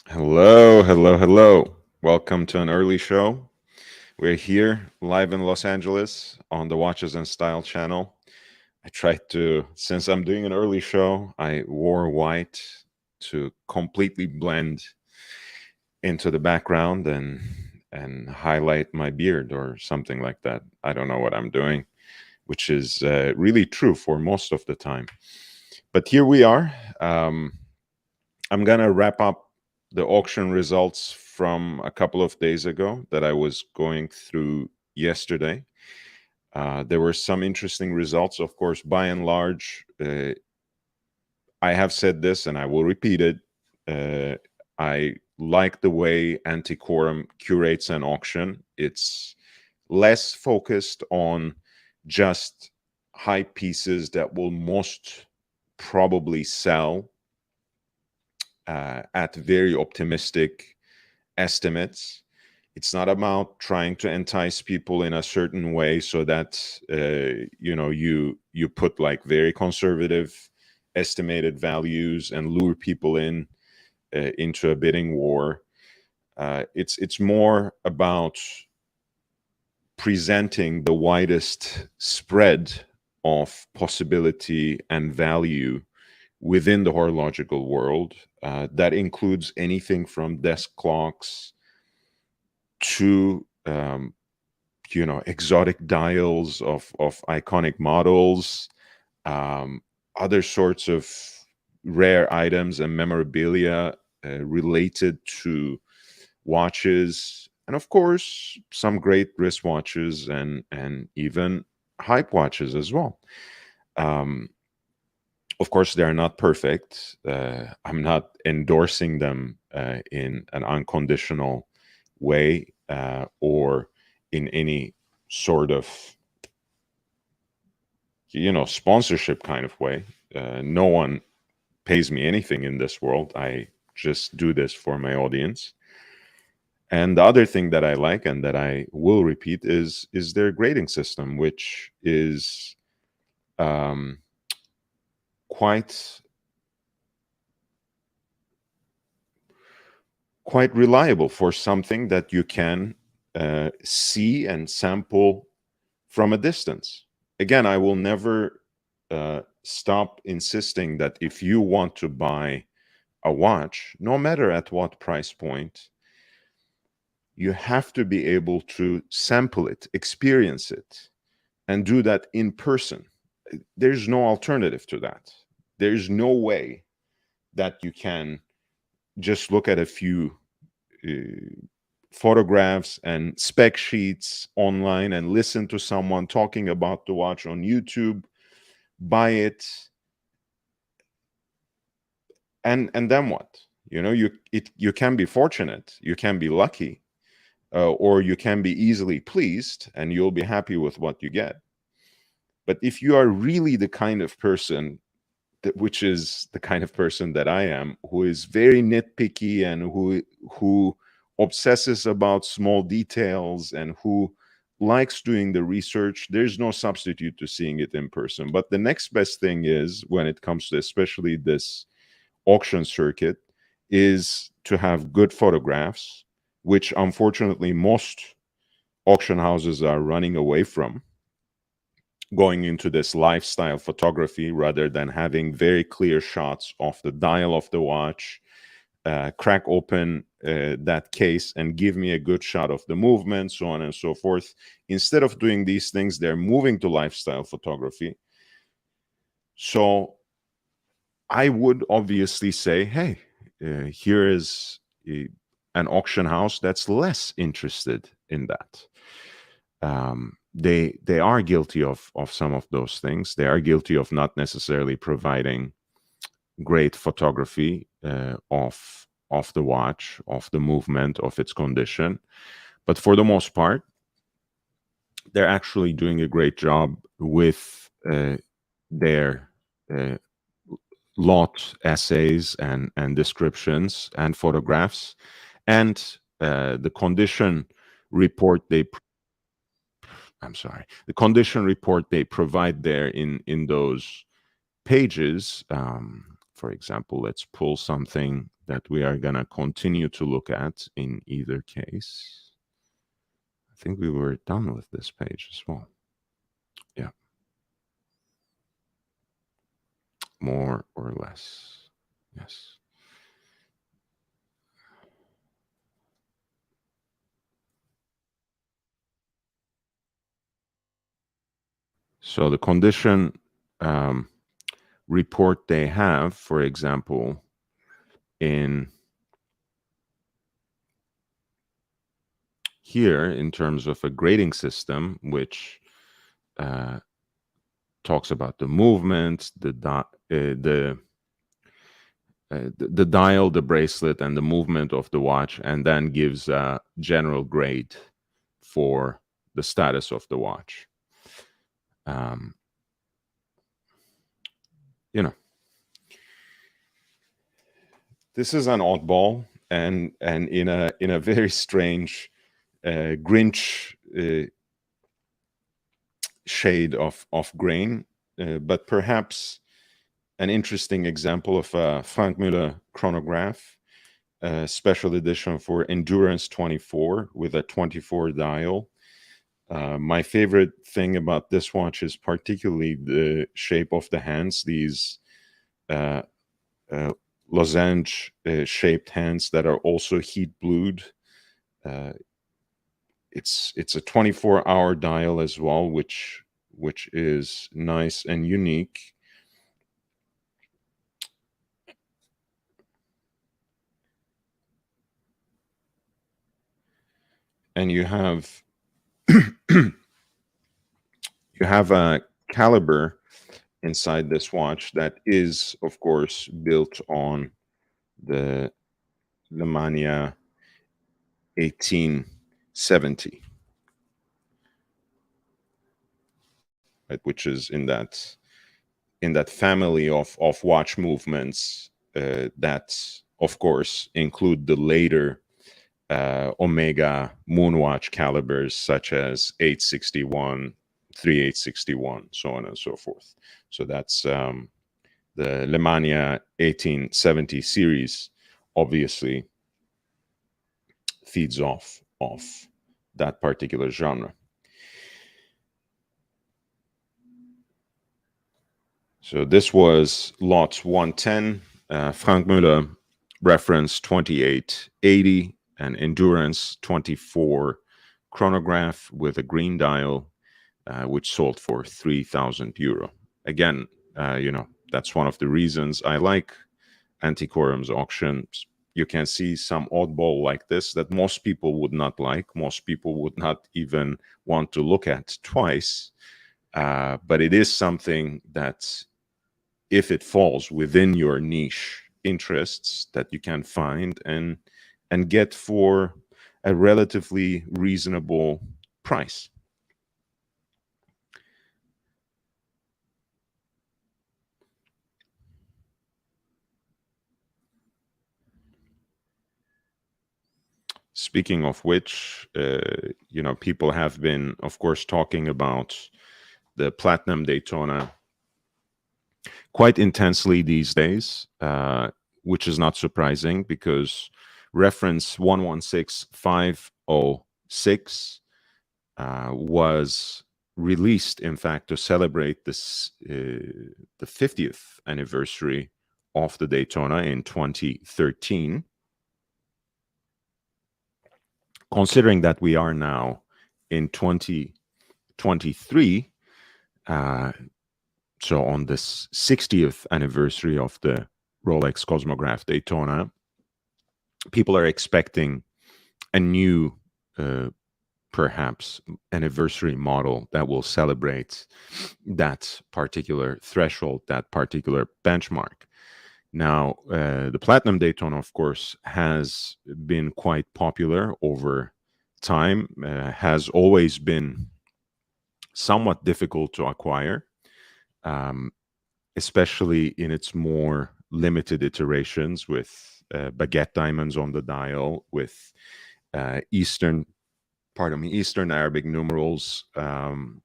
Hello, hello, hello. Welcome to an early show. We're here live in Los Angeles on the Watches and Style channel. I tried to, since I'm doing an early show, I wore white to completely blend into the background and highlight my beard or something like that. I don't know what I'm doing, which is really true for most of the time. But here we are. Um, I'm gonna wrap up the auction results from a couple of days ago that I was going through yesterday. There were some interesting results, of course. By and large, I have said this and I will repeat it. Uh, I like the way Antiquorum curates an auction. It's less focused on just high pieces that will most probably sell at very optimistic estimates. It's not about trying to entice people in a certain way so that you put like very conservative estimated values and lure people into a bidding war. It's more about presenting the widest spread of possibility and value within the horological world. That includes anything from desk clocks to exotic dials of iconic models, um, other sorts of rare items and memorabilia related to watches, and of course some great wristwatches and even hype watches as well. Um, of course, they are not perfect. I'm not endorsing them in an unconditional way or in any sort of sponsorship kind of way. No one pays me anything in this world. I just do this for my audience. And the other thing that I like and that I will repeat is their grading system, which is um, quite quite reliable for something that you can see and sample from a distance. Again, I will never stop insisting that if you want to buy a watch, no matter at what price point, you have to be able to sample it, experience it, and do that in person. There's no alternative to that. There's no way that you can just look at a few photographs and spec sheets online and listen to someone talking about the watch on YouTube, buy it, and then what? You can be fortunate, you can be lucky, or you can be easily pleased, and you'll be happy with what you get. But if you are really the kind of person which is the kind of person that I am, who is very nitpicky and who obsesses about small details and who likes doing the research, there's no substitute to seeing it in person. But the next best thing is, when it comes to especially this auction circuit, is to have good photographs, which unfortunately most auction houses are running away from, going into this lifestyle photography rather than having very clear shots of the dial of the watch, crack open that case and give me a good shot of the movement, so on and so forth. Instead of doing these things, they're moving to lifestyle photography. So I would obviously say, hey, here is an auction house that's less interested in that. They are guilty of some of those things. They are guilty of not necessarily providing great photography of the watch, of the movement, of its condition. But for the most part, they're actually doing a great job with their uh, lot essays and descriptions and photographs, and the condition report they I'm sorry, the condition report they provide there in those pages. For example, let's pull something that we are going to continue to look at in either case. I think we were done with this page as well. Yeah. More or less. Yes. So the condition report they have, for example, in here in terms of a grading system, which talks about the movement, the dial, the bracelet, and the movement of the watch, and then gives a general grade for the status of the watch. You know, this is an oddball, and in a very strange Grinch shade of grain, but perhaps an interesting example of a Frank Müller chronograph, special edition for Endurance 24 with a 24 dial. My favorite thing about this watch is particularly the shape of the hands, these lozenge shaped hands that are also heat blued. It's a 24-hour dial as well, which is nice and unique. And you have a caliber inside this watch that is, of course, built on the Lemania 1870, right, which is in that family of watch movements that, of course, include the later Omega Moonwatch calibers, such as 861, 3861, so on and so forth. So that's the Lemania 1870 series, obviously feeds off that particular genre. So this was lot 110, Frank Müller reference 2880, and Endurance 24 chronograph with a green dial, which sold for 3,000 euro. Again, that's one of the reasons I like Antiquorum's auctions. You can see some oddball like this that most people would not like. Most people would not even want to look at twice. But it is something that, if it falls within your niche interests, that you can find and get for a relatively reasonable price. Speaking of which, people have been, of course, talking about the Platinum Daytona quite intensely these days, which is not surprising because reference 116506 was released, in fact, to celebrate this the 50th anniversary of the Daytona in 2013. Considering that we are now in 2023, so on this 60th anniversary of the Rolex Cosmograph Daytona, people are expecting a new, perhaps, anniversary model that will celebrate that particular threshold, that particular benchmark. Now, the Platinum Daytona, of course, has been quite popular over time, has always been somewhat difficult to acquire, especially in its more limited iterations with baguette diamonds on the dial, with Eastern Arabic numerals,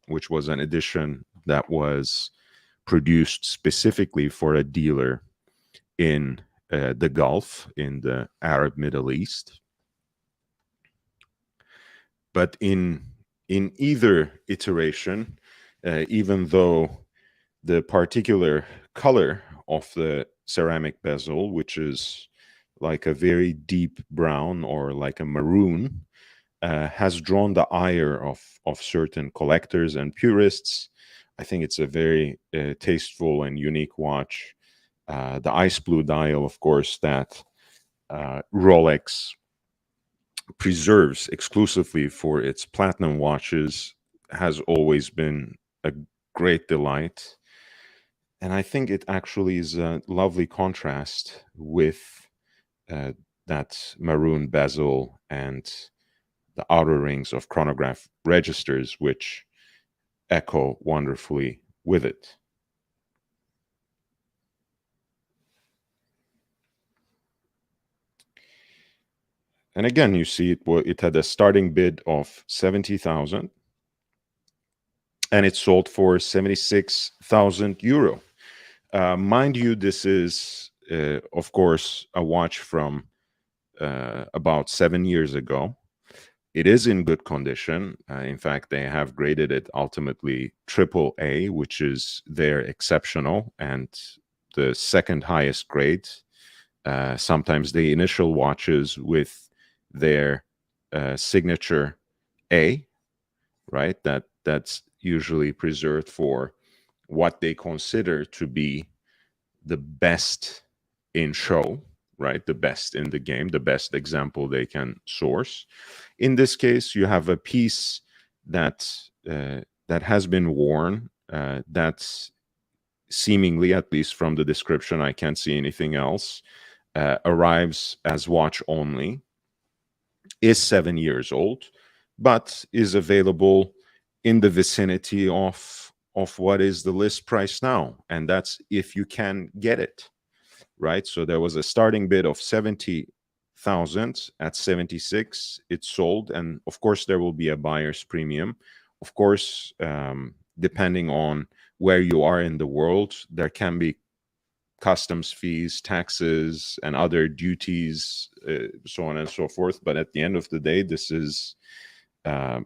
which was an edition that was produced specifically for a dealer in the Gulf in the Arab Middle East. But in either iteration, even though the particular color of the ceramic bezel, which is like a very deep brown or like a maroon, has drawn the ire of certain collectors and purists. I think it's a very tasteful and unique watch. The ice blue dial, of course, that Rolex preserves exclusively for its platinum watches, has always been a great delight. And I think it actually is a lovely contrast with uh, that maroon bezel and the outer rings of chronograph registers, which echo wonderfully with it. And again, you see it had a starting bid of 70,000 and it sold for 76,000 euro. Mind you, this is, of course, a watch from about 7 years ago. It is in good condition. In fact, they have graded it ultimately AAA, which is their exceptional and the second highest grade. Sometimes the initial watches with their signature A, right? That's usually preserved for what they consider to be the best in show, right? The best in the game, the best example they can source. In this case, you have a piece that that has been worn. That's seemingly, at least from the description, I can't see anything else. Arrives as watch only, is 7 years old, but is available in the vicinity of what is the list price now, and that's if you can get it, right? So there was a starting bid of 70,000. At 76, it sold, and of course there will be a buyer's premium. Of course, depending on where you are in the world, there can be customs fees, taxes, and other duties, so on and so forth. But at the end of the day, uh,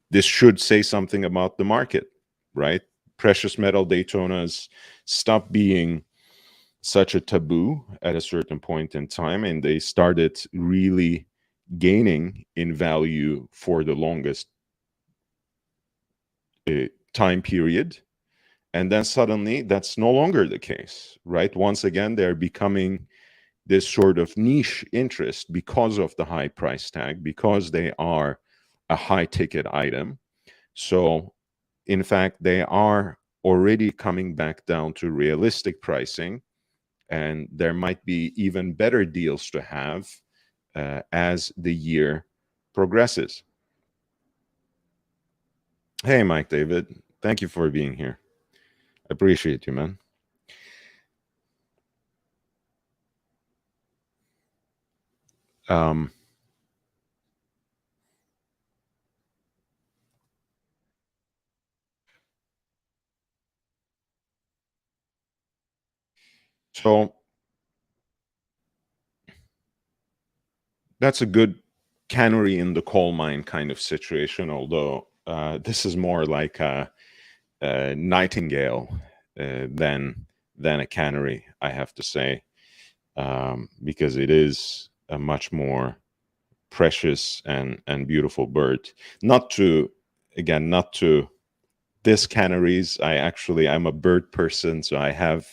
this should say something about the market, right? Precious metal Daytonas stop being such a taboo at a certain point in time, and they started really gaining in value for the longest time period. And then suddenly that's no longer the case, right? Once again, they're becoming this sort of niche interest because of the high price tag, because they are a high ticket item. So, in fact, they are already coming back down to realistic pricing, and there might be even better deals to have as the year progresses. Hey, Mike David, thank you for being here. I appreciate you, man. Um, so that's a good cannery in the coal mine kind of situation, although this is more like a nightingale than a cannery, I have to say, because it is a much more precious and beautiful bird. Not to, again, not to diss canneries. I'm a bird person, so I have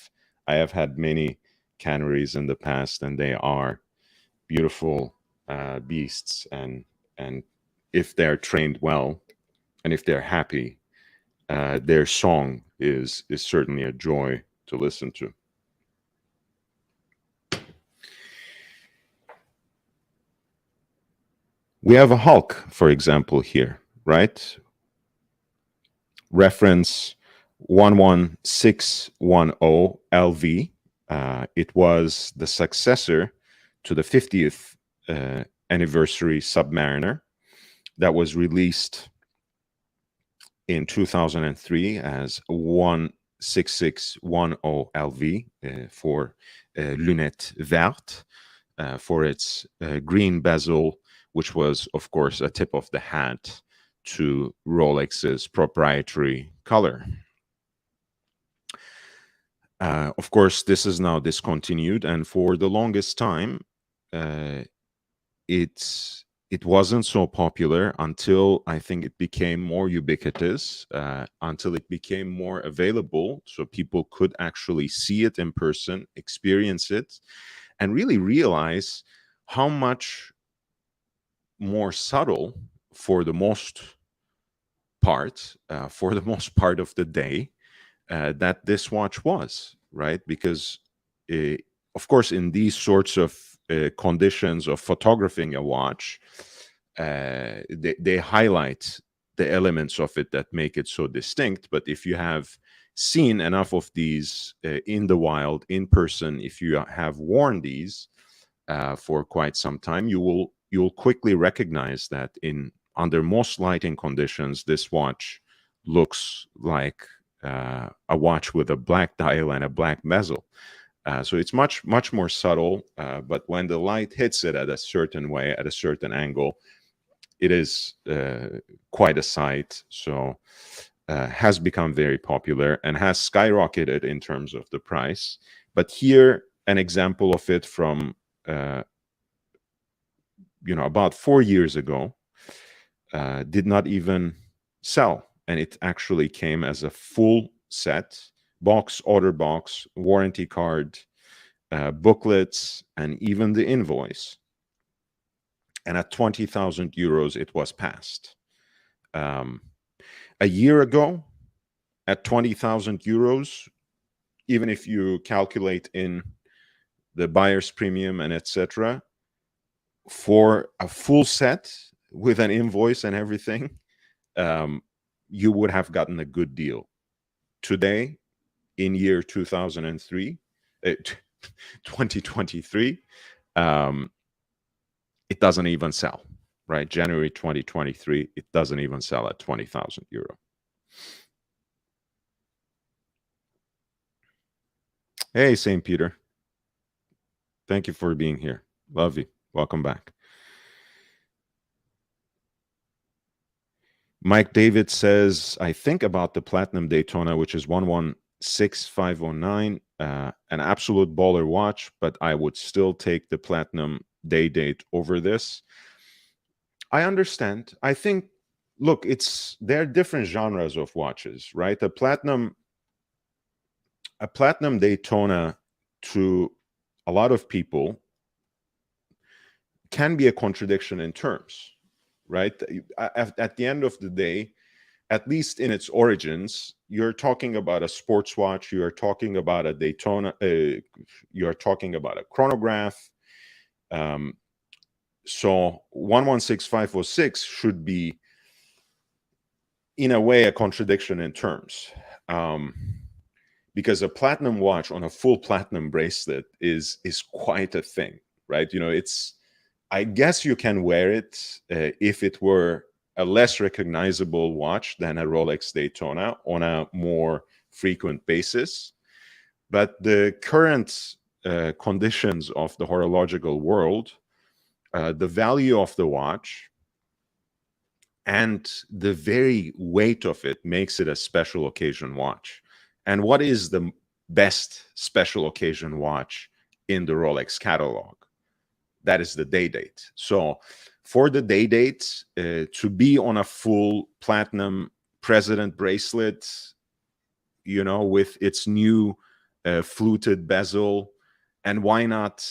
had many canneries in the past, and they are beautiful beasts, and if they're trained well and if they're happy, their song is certainly a joy to listen to. We have a Hulk, for example, here, right? Reference 11610 LV. It was the successor to the 50th anniversary Submariner that was released in 2003 as 16610 LV for lunette verte for its green bezel, which was, of course, a tip of the hat to Rolex's proprietary color. Of course, this is now discontinued, and for the longest time, it wasn't so popular until I think it became more ubiquitous, until it became more available, so people could actually see it in person, experience it, and really realize how much more subtle, for the most part, of the day, that this watch was, right? Because, of course, in these sorts of conditions of photographing a watch, they highlight the elements of it that make it so distinct. But if you have seen enough of these in the wild, in person, if you have worn these for quite some time, you'll quickly recognize that under most lighting conditions, this watch looks like a watch with a black dial and a black bezel. So it's much more subtle, but when the light hits it at a certain way, at a certain angle, it is quite a sight. So has become very popular and has skyrocketed in terms of the price. But here, an example of it from about 4 years ago, did not even sell, and it actually came as a full set, box, order box, warranty card, booklets, and even the invoice. And at 20,000 euros, it was passed. A year ago, at 20,000 euros, even if you calculate in the buyer's premium and etc., for a full set with an invoice and everything, you would have gotten a good deal. Today, in year 2023, 2023, it doesn't even sell, right? January 2023, it doesn't even sell at 20,000 euro. Hey, St. Peter. Thank you for being here. Love you. Welcome back. Mike David says, I think about the Platinum Daytona, which is 116509, an absolute baller watch, but I would still take the Platinum Day Date over this. I understand. I think, look, there are different genres of watches, right? A Platinum Daytona, to a lot of people, can be a contradiction in terms, right? At the end of the day, at least in its origins, you're talking about a sports watch, you're talking about a Daytona, you're talking about a chronograph. So 116506 should be, in a way, a contradiction in terms. Because a platinum watch on a full platinum bracelet is quite a thing, right? I guess you can wear it if it were a less recognizable watch than a Rolex Daytona on a more frequent basis. But the current conditions of the horological world, the value of the watch and the very weight of it makes it a special occasion watch. And what is the best special occasion watch in the Rolex catalog? That is the Day Date. So for the Day Date, to be on a full platinum President bracelet, with its new fluted bezel, and why not,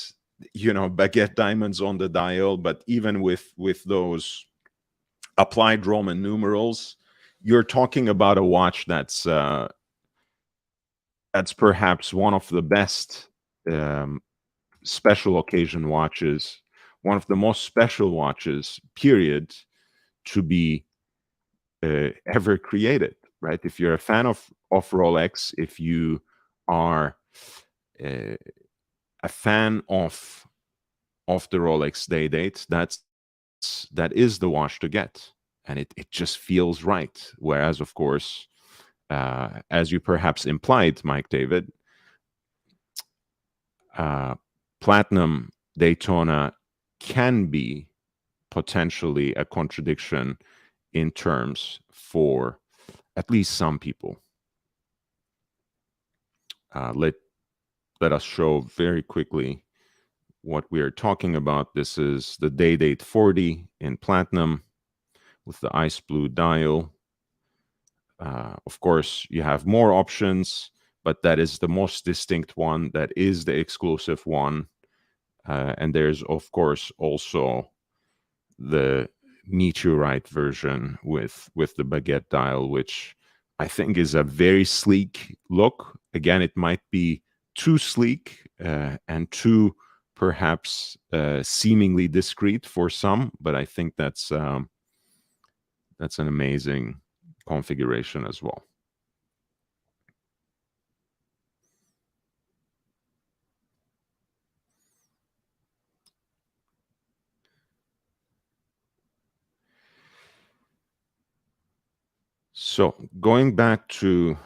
baguette diamonds on the dial, but even with those applied Roman numerals, you're talking about a watch that's perhaps one of the best special occasion watches, one of the most special watches, period, to be ever created, right? If you're a fan of Rolex, if you are a fan of the Rolex Day Date, that is the watch to get, and it just feels right. Whereas, of course, as you perhaps implied, Mike David, platinum Daytona can be potentially a contradiction in terms for at least some people. Let us show very quickly what we are talking about. This is the day date 40 in platinum with the ice blue dial. Of course, you have more options, but that is the most distinct one. That is the exclusive one. And there's, of course, also the meteorite version with the baguette dial, which I think is a very sleek look. Again, it might be too sleek and too perhaps seemingly discreet for some, but I think that's an amazing configuration as well. So going back to,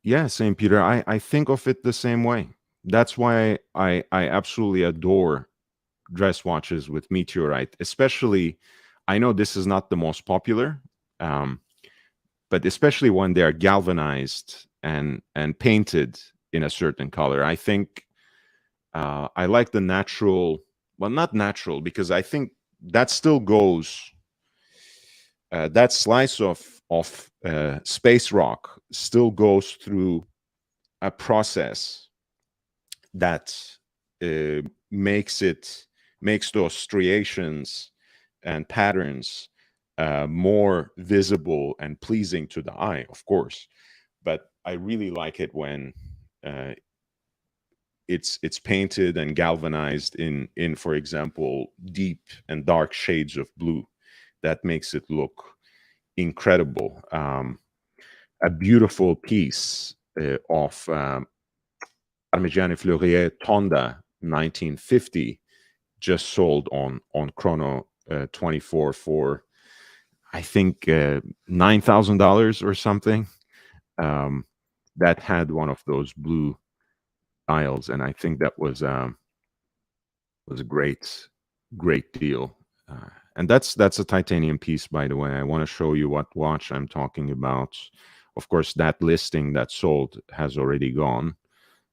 yeah, St. Peter, I think of it the same way. That's why I absolutely adore dress watches with meteorite, especially, I know this is not the most popular, but especially when they are galvanized and painted in a certain color. I think I like the natural, well, not natural, because I think that still goes, that slice of space rock still goes through a process that makes those striations and patterns more visible and pleasing to the eye, of course. But I really like it when it's painted and galvanized in, for example, deep and dark shades of blue. That makes it look incredible. A beautiful piece of Parmigiani Fleurier Tonda 1950 just sold on Chrono 24 for, I think, $9,000 or something. That had one of those blue dials, and I think that was a great deal. And that's a titanium piece, by the way. I want to show you what watch I'm talking about. Of course, that listing that sold has already gone,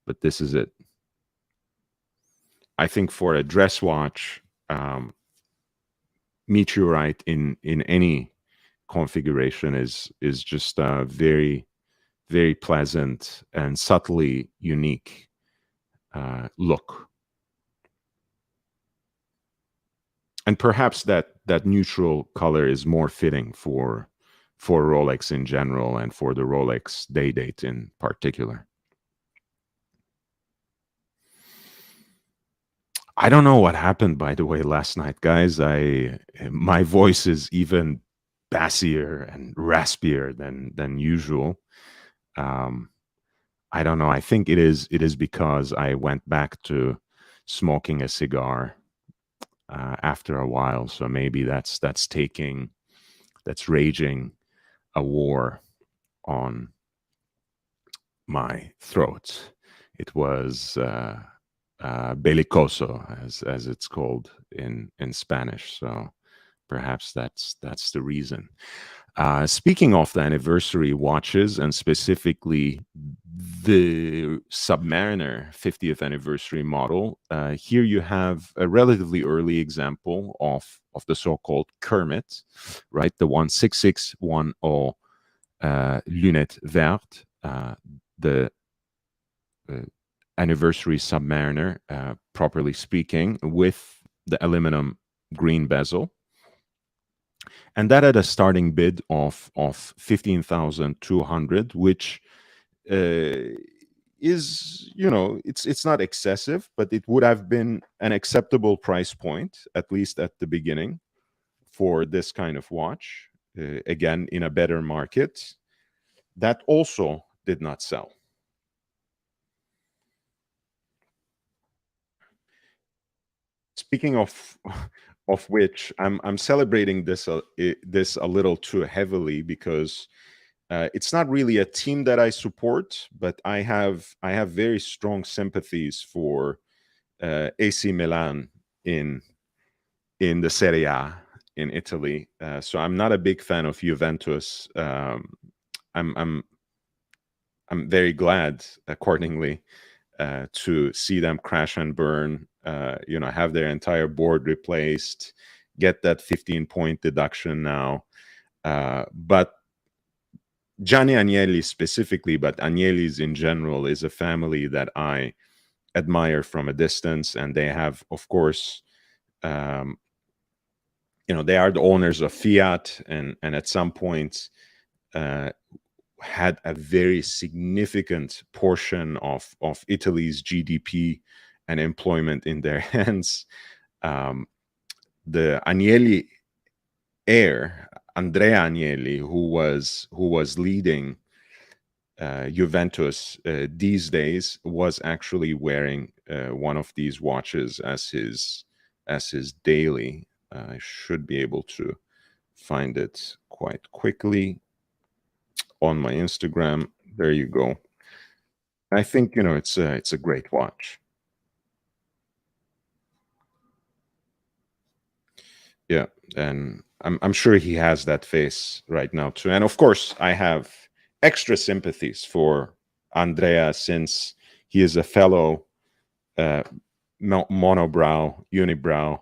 but this is it. I think for a dress watch, meteorite in any configuration is just a very, very pleasant and subtly unique look. And perhaps that neutral color is more fitting for Rolex in general and for the Rolex day date in particular. I don't know what happened, by the way, last night, guys. My voice is even bassier and raspier than usual. I don't know. I think it is because I went back to smoking a cigar after a while. So maybe that's raging a war on my throat. It was belicoso, as it's called in Spanish. So perhaps that's the reason. Speaking of the anniversary watches, and specifically the Submariner 50th anniversary model, here you have a relatively early example of the so-called Kermit, right? The 16610 Lunette Verte, the anniversary Submariner, properly speaking, with the aluminum green bezel. And that at a starting bid of 15,200, which is, it's not excessive, but it would have been an acceptable price point, at least at the beginning, for this kind of watch. Again, in a better market, that also did not sell. Speaking of which, I'm celebrating this a little too heavily, because It's not really a team that I support, but I have very strong sympathies for AC Milan in the Serie A in Italy. So I'm not a big fan of Juventus. I'm very glad, accordingly, to see them crash and burn. Have their entire board replaced, get that 15-point deduction now. But Gianni Agnelli specifically, but Agnelli's in general, is a family that I admire from a distance, and they have, of course, they are the owners of Fiat, and at some point had a very significant portion of Italy's GDP and employment in their hands. The Agnelli heir, Andrea Agnelli, who was leading Juventus these days, was actually wearing one of these watches as his daily. I should be able to find it quite quickly on my Instagram. There you go. I think it's a great watch. Yeah, and I'm sure he has that face right now too. And of course, I have extra sympathies for Andrea, since he is a fellow monobrow, unibrow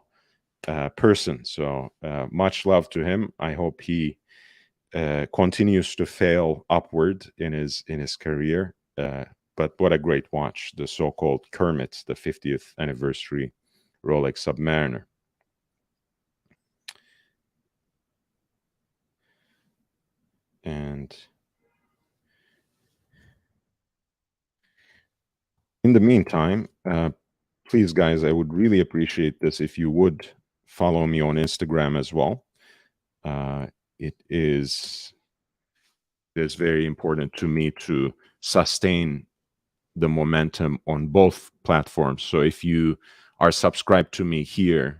person. So much love to him. I hope he continues to fail upward in his career. But what a great watch, the so-called Kermit, the 50th anniversary Rolex Submariner. And in the meantime, please, guys, I would really appreciate this if you would follow me on Instagram as well. It is very important to me to sustain the momentum on both platforms. So if you are subscribed to me here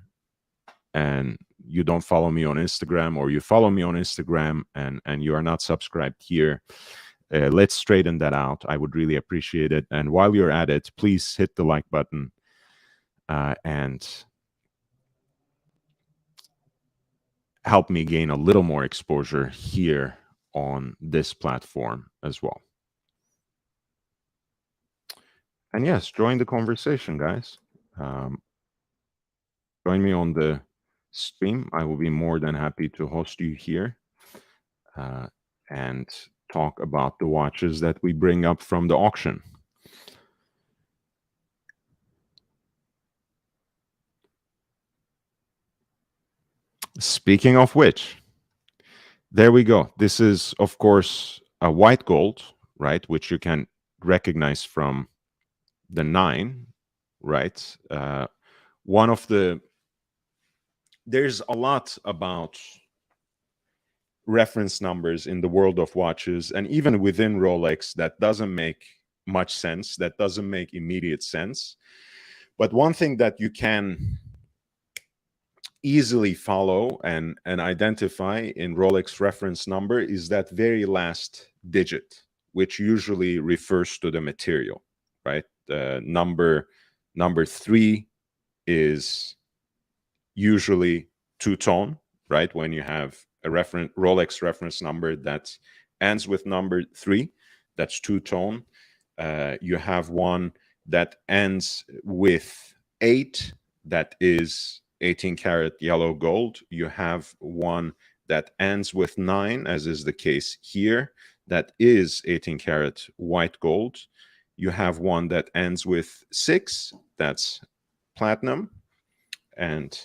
and you don't follow me on Instagram, or you follow me on Instagram and you are not subscribed here, let's straighten that out. I would really appreciate it. And while you're at it, please hit the like button and help me gain a little more exposure here on this platform as well. And yes, join the conversation, guys. Join me on the stream. I will be more than happy to host you here and talk about the watches that we bring up from the auction. Speaking of which, there we go. This is, of course, a white gold, right, which you can recognize from the 9, right? One of the, there's a lot about reference numbers in the world of watches, and even within Rolex, that doesn't make much sense, that doesn't make immediate sense. But one thing that you can easily follow and identify in Rolex reference number is that very last digit, which usually refers to the material, right? Number 3 is usually two-tone, right? When you have a Rolex reference number that ends with number 3, that's two-tone. You have one that ends with 8, that is 18 karat yellow gold. You have one that ends with 9, as is the case here, that is 18 karat white gold. You have one that ends with 6, that's platinum. And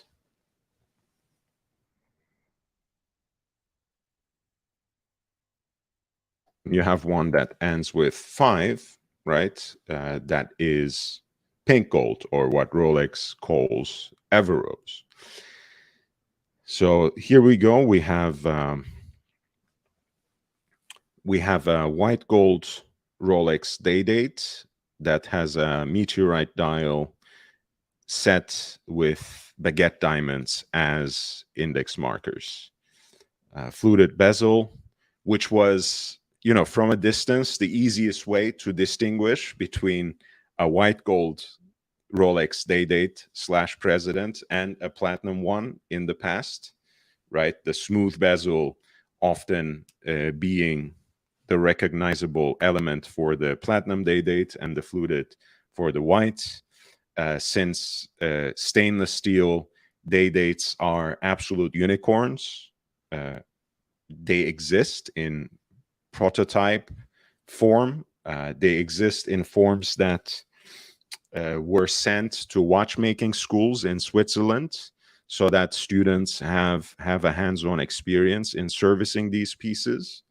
you have one that ends with 5, right? That is pink gold, or what Rolex calls Everose. So here we go. We have a white gold Rolex day date that has a meteorite dial set with baguette diamonds as index markers. Fluted bezel, which was from a distance, the easiest way to distinguish between a white gold Rolex day date / president and a platinum one in the past, right? The smooth bezel often being the recognizable element for the platinum day date and the fluted for the white. Since stainless steel day dates are absolute unicorns, they exist in prototype form. They exist in forms that were sent to watchmaking schools in Switzerland so that students have a hands-on experience in servicing these pieces.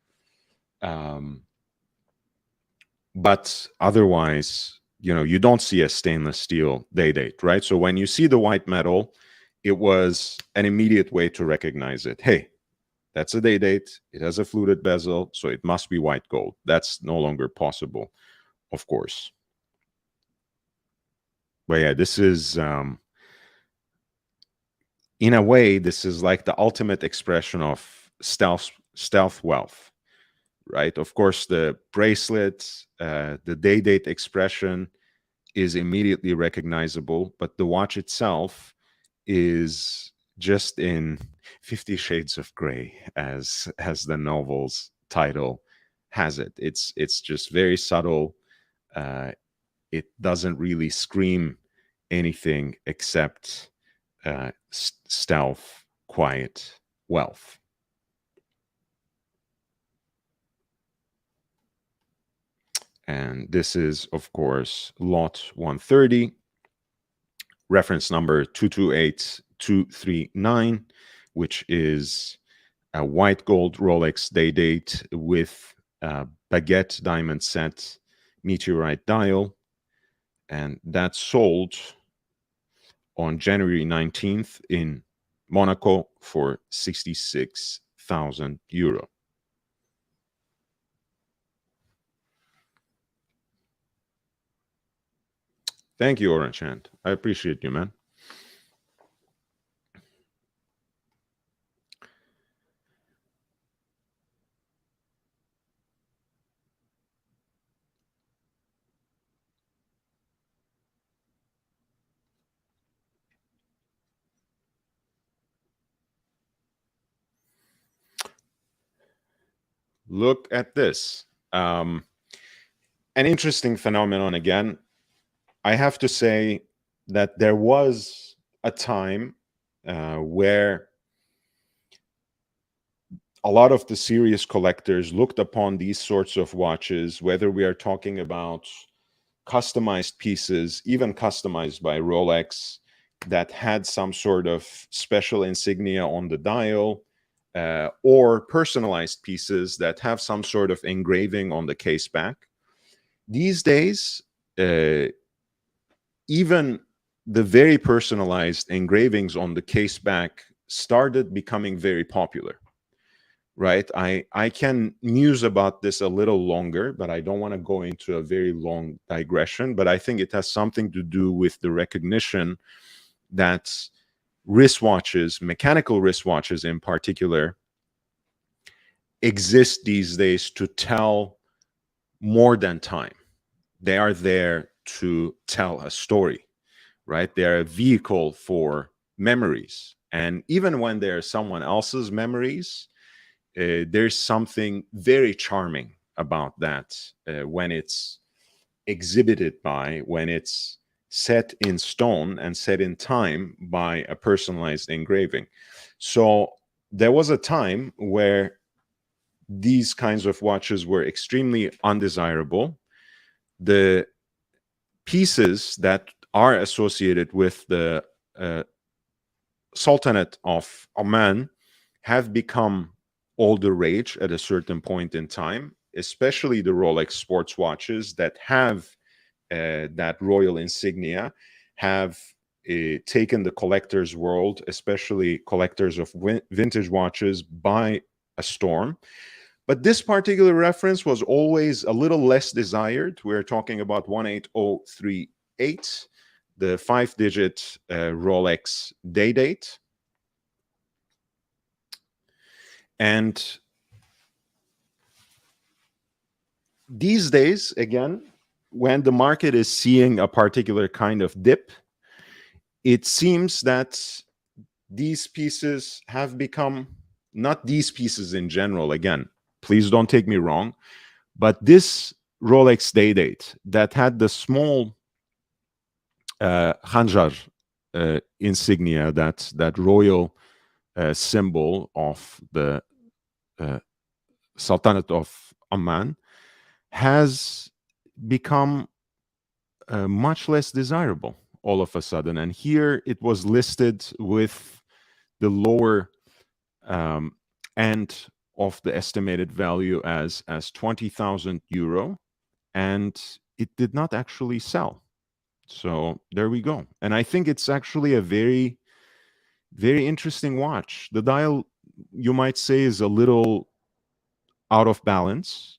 But otherwise, you don't see a stainless steel day date, right? So when you see the white metal, it was an immediate way to recognize it. Hey, that's a day date. It has a fluted bezel, so it must be white gold. That's no longer possible, of course. But yeah, this is, in a way, this is like the ultimate expression of stealth wealth, right? Of course, the bracelet, the day date expression is immediately recognizable, but the watch itself is just in 50 Shades of Grey, as the novel's title has it. It's just very subtle. It doesn't really scream anything except stealth, quiet wealth. And this is, of course, lot 130, reference number 228239, which is a white gold Rolex day date with a baguette diamond set meteorite dial. And that sold on January 19th in Monaco for 66,000 euro. Thank you, Orange Hand. I appreciate you, man. Look at this. An interesting phenomenon again. I have to say that there was a time where a lot of the serious collectors looked upon these sorts of watches, whether we are talking about customized pieces, even customized by Rolex, that had some sort of special insignia on the dial, or personalized pieces that have some sort of engraving on the case back. These days, even the very personalized engravings on the case back started becoming very popular, right? I can muse about this a little longer, but I don't want to go into a very long digression. But I think it has something to do with the recognition that wristwatches, mechanical wristwatches in particular, exist these days to tell more than time. They are there to tell a story, right? They're a vehicle for memories. And even when they're someone else's memories, there's something very charming about that when it's exhibited by, when it's set in stone and set in time by a personalized engraving. So there was a time where these kinds of watches were extremely undesirable. The pieces that are associated with the Sultanate of Oman have become all the rage at a certain point in time, especially the Rolex sports watches that have that royal insignia, have taken the collector's world, especially collectors of vintage watches, by a storm. But this particular reference was always a little less desired. We're talking about 18038, the 5-digit Rolex day date. And These days, again, when the market is seeing a particular kind of dip, it seems that these pieces have become, not these pieces in general, again, please don't take me wrong, but this Rolex day date that had the small Khanjar insignia, that royal symbol of the Sultanate of Oman, has become much less desirable all of a sudden. And here it was listed with the lower end of the estimated value as 20,000 euro, and it did not actually sell. So there we go. And I think it's actually a very, very interesting watch. The dial, you might say, is a little out of balance.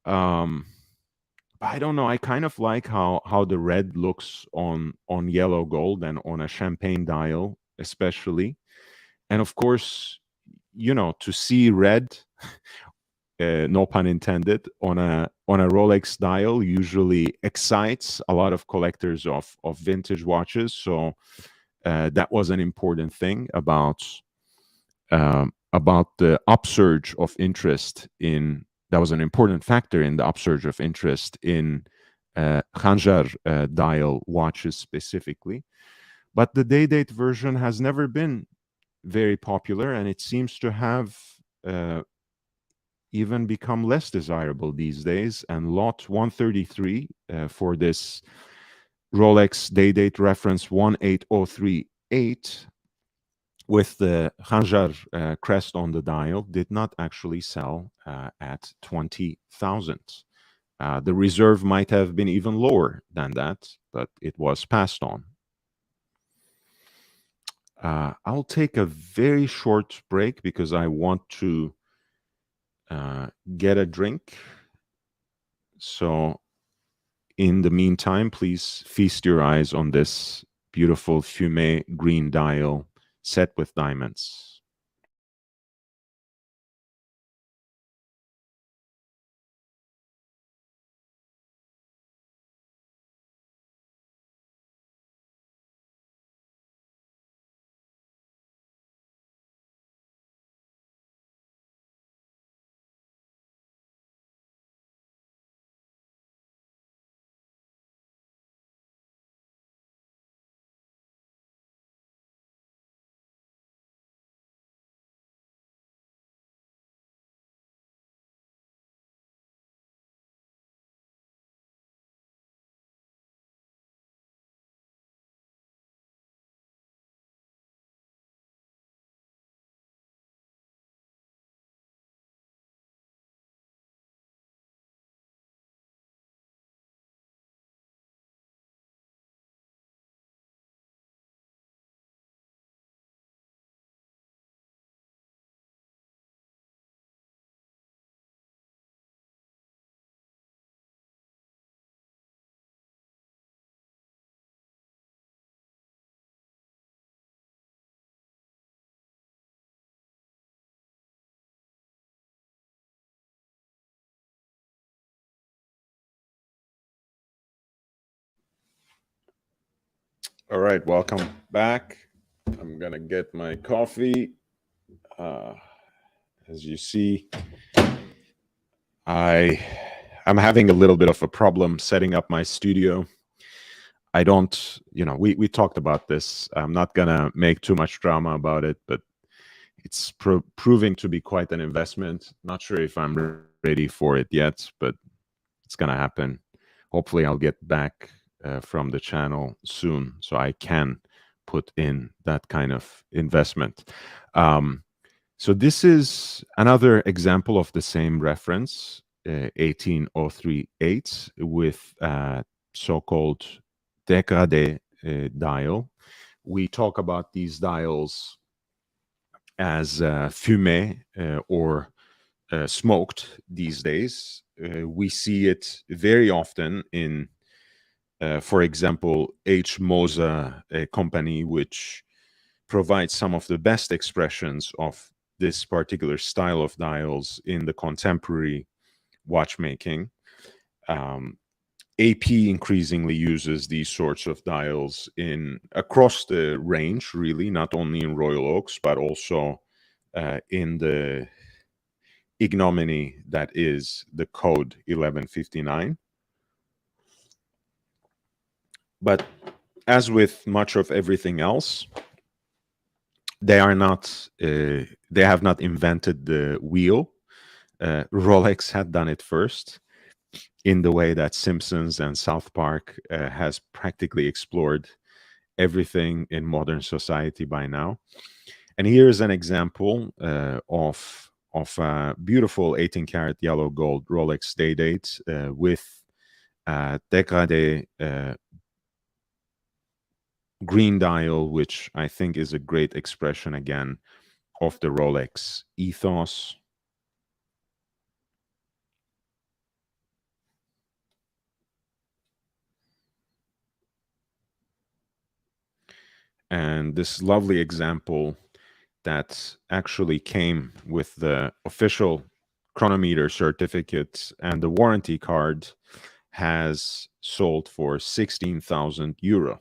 I don't know. I kind of like how the red looks on yellow gold and on a champagne dial, especially. And of course, to see red, no pun intended, on a Rolex dial usually excites a lot of collectors of vintage watches. So that was an important thing about the upsurge of interest in. That was an important factor in the upsurge of interest in Khanjar dial watches specifically. But the day date version has never been very popular, and it seems to have even become less desirable these days. And lot 133 for this Rolex day date reference 18038 with the Khanjar crest on the dial did not actually sell at 20,000. The reserve might have been even lower than that, but it was passed on. I'll take a very short break because I want to get a drink. So in the meantime, please feast your eyes on this beautiful fumé green dial set with diamonds. All right, welcome back. I'm gonna get my coffee. As you see, I'm having a little bit of a problem setting up my studio. I don't, we talked about this. I'm not gonna make too much drama about it, but it's proving to be quite an investment. Not sure if I'm ready for it yet, but it's gonna happen. Hopefully, I'll get back from the channel soon so I can put in that kind of investment. So this is another example of the same reference, 18038, with so-called dégradé dial. We talk about these dials as fumé or smoked these days. We see it very often in, for example, H. Moser company, which provides some of the best expressions of this particular style of dials in the contemporary watchmaking. AP increasingly uses these sorts of dials in across the range, really, not only in Royal Oaks, but also in the ignominy that is the code 1159. But as with much of everything else, they are not. They have not invented the wheel. Rolex had done it first, in the way that Simpsons and South Park has practically explored everything in modern society by now. And here's an example of a beautiful 18 karat yellow gold Rolex day date with dégradé green dial, which I think is a great expression again of the Rolex ethos. And this lovely example that actually came with the official chronometer certificate and the warranty card has sold for 16,000 euro.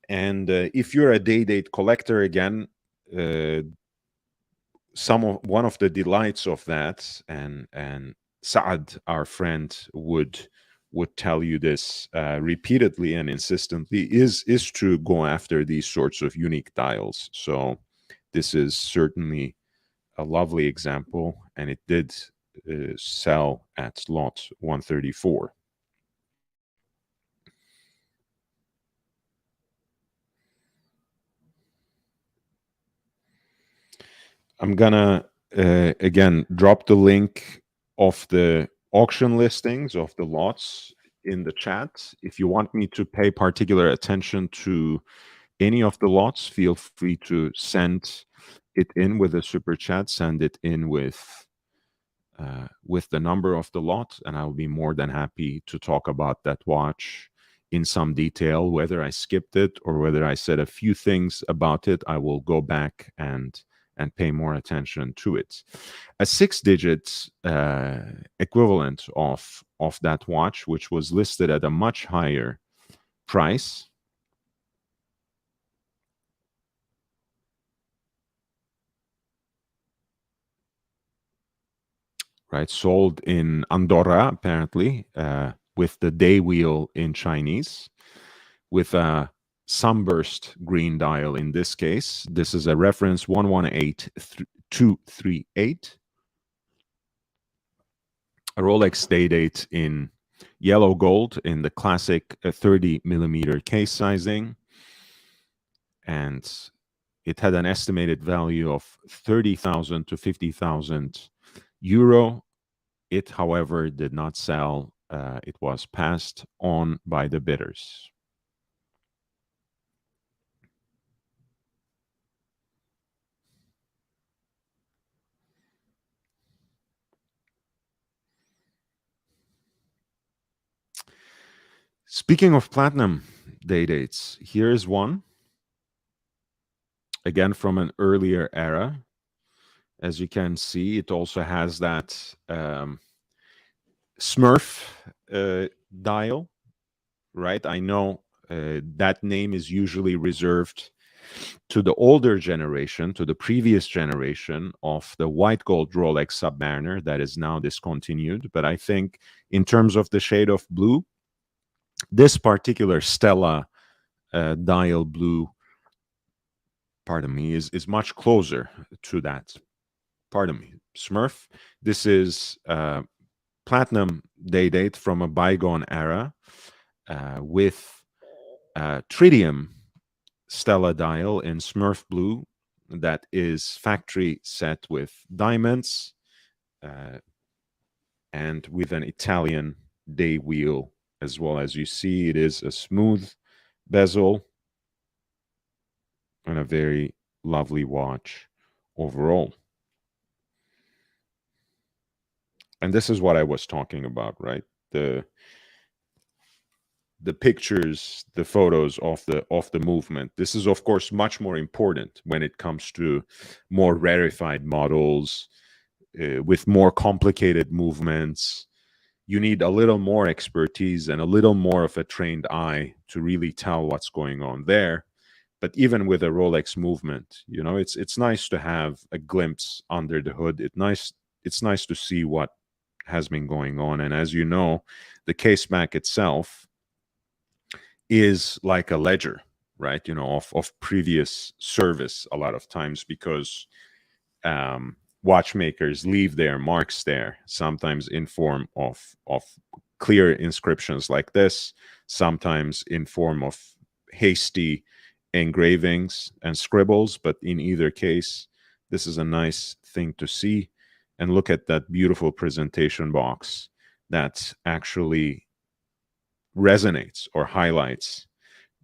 And if you're a day date collector, again, one of the delights of that, and Saad, our friend, would tell you this repeatedly and insistently, is to go after these sorts of unique dials. So this is certainly a lovely example, and it did sell at lot 134. I'm gonna again drop the link of the auction listings of the lots in the chat. If you want me to pay particular attention to any of the lots, feel free to send it in with a super chat. Send it in with the number of the lot, and I'll be more than happy to talk about that watch in some detail. Whether I skipped it or whether I said a few things about it, I will go back and pay more attention to it. A 6-digit equivalent of that watch, which was listed at a much higher price, right, sold in Andorra apparently, with the day wheel in Chinese, with a sunburst green dial in this case. This is a reference 118238. A Rolex day date in yellow gold in the classic 30 millimeter case sizing. And it had an estimated value of 30,000 to 50,000 euro. It, however, did not sell. It was passed on by the bidders. Speaking of platinum day dates, here's one, again from an earlier era. As you can see, it also has that Smurf dial, right? I know that name is usually reserved to the older generation, to the previous generation of the white gold Rolex Submariner that is now discontinued. But I think in terms of the shade of blue, this particular Stella dial blue, pardon me, is much closer to that. Pardon me, Smurf. This is platinum day date from a bygone era with tritium Stella dial in Smurf blue that is factory set with diamonds and with an Italian day wheel as well. As you see, it is a smooth bezel and a very lovely watch overall. And this is what I was talking about, right? The pictures, the photos of the movement. This is of course much more important when it comes to more rarefied models with more complicated movements. you need a little more expertise and a little more of a trained eye to really tell what's going on there. But even with a Rolex movement, it's nice to have a glimpse under the hood. It's nice to see what has been going on. And as you know, the case back itself is like a ledger, right? Of previous service a lot of times, because watchmakers leave their marks there, sometimes in form of clear inscriptions like this, sometimes in form of hasty engravings and scribbles. But in either case, this is a nice thing to see. And look at that beautiful presentation box that actually resonates or highlights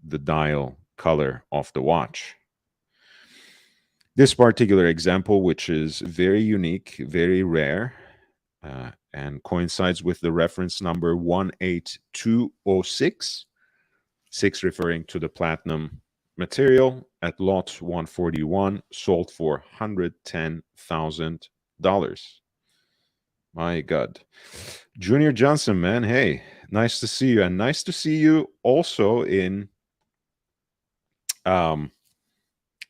the dial color of the watch. This particular example, which is very unique, very rare, and coincides with the reference number 18206, 6 referring to the platinum material, at lot 141, sold for $110,000. My God. Junior Johnson, man, hey, nice to see you. And nice to see you also in the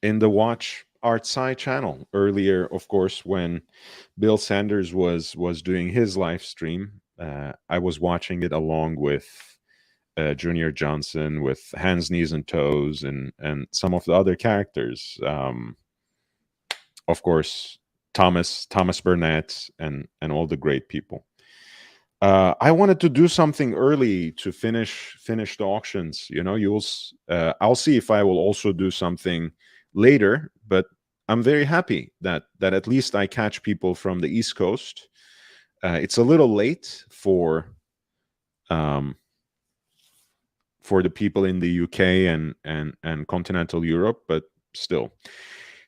Watch Art Sci channel. Earlier, of course, when Bill Sanders was doing his live stream, I was watching it along with Junior Johnson, with Hands, Knees, and Toes, and some of the other characters. Of course, Thomas Burnett, and all the great people. I wanted to do something early to finish the auctions. I'll see if I will also do something later, but I'm very happy that at least I catch people from the East Coast. It's a little late for the people in the UK and continental Europe, but still,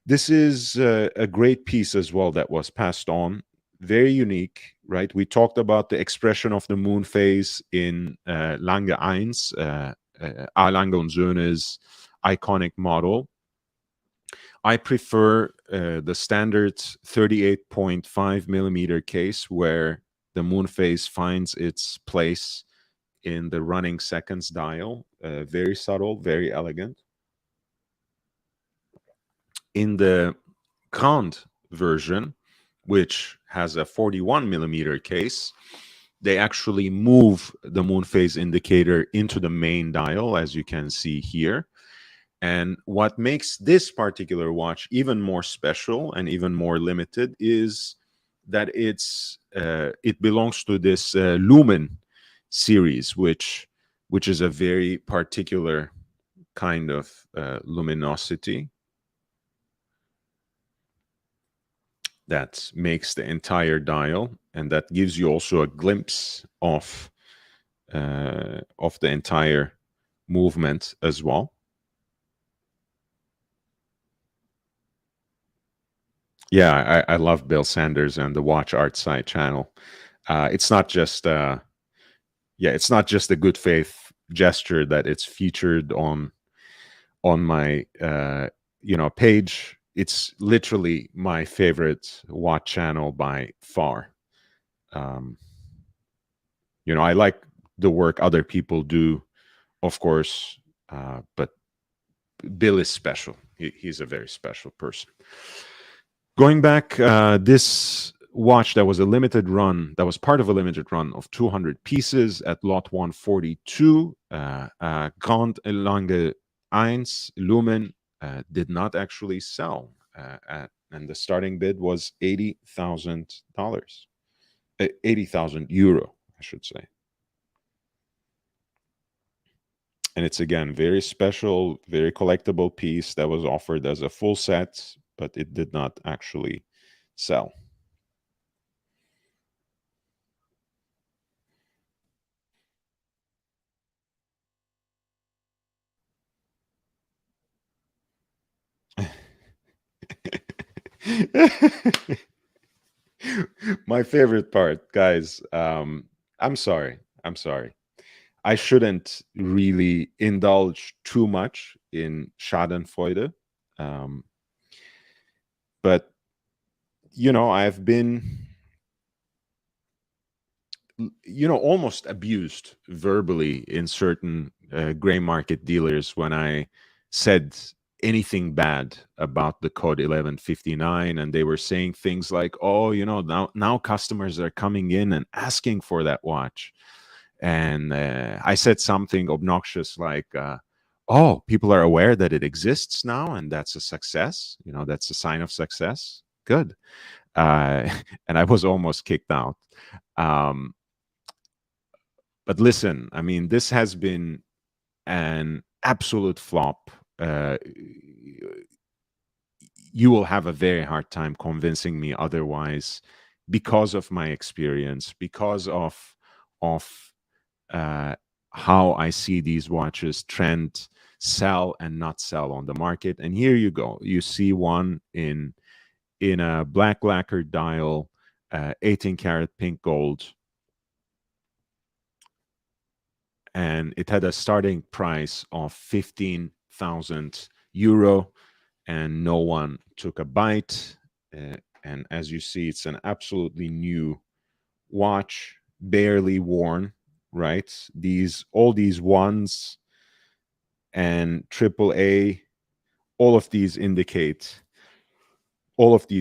this is a great piece as well that was passed on. Very unique, right? We talked about the expression of the moon phase in Lange 1, A. Lange und Söhne's iconic model. I prefer the standard 38.5 millimeter case, where the moon phase finds its place in the running seconds dial. Very subtle, very elegant. In the cont version, which has a 41 millimeter case, they actually move the moon phase indicator into the main dial, as you can see here. And what makes this particular watch even more special and even more limited is that it belongs to this Lumen series, which is a very particular kind of luminosity that makes the entire dial, and that gives you also a glimpse of the entire movement as well. Yeah, I love Bill Sanders and the Watch Art Sci channel. It's not just it's not just a good faith gesture that it's featured on my page. It's literally my favorite watch channel by far. I like the work other people do, of course, but Bill is special. He's a very special person. Going back, this watch that was a limited run, that was part of a limited run of 200 pieces at lot 142, Grand Lange 1 Lumen, did not actually sell, and the starting bid was $80,000, 80,000 euro, I should say. And it's, again, very special, very collectible piece that was offered as a full set, but it did not actually sell. My favorite part, guys. I'm sorry. I shouldn't really indulge too much in Schadenfreude. But I've been almost abused verbally in certain gray market dealers when I said anything bad about the code 1159, and they were saying things like, oh, now customers are coming in and asking for that watch. And I said something obnoxious like, oh, people are aware that it exists now, and that's a success. That's a sign of success. Good. And I was almost kicked out. um, but listen, I mean, this has been an absolute flop. You will have a very hard time convincing me otherwise, because of my experience, because of uh, how I see these watches trend, sell and not sell on the market. And here you go. You see one in a black lacquer dial, 18 karat pink gold, and it had a starting price of 15,000 euro, and no one took a bite. And as you see, it's an absolutely new watch, barely worn, right? All these ones and AAA, all of these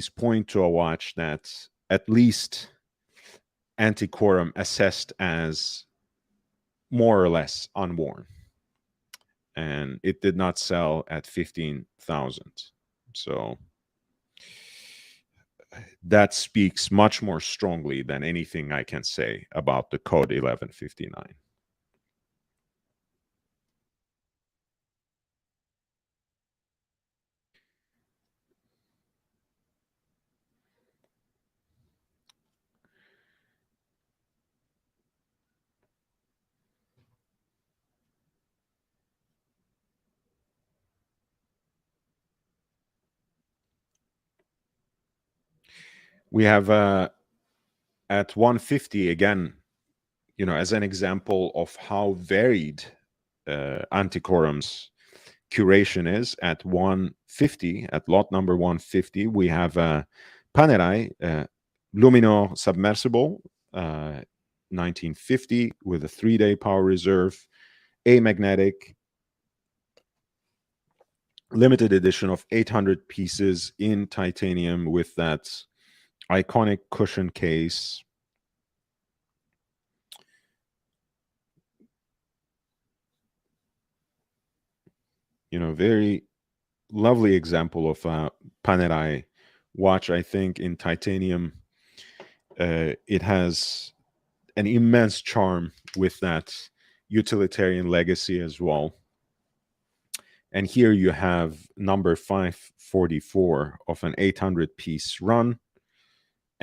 point to a watch that at least Antiquorum assessed as more or less unworn, and it did not sell at 15,000. So that speaks much more strongly than anything I can say about the code 1159. We have at 150 again, as an example of how varied Antiquorum's curation is. At 150, at lot number 150, we have a Panerai Luminor submersible, 1950, with a 3-day power reserve, amagnetic, limited edition of 800 pieces in titanium with that iconic cushion case. Very lovely example of a Panerai watch, I think, in titanium. It has an immense charm with that utilitarian legacy as well. And here you have number 544 of an 800 piece run,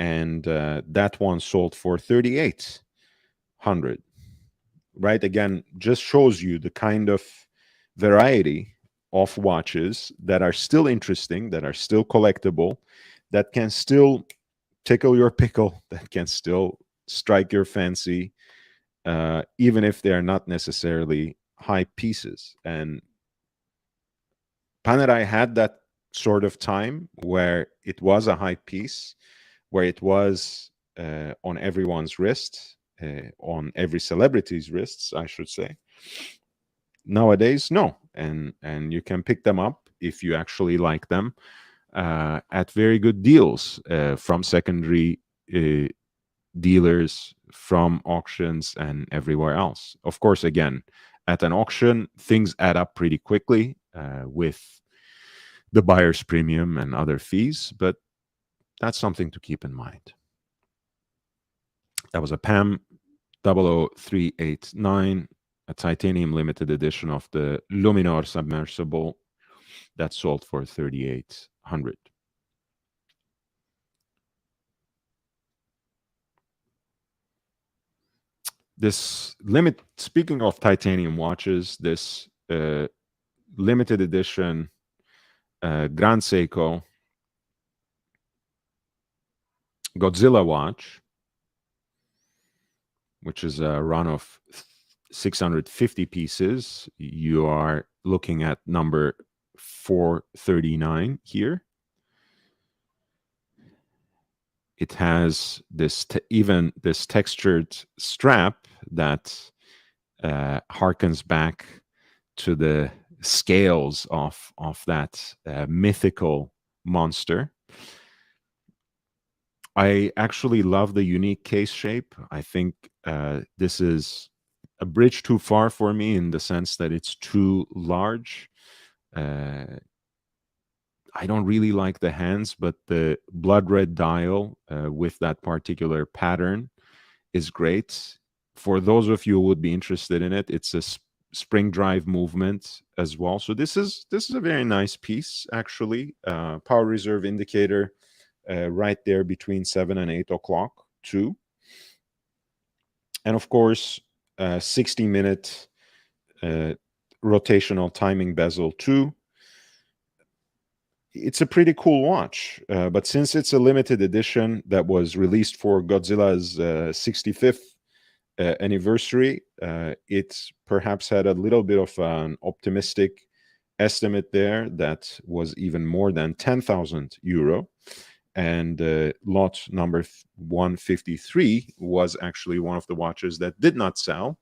and that one sold for 3,800. Right? Again, just shows you the kind of variety of watches that are still interesting, that are still collectible, that can still tickle your pickle, that can still strike your fancy, even if they are not necessarily high pieces. And Panerai had that sort of time where it was a high piece, where it was on everyone's wrist, on every celebrity's wrists, I should say. Nowadays, no, and you can pick them up if you actually like them at very good deals from secondary dealers, from auctions, and everywhere else. Of course, again, at an auction, things add up pretty quickly with the buyer's premium and other fees, but that's something to keep in mind. That was a PAM 00389, a titanium limited edition of the Luminor submersible that sold for 3,800. Speaking of titanium watches, this limited edition Grand Seiko Godzilla watch, which is a run of 650 pieces. You are looking at number 439 here. It has even this textured strap that harkens back to the scales of that mythical monster. I actually love the unique case shape. I think this is a bridge too far for me in the sense that it's too large. I don't really like the hands, but the blood red dial with that particular pattern is great. For those of you who would be interested in it, it's a spring drive movement as well. So this is a very nice piece, actually. Power reserve indicator right there between 7 and 8 o'clock too. And of course, 60-minute rotational timing bezel too. It's a pretty cool watch, but since it's a limited edition that was released for Godzilla's 65th anniversary, it perhaps had a little bit of an optimistic estimate there that was even more than 10,000 euro. And lot number 153 was actually one of the watches that did not sell,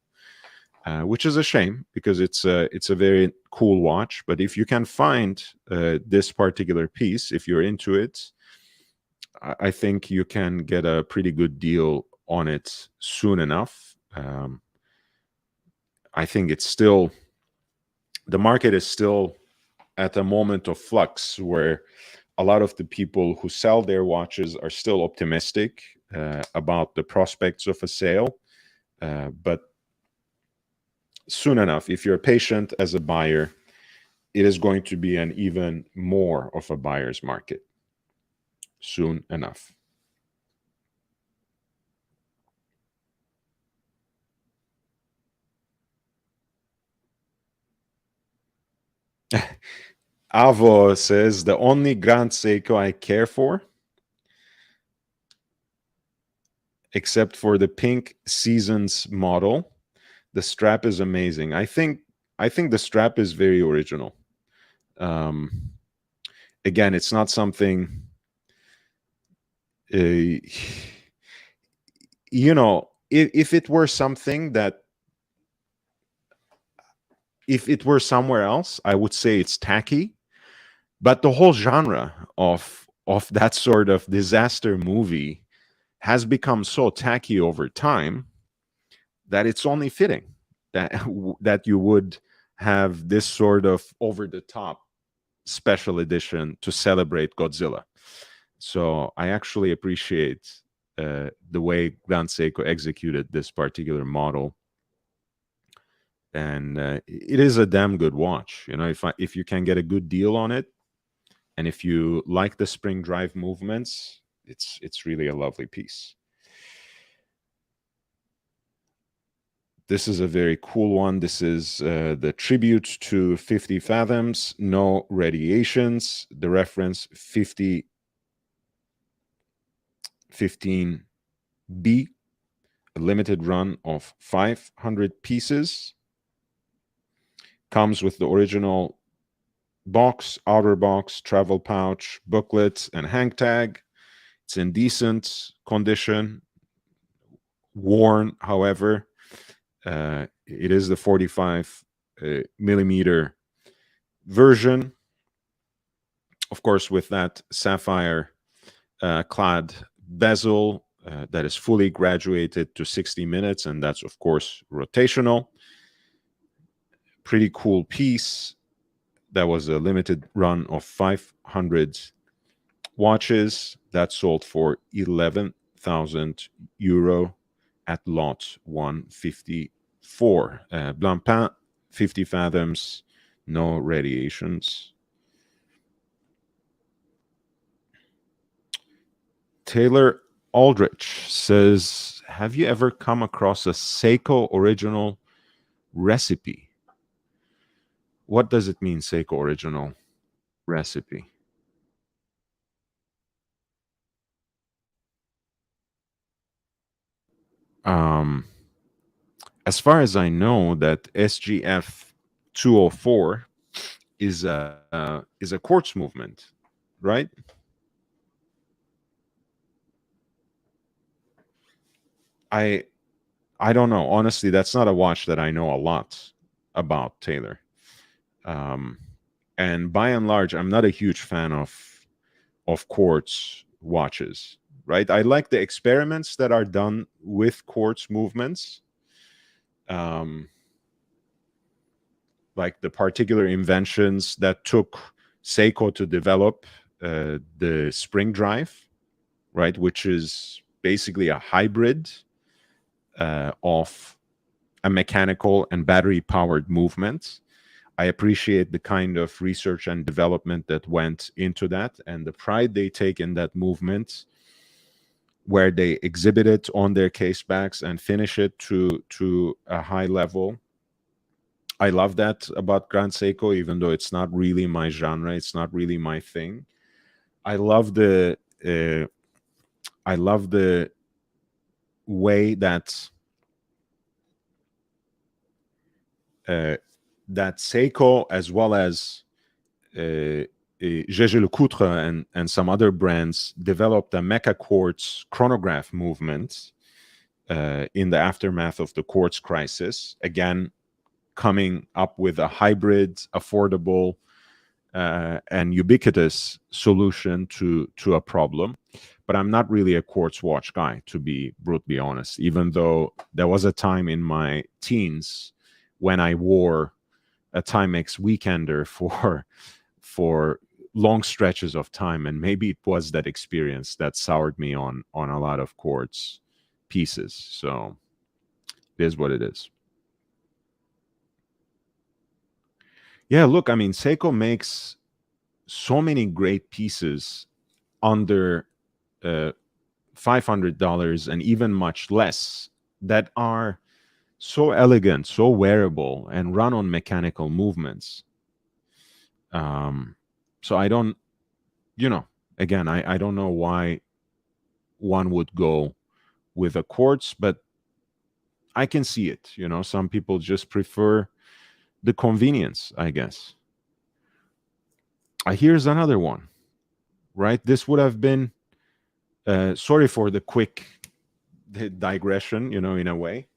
which is a shame because it's a very cool watch. But if you can find this particular piece, if you're into it, I think you can get a pretty good deal on it soon enough. I think it's still, the market is still at a moment of flux where a lot of the people who sell their watches are still optimistic about the prospects of a sale. But soon enough, if you're patient as a buyer, it is going to be an even more of a buyer's market soon enough. Avo says, the only Grand Seiko I care for, except for the pink Seasons model, the strap is amazing. I think the strap is very original. Again, it's not something, you know, if it were something that, if it were somewhere else, I would say it's tacky. But the whole genre of that sort of disaster movie has become so tacky over time that it's only fitting that that you would have this sort of over the top special edition to celebrate Godzilla. So I actually appreciate the way Grand Seiko executed this particular model, and it is a damn good watch. You know, if you can get a good deal on it, and if you like the spring drive movements, it's really a lovely piece. This is a very cool one. This is the tribute to 50 fathoms, no radiations. The reference 15B, a limited run of 500 pieces. Comes with the original box, outer box, travel pouch, booklet, and hang tag. It's in decent condition. Worn, however, it is the 45 millimeter version, of course, with that sapphire clad bezel that is fully graduated to 60 minutes, and that's, of course, rotational. Pretty cool piece. That was a limited run of 500 watches that sold for 11,000 euro at lot 154. Blancpain, 50 fathoms, no radiations. Taylor Aldrich says, have you ever come across a Seiko original recipe? What does it mean, Seiko original recipe? As far as I know, that SGF 204 is a quartz movement, right? I I don't know. Honestly, that's not a watch that I know a lot about, Taylor. Um, and by and large, I'm not a huge fan of quartz watches. Right? I like the experiments that are done with quartz movements, um, like the particular inventions that took Seiko to develop the spring drive, right? Which is basically a hybrid of a mechanical and battery powered movement. I appreciate the kind of research and development that went into that and the pride they take in that movement, where they exhibit it on their case backs and finish it to a high level. I love that about Grand Seiko, even though it's not really my genre, it's not really my thing. I love the uh, I love the way uh, that Seiko, as well as Gégé Lecoutre and some other brands, developed a mecha quartz chronograph movement in the aftermath of the quartz crisis. Again, coming up with a hybrid, affordable, and ubiquitous solution to a problem. But I'm not really a quartz watch guy, to be brutally honest, even though there was a time in my teens when I wore a Timex weekender for long stretches of time, and maybe it was that experience that soured me on a lot of quartz pieces. So it is what it is. Yeah, look, I mean, Seiko makes so many great pieces under $500 and even much less that are so elegant, so wearable, and run on mechanical movements. Um, so I don't, you know, again, I don't know why one would go with a quartz, but I can see it. You know, some people just prefer the convenience, I guess. Here's another one, right? This would have been, sorry for the quick digression, you know, in a way.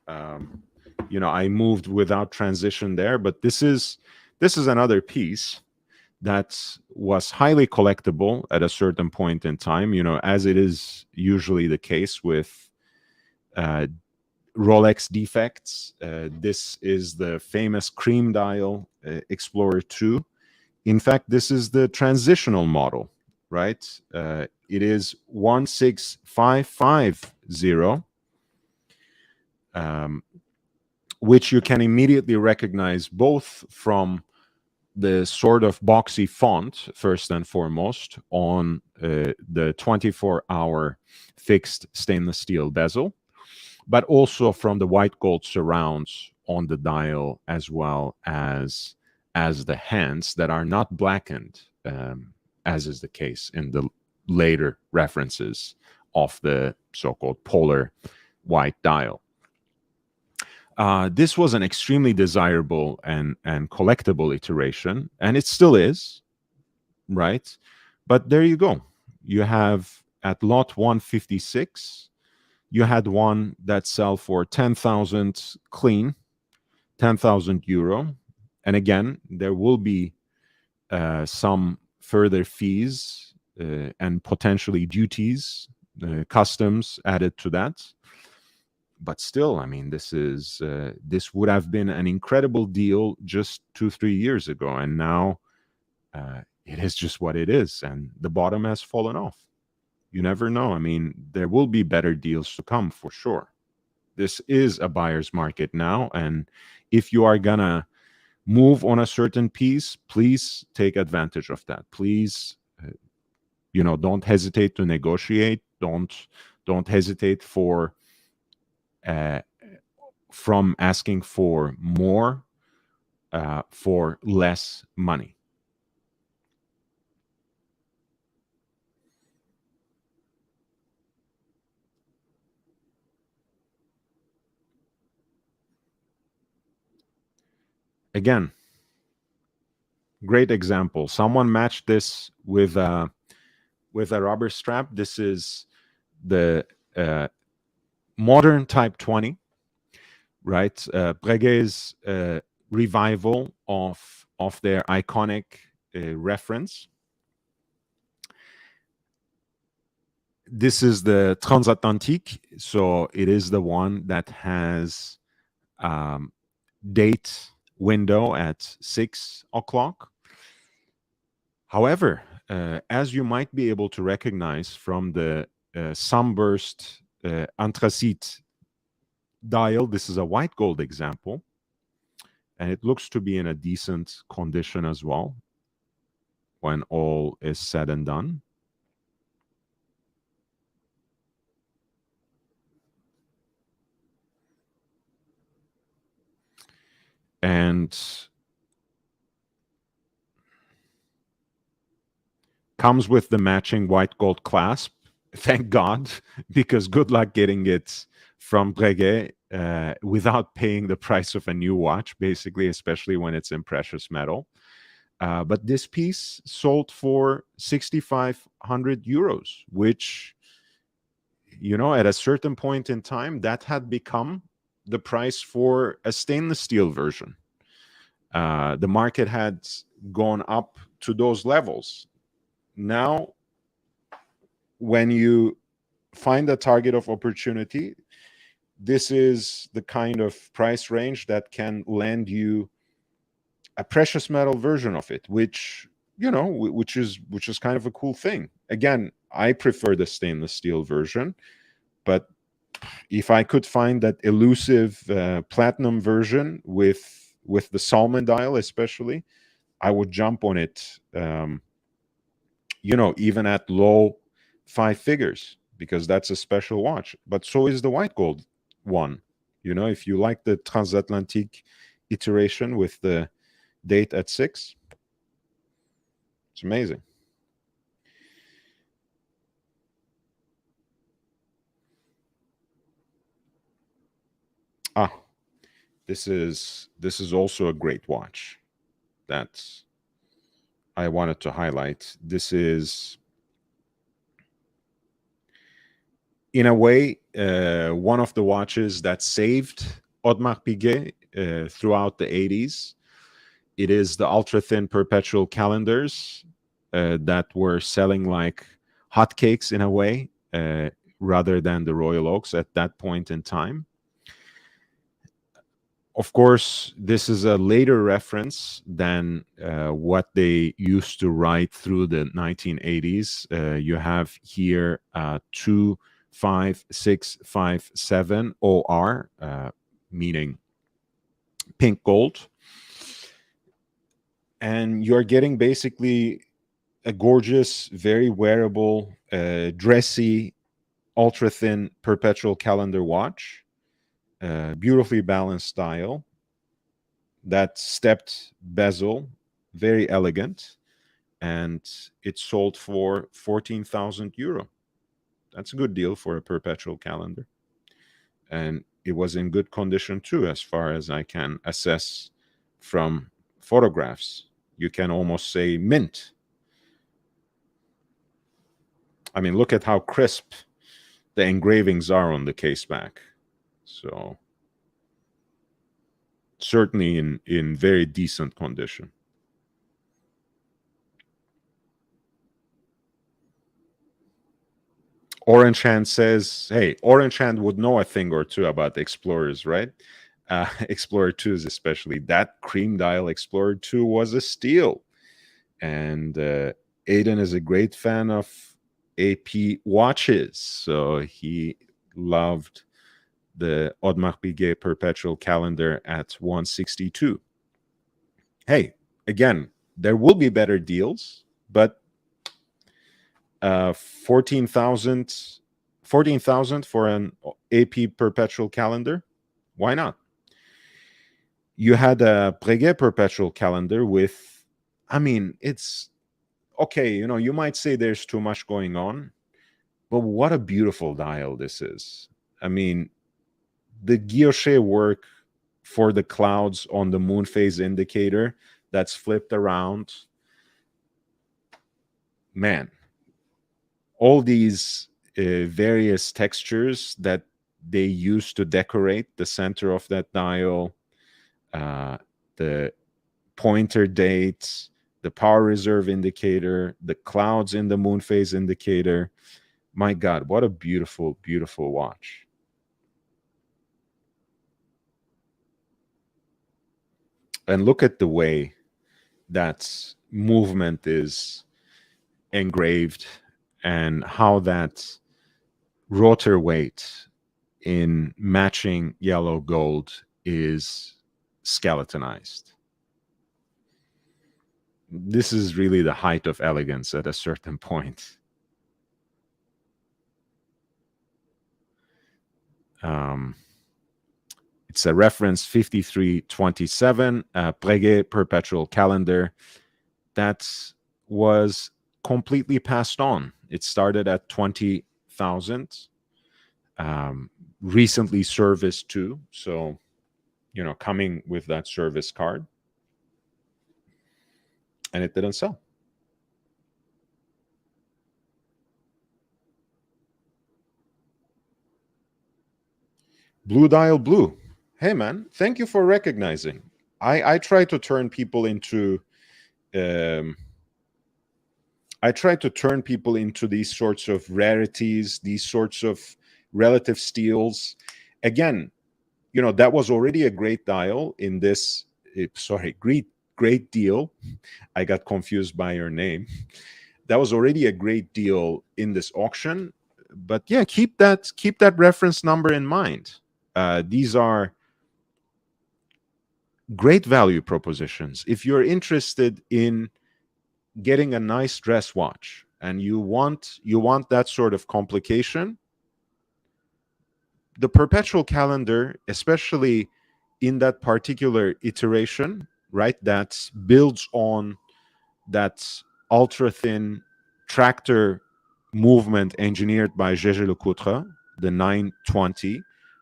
Um, you know, I moved without transition there, but this is another piece that was highly collectible at a certain point in time, you know, as it is usually the case with uh, Rolex defects. This is the famous cream dial Explorer 2. In fact, this is the transitional model, right? It is 16550, um, which you can immediately recognize both from the sort of boxy font, first and foremost, on the 24-hour fixed stainless steel bezel, but also from the white gold surrounds on the dial, as well as the hands that are not blackened, as is the case in the later references of the so-called polar white dial. This was an extremely desirable and collectible iteration, and it still is, right? But there you go. You have at lot 156, you had one that sell for 10,000 clean, 10,000 euro. And again, there will be some further fees and potentially duties, customs added to that. But still, I mean, this would have been an incredible deal just 2-3 years ago, and now it is just what it is, and the bottom has fallen off. You never know. I mean, there will be better deals to come for sure. This is a buyer's market now, and if you are gonna move on a certain piece, please take advantage of that. Please, don't hesitate to negotiate. Don't hesitate uh, from asking for more for less money. Again, great example. Someone matched this with with a rubber strap. This is the modern Type 20, right? Breguet's revival of their iconic reference. This is the Transatlantique, so it is the one that has date window at 6 o'clock. However, as you might be able to recognize from the sunburst anthracite dial, this is a white gold example, and it looks to be in a decent condition as well when all is said and done. And comes with the matching white gold clasp. Thank God, because good luck getting it from Breguet without paying the price of a new watch, basically, especially when it's in precious metal. But this piece sold for 6,500 euros, which, you know, at a certain point in time, that had become the price for a stainless steel version. The market had gone up to those levels. Now, when you find a target of opportunity, this is the kind of price range that can land you a precious metal version of it, which, you know, which is kind of a cool thing. Again, I prefer the stainless steel version, but if I could find that elusive platinum version with the Salmon dial especially, I would jump on it, you know, even at low 5 figures, because that's a special watch. But so is the white gold one. You know, if you like the Transatlantique iteration with the date at 6, it's amazing. Ah, this is also a great watch that I wanted to highlight. This is, in a way, one of the watches that saved Audemars Piguet throughout the 80s. It is the ultra-thin perpetual calendars that were selling like hotcakes in a way, rather than the Royal Oaks at that point in time. Of course, this is a later reference than what they used to write through the 1980s. You have here 25657 OR, meaning pink gold. And you're getting basically a gorgeous, very wearable, dressy, ultra-thin perpetual calendar watch. Beautifully balanced style, that stepped bezel, very elegant, and it sold for 14,000 euro. That's a good deal for a perpetual calendar. And it was in good condition too, as far as I can assess from photographs. You can almost say mint. I mean, look at how crisp the engravings are on the case back. So certainly in very decent condition. Orange Hand says, hey, Orange Hand would know a thing or two about the Explorers, right? Explorer 2s especially. That cream dial Explorer 2 was a steal. And Aiden is a great fan of AP watches. So he loved the Audemars Piguet perpetual calendar at 162. Hey, again, there will be better deals, but 14,000 for an AP perpetual calendar, why not? You had a Breguet perpetual calendar with, I mean, it's okay, you know, you might say there's too much going on, but what a beautiful dial this is. I mean, the guilloche work for the clouds on the moon phase indicator that's flipped around, man, all these various textures that they use to decorate the center of that dial, the pointer dates, the power reserve indicator, the clouds in the moon phase indicator. My God, what a beautiful, beautiful watch. And look at the way that movement is engraved and how that rotor weight in matching yellow gold is skeletonized. This is really the height of elegance at a certain point. It's a reference 5327, Breguet perpetual calendar that was completely passed on. It started at 20,000, recently serviced too. So, coming with that service card, and it didn't sell. Blue Dial Blue. Hey man, thank you for recognizing. I try to turn people into these sorts of rarities, these sorts of relative steals. Again, that was already a great dial in this. Great deal. I got confused by your name. That was already a great deal in this auction. But yeah, keep that reference number in mind. These are great value propositions. If you're interested in getting a nice dress watch and you want that sort of complication, the perpetual calendar, especially in that particular iteration, right, that builds on that ultra thin tractor movement engineered by Gégé Lecoutre, the 920,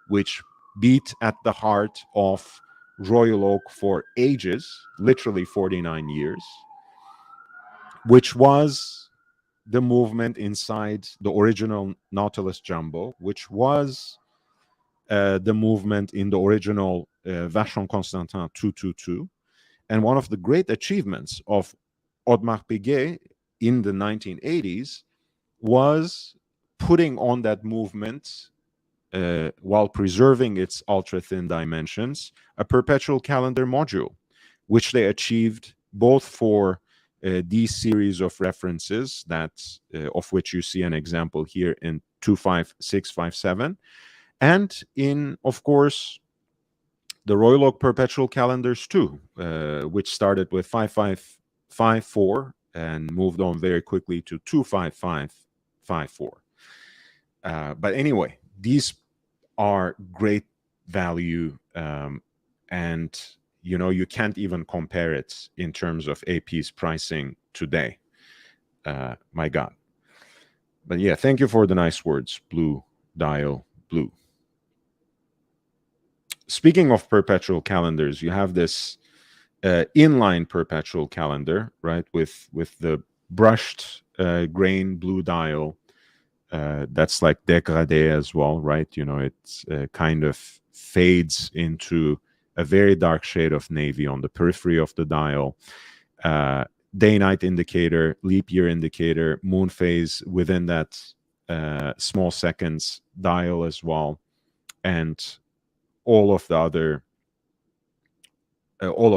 which beat at the heart of Royal Oak for ages, literally 49 years, which was the movement inside the original Nautilus Jumbo, which was the movement in the original Vacheron Constantin 222. And one of the great achievements of Audemars Piguet in the 1980s was putting on that movement, while preserving its ultra-thin dimensions, a perpetual calendar module, which they achieved both for these series of references, of which you see an example here in 25657, and in, of course, the Royal Oak perpetual calendars too, which started with 5554 and moved on very quickly to 25554. But anyway, these are great value, and you can't even compare it in terms of AP's pricing today. My God. But yeah, thank you for the nice words, Blue Dial Blue. Speaking of perpetual calendars, you have this inline perpetual calendar, right, with the brushed grain blue dial. That's like dégradé as well, right? It's kind of fades into a very dark shade of navy on the periphery of the dial. Day-night indicator, leap year indicator, moon phase within that small seconds dial as well, and all of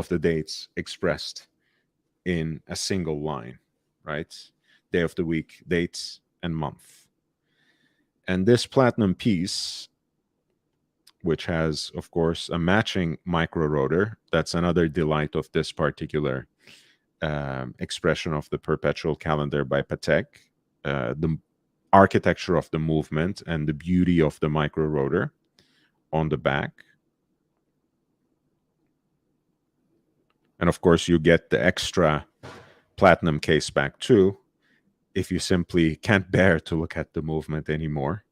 the dates expressed in a single line, right? Day of the week, dates, and month. And this platinum piece, which has, of course, a matching micro rotor, that's another delight of this particular expression of the perpetual calendar by Patek. The architecture of the movement and the beauty of the micro rotor on the back. And of course, you get the extra platinum case back too, if you simply can't bear to look at the movement anymore,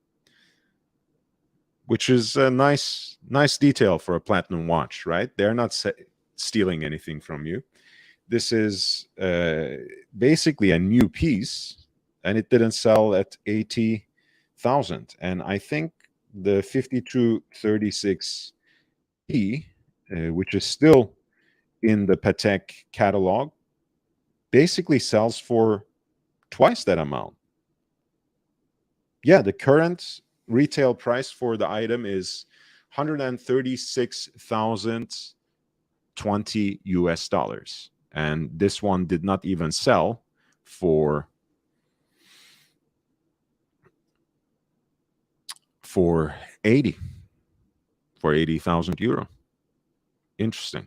which is a nice detail for a platinum watch, right? They're not stealing anything from you. This is basically a new piece and it didn't sell at 80,000. And I think the 5236P, which is still in the Patek catalog, basically sells for twice that amount. Yeah, the current retail price for the item is 136,020 US dollars. And this one did not even sell for 80 for 80,000 euro. Interesting.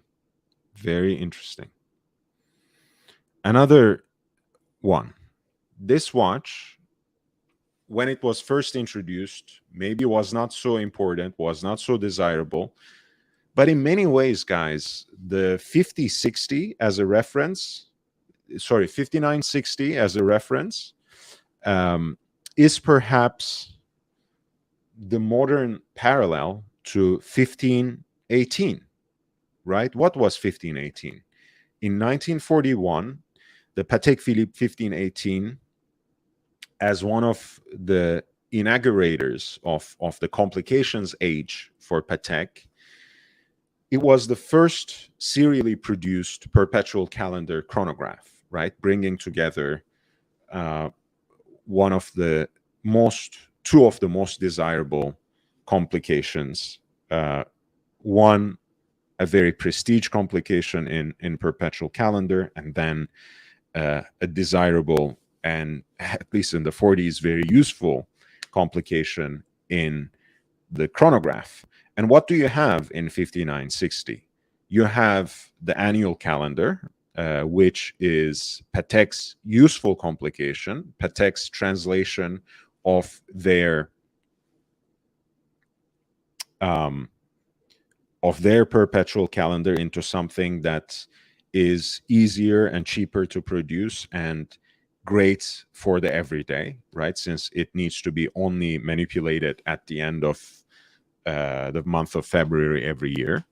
Very interesting. Another one. This watch, when it was first introduced, maybe was not so important, was not so desirable. But in many ways, guys, the 5060 as a reference, 5960 as a reference, is perhaps the modern parallel to 1518, right? What was 1518? In 1941, the Patek Philippe 1518, as one of the inaugurators of the complications age for Patek, it was the first serially produced perpetual calendar chronograph, right? Bringing together two of the most desirable complications. One, a very prestige complication in perpetual calendar, and then a desirable and, at least in the 40s, very useful complication in the chronograph. And what do you have in 5960? You have the annual calendar, which is Patek's useful complication, Patek's translation of their perpetual calendar into something that is easier and cheaper to produce and great for the everyday, right? Since it needs to be only manipulated at the end of the month of February every year.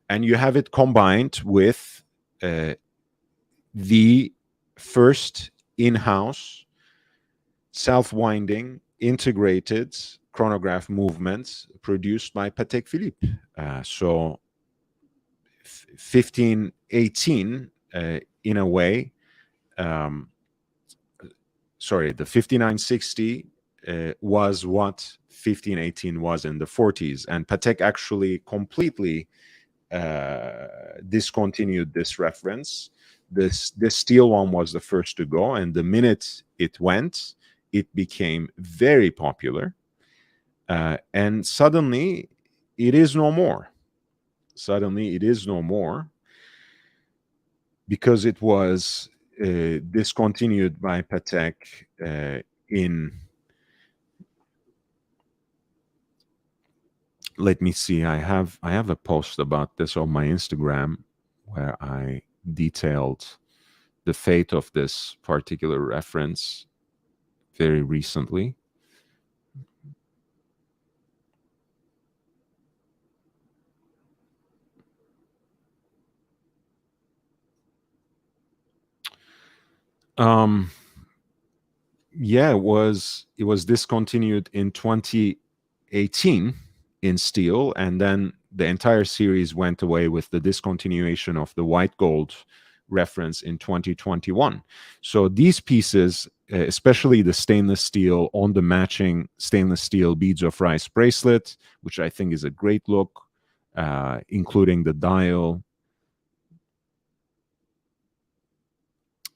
And you have it combined with the first in-house self-winding integrated chronograph movements produced by Patek Philippe. So 1518, in a way, the 5960 was what 1518 was in the 40s. And Patek actually completely discontinued this reference. This steel one was the first to go, and the minute it went, it became very popular. And suddenly, it is no more. Suddenly, it is no more because it was discontinued by Patek in, let me see, I have a post about this on my Instagram where I detailed the fate of this particular reference very recently. Yeah, it was discontinued in 2018 in steel, and then the entire series went away with the discontinuation of the white gold reference in 2021. So these pieces, especially the stainless steel on the matching stainless steel beads of rice bracelet, which I think is a great look, including the dial,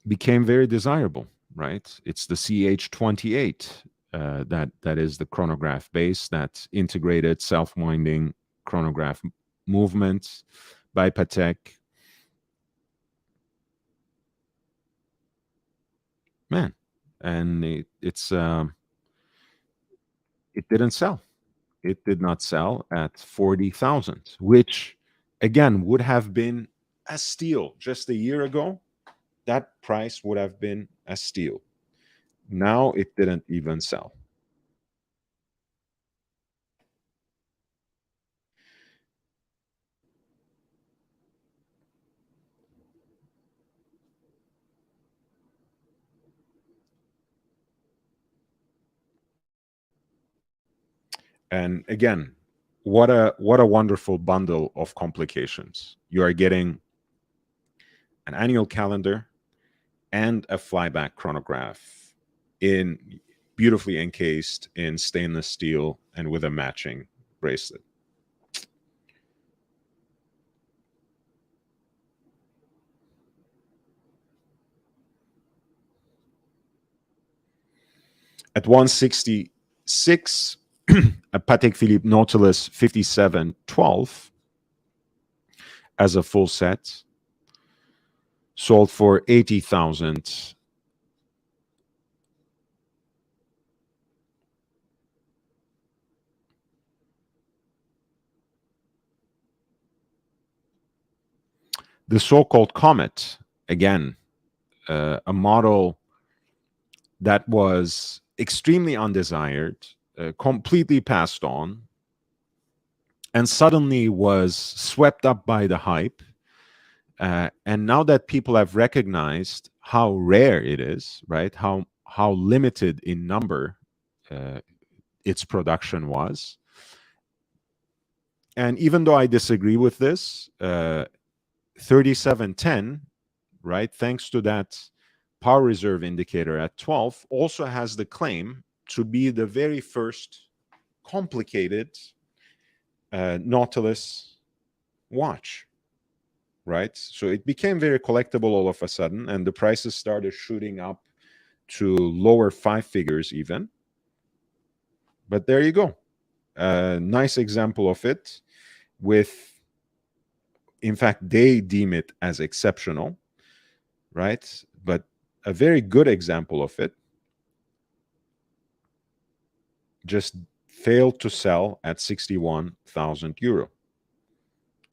became very desirable, right? It's the CH28 that is the chronograph base, that integrated self-winding chronograph movement by Patek. Man, and it didn't sell. It did not sell at 40,000, which again would have been a steal just a year ago. That price would have been a steal. Now it didn't even sell. And again, what a wonderful bundle of complications. You are getting an annual calendar and a flyback chronograph in beautifully encased in stainless steel and with a matching bracelet. At 166, a Patek Philippe Nautilus 5712 as a full set sold for 80,000. The so-called Comet, again, a model that was extremely undesired, completely passed on, and suddenly was swept up by the hype. And now that people have recognized how rare it is, right? How limited in number its production was. And even though I disagree with this, 3710, right, thanks to that power reserve indicator at 12, also has the claim to be the very first complicated Nautilus watch, right? So it became very collectible all of a sudden, and the prices started shooting up to lower five figures even. But there you go. A nice example of it with, in fact, they deem it as exceptional, right? But a very good example of it just failed to sell at 61,000 euro.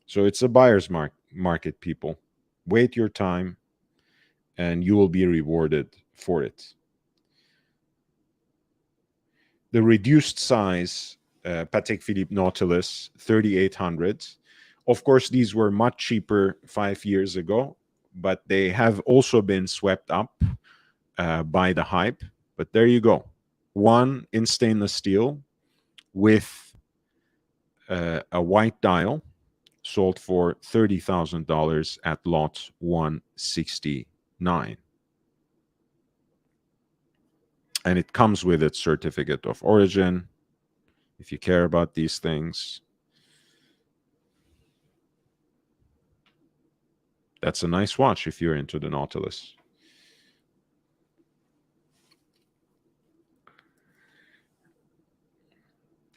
So it's a buyer's market, people. Wait your time and you will be rewarded for it. The reduced size Patek Philippe Nautilus 3800. Of course, these were much cheaper 5 years ago, but they have also been swept up by the hype. But there you go. One in stainless steel with a white dial, sold for $30,000 at lot 169. And it comes with its certificate of origin, if you care about these things. That's a nice watch if you're into the Nautilus.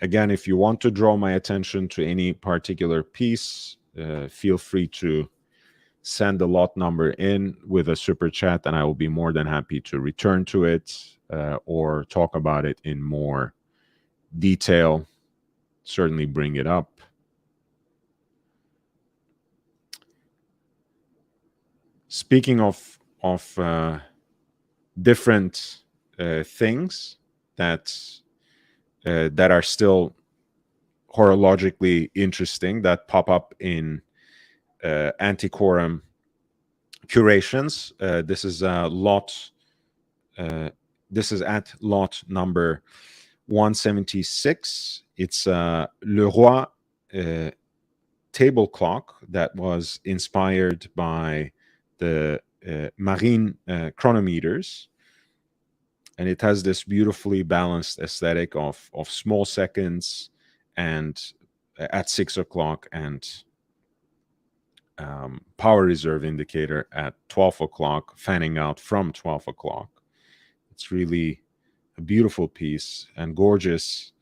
Again, if you want to draw my attention to any particular piece, feel free to send the lot number in with a super chat, and I will be more than happy to return to it or talk about it in more detail. Certainly bring it up. Speaking of different things that are still horologically interesting that pop up in Antiquorum curations. This is lot. This is at lot number 176. It's Le Roi table clock that was inspired by the marine chronometers, and it has this beautifully balanced aesthetic of small seconds and at 6 o'clock and power reserve indicator at 12 o'clock, fanning out from 12 o'clock. It's really a beautiful piece and gorgeous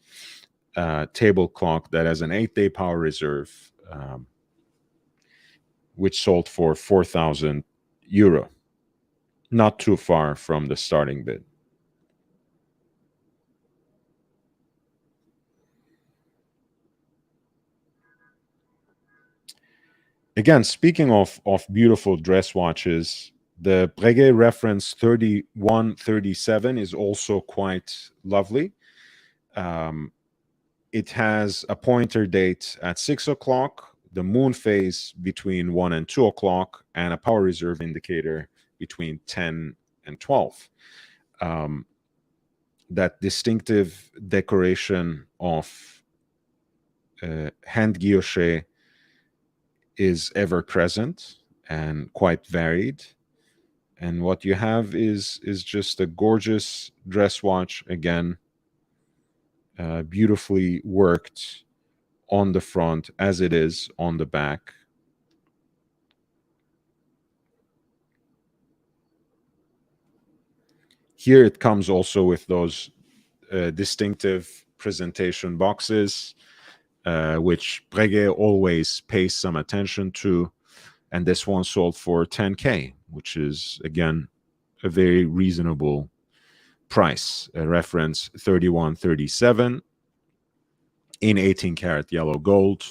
table clock that has an 8-day power reserve, which sold for 4,000 euro, not too far from the starting bid. Again, speaking of beautiful dress watches, the Breguet reference 3137 is also quite lovely. It has a pointer date at 6 o'clock, the moon phase between 1 and 2 o'clock, and a power reserve indicator between 10 and 12. That distinctive decoration of hand guilloche is ever present and quite varied. And what you have is just a gorgeous dress watch, again, beautifully worked on the front as it is on the back. Here it comes also with those distinctive presentation boxes, which Breguet always pays some attention to. And this one sold for 10K, which is, again, a very reasonable price. A reference 3137 in 18 karat yellow gold.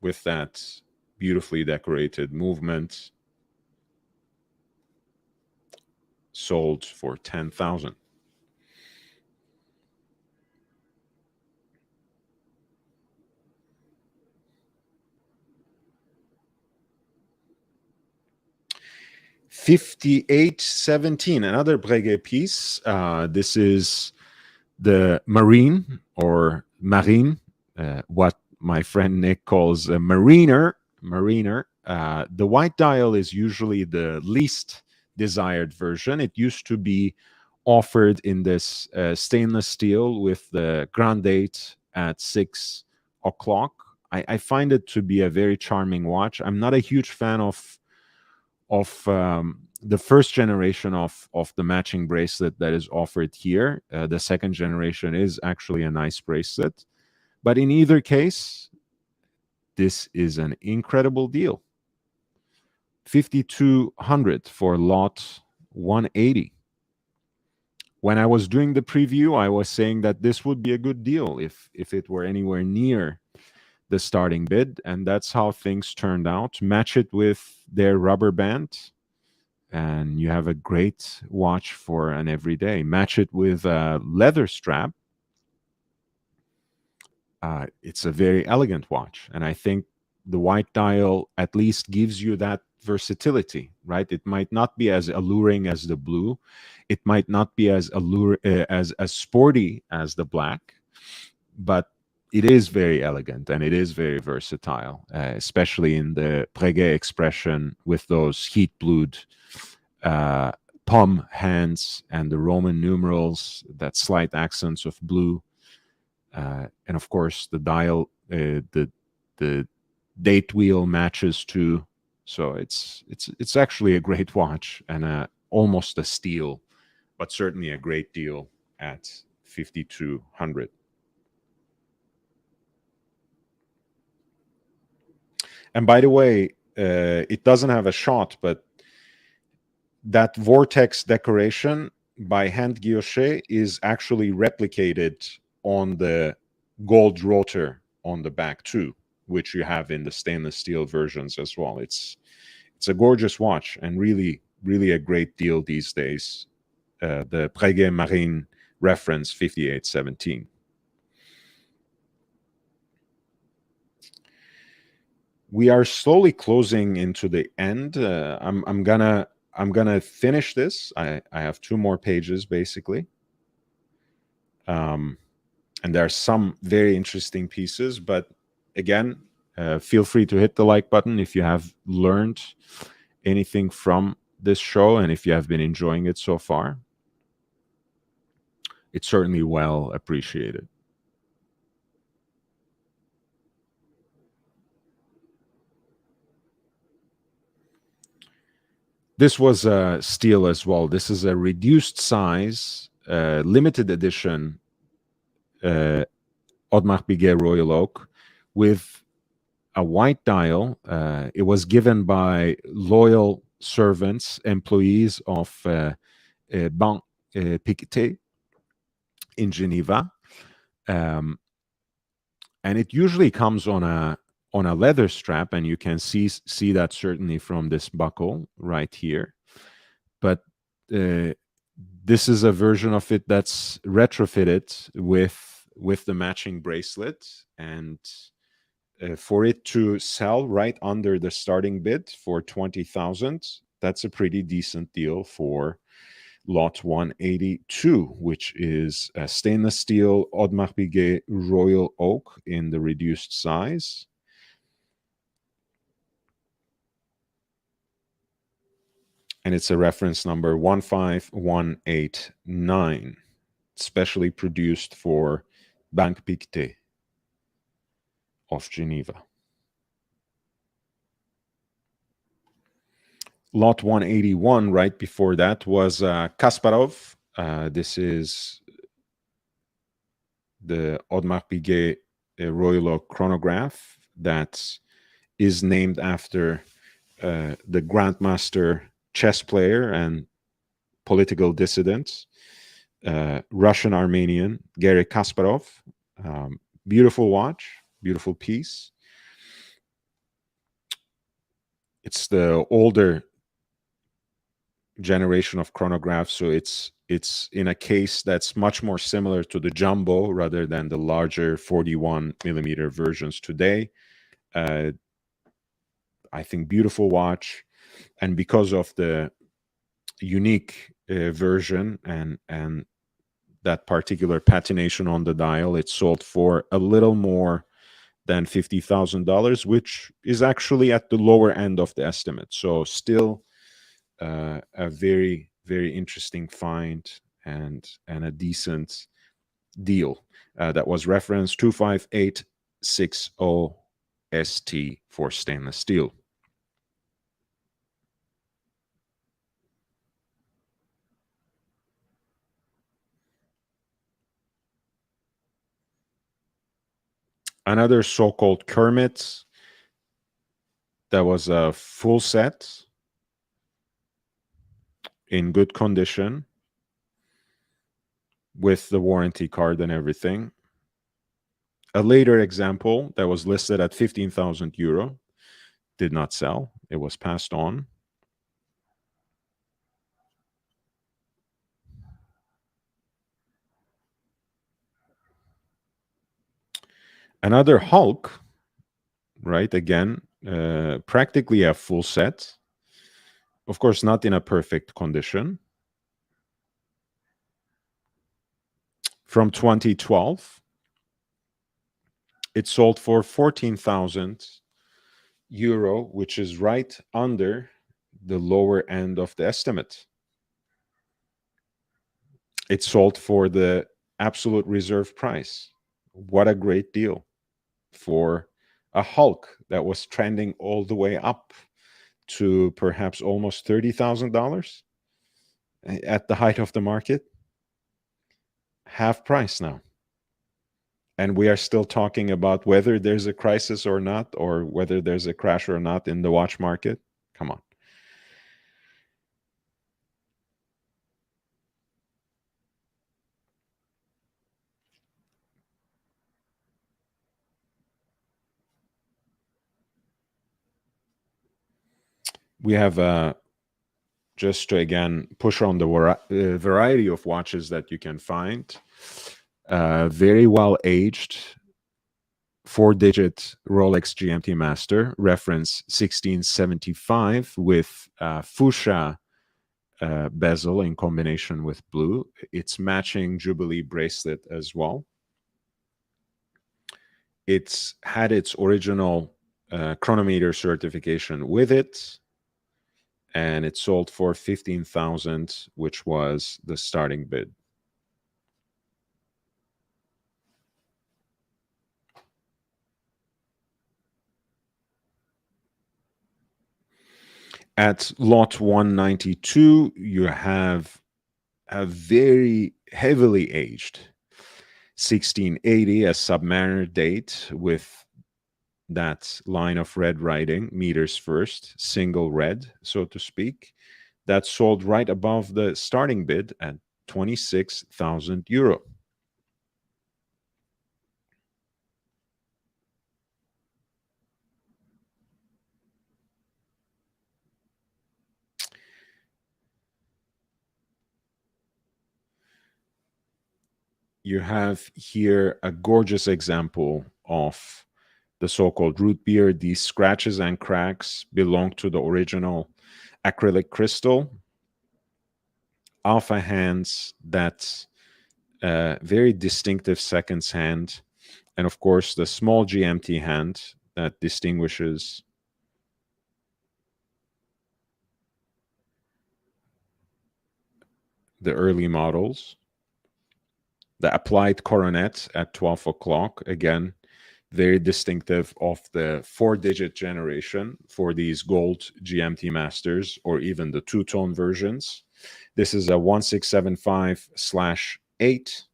With that beautifully decorated movement, sold for 10,000. $58.17, another Breguet piece. This is the Marine or Marine, what my friend Nick calls a Mariner. The white dial is usually the least desired version. It used to be offered in this stainless steel with the grand date at 6 o'clock. I find it to be a very charming watch. I'm not a huge fan of the first generation of the matching bracelet that is offered here. The second generation is actually a nice bracelet. But in either case, this is an incredible deal. 5,200 for lot 180. When I was doing the preview, I was saying that this would be a good deal if it were anywhere near the starting bid, and that's how things turned out. Match it with their rubber band, and you have a great watch for an everyday. Match it with a leather strap. It's a very elegant watch, and I think the white dial at least gives you that versatility, right? It might not be as alluring as the blue, it might not be as as sporty as the black, but it is very elegant and it is very versatile, especially in the Breguet expression with those heat blued palm hands and the Roman numerals, that slight accents of blue. And of course, the dial, the date wheel matches too. So it's actually a great watch and almost a steal, but certainly a great deal at 5,200. And by the way, it doesn't have a shot, but that vortex decoration by hand guilloche is actually replicated on the gold rotor on the back too, which you have in the stainless steel versions as well. It's a gorgeous watch and really, really a great deal these days. The Breguet Marine reference 5817. We are slowly closing into the end. I'm gonna finish this. I have 2 more pages basically. And there are some very interesting pieces, but again, feel free to hit the like button if you have learned anything from this show and if you have been enjoying it so far. It's certainly well appreciated. This was a steal as well. This is a reduced size, limited edition Audemars Piguet Royal Oak with a white dial. It was given by loyal servants, employees of Banque Pictet in Geneva. And it usually comes on a leather strap, and you can see that certainly from this buckle right here. But this is a version of it that's retrofitted with the matching bracelet, and for it to sell right under the starting bid for 20,000, that's a pretty decent deal for lot 182, which is a stainless steel Audemars Piguet Royal Oak in the reduced size. And it's a reference number 15189, specially produced for Banque Pictet of Geneva. Lot 181, right before that, was Kasparov. This is the Audemars Piguet Royal Oak chronograph that is named after the Grandmaster chess player and political dissident, Russian-Armenian Garry Kasparov. Beautiful watch, beautiful piece. It's the older generation of chronographs, so it's in a case that's much more similar to the jumbo rather than the larger 41 millimeter versions today. I think beautiful watch, and because of the unique version and that particular patination on the dial, it sold for a little more than $50,000, which is actually at the lower end of the estimate. So still a very, very interesting find and a decent deal. That was reference 25860 ST for stainless steel. Another so-called Kermit, that was a full set in good condition with the warranty card and everything. A later example that was listed at 15,000 euro did not sell. It was passed on. Another Hulk, right? Again, practically a full set. Of course, not in a perfect condition. From 2012, it sold for 14,000 euro, which is right under the lower end of the estimate. It sold for the absolute reserve price. What a great deal for a Hulk that was trending all the way up to perhaps almost $30,000 at the height of the market. Half price now. And we are still talking about whether there's a crisis or not, or whether there's a crash or not in the watch market. Come on. We have just to again push on the variety of watches that you can find. Very well aged 4-digit Rolex GMT Master, reference 1675 with fuchsia bezel in combination with blue. It's matching Jubilee bracelet as well. It's had its original chronometer certification with it, and it sold for 15,000, which was the starting bid. At lot 192, you have a very heavily aged 1680, a Submariner date with that line of red writing, meters first, single red, so to speak. That sold right above the starting bid at 26,000 euro. You have here a gorgeous example of the so-called root beer. These scratches and cracks belong to the original acrylic crystal. alpha hands, that very distinctive seconds hand, and of course the small GMT hand that distinguishes the early models. The applied coronet at 12 o'clock, again, very distinctive of the 4-digit generation for these gold GMT masters, or even the two-tone versions. This is a 1675/8.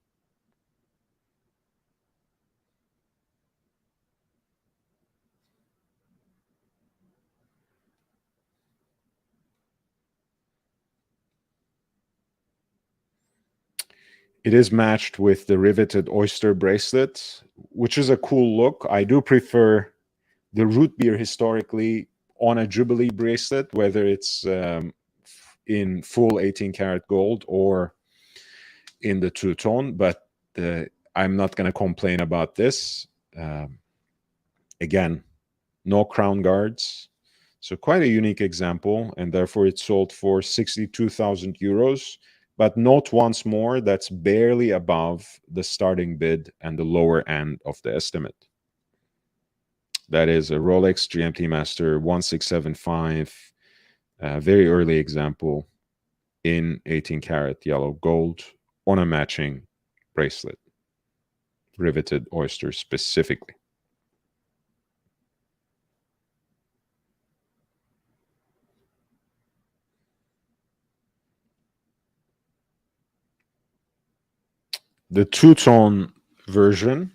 It is matched with the riveted oyster bracelet, which is a cool look. I do prefer the root beer historically on a Jubilee bracelet, whether it's in full 18 karat gold or in the two-tone, but I'm not going to complain about this. Again, no crown guards. So quite a unique example, and therefore it sold for 62,000 euros. But note once more, that's barely above the starting bid and the lower end of the estimate. That is a Rolex GMT Master 1675, very early example in 18 karat yellow gold on a matching bracelet, riveted oyster specifically. The two-tone version,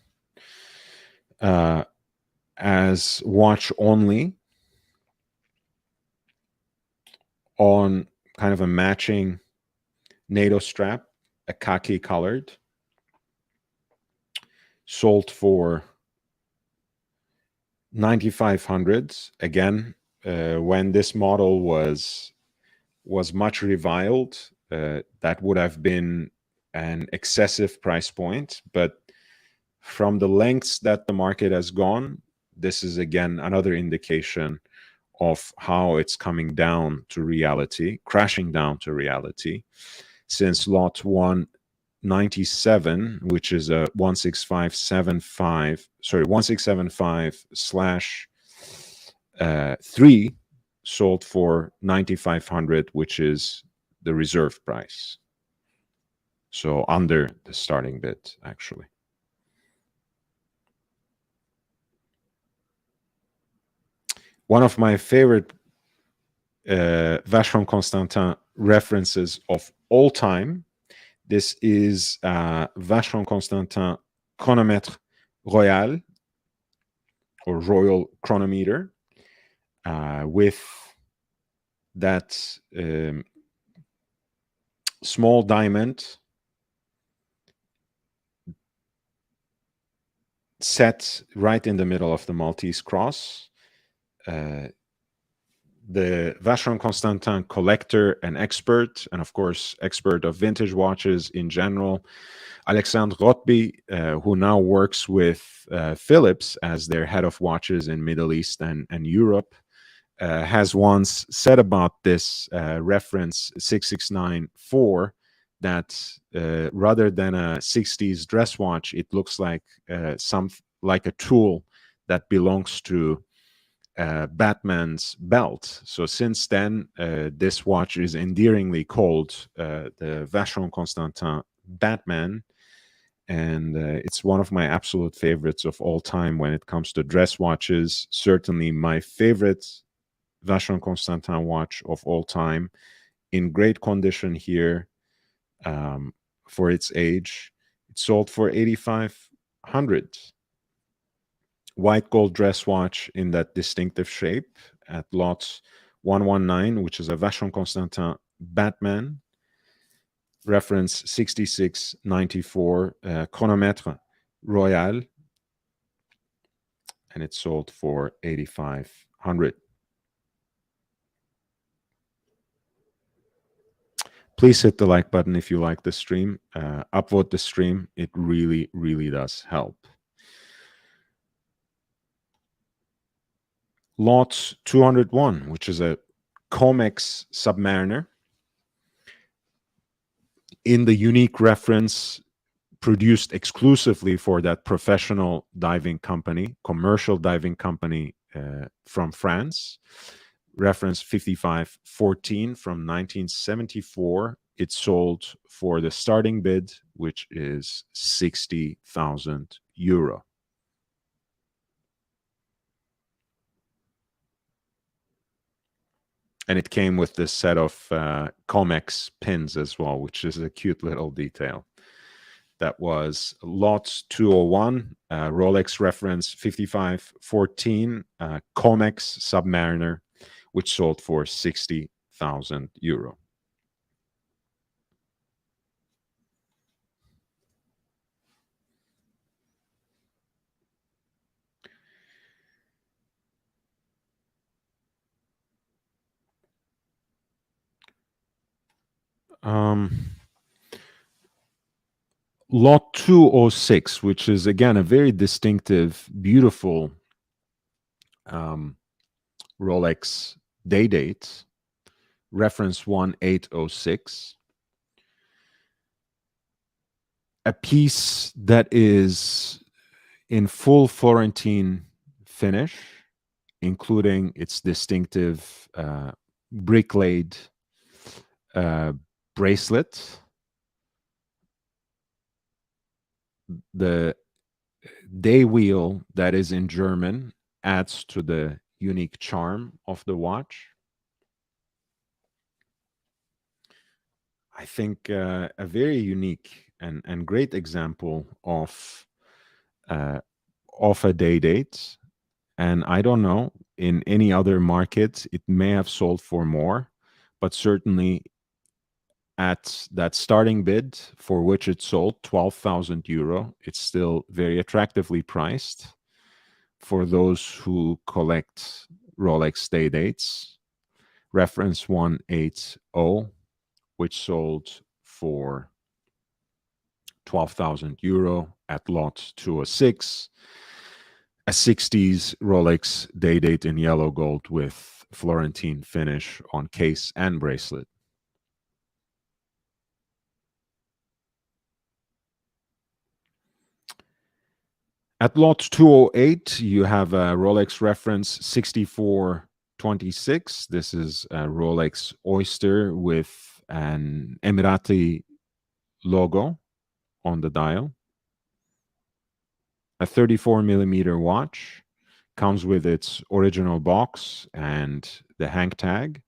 as watch only, on kind of a matching NATO strap, a khaki colored, sold for 9,500. Again, when this model was much reviled, that would have been an excessive price point. But from the lengths that the market has gone, this is again another indication of how it's coming down to reality, crashing down to reality, since lot 197, which is a 1675/3, sold for 9,500, which is the reserve price. So under the starting bid, actually. One of my favorite Vacheron Constantin references of all time. This is Vacheron Constantin chronomètre royal, or royal chronometer, with that small diamond set right in the middle of the Maltese cross. The Vacheron Constantin collector and expert, and of course, expert of vintage watches in general, Alexandre Rotby, who now works with Philips as their head of watches in Middle East and Europe, has once said about this reference 6694 that rather than a 60s dress watch, it looks like like a tool that belongs to Batman's belt. So since then, this watch is endearingly called the Vacheron Constantin Batman, and it's one of my absolute favorites of all time when it comes to dress watches. Certainly my favorite Vacheron Constantin watch of all time, in great condition here for its age. It sold for 8,500. White gold dress watch in that distinctive shape at lot 119, which is a Vacheron Constantin Batman, reference 6694, chronomètre royal, and it sold for 8,500. Please hit the like button if you like the stream. Upvote the stream. It really, really does help. Lot 201, which is a Comex Submariner. in the unique reference produced exclusively for that professional diving company, commercial diving company from France, reference 5514 from 1974. It sold for the starting bid, which is 60,000 euro. And it came with this set of Comex pins as well, which is a cute little detail. That was lot 201, Rolex reference 5514, Comex Submariner, which sold for 60,000 euro. Lot 206, which is again a very distinctive, beautiful Rolex day date, reference 1806. A piece that is in full Florentine finish, including its distinctive brick-laid bracelet. The day wheel that is in German adds to the unique charm of the watch. I think a very unique and great example of a day date. And I don't know, in any other market, it may have sold for more, but certainly at that starting bid for which it sold, 12,000 euro, it's still very attractively priced for those who collect Rolex day dates. Reference 180, which sold for 12,000 euro at lot 206. A 60s Rolex day date in yellow gold with Florentine finish on case and bracelet. At lot 208, you have a Rolex reference 6426. This is a Rolex Oyster with an Emirati logo on the dial. A 34 millimeter watch, comes with its original box and the hang tag.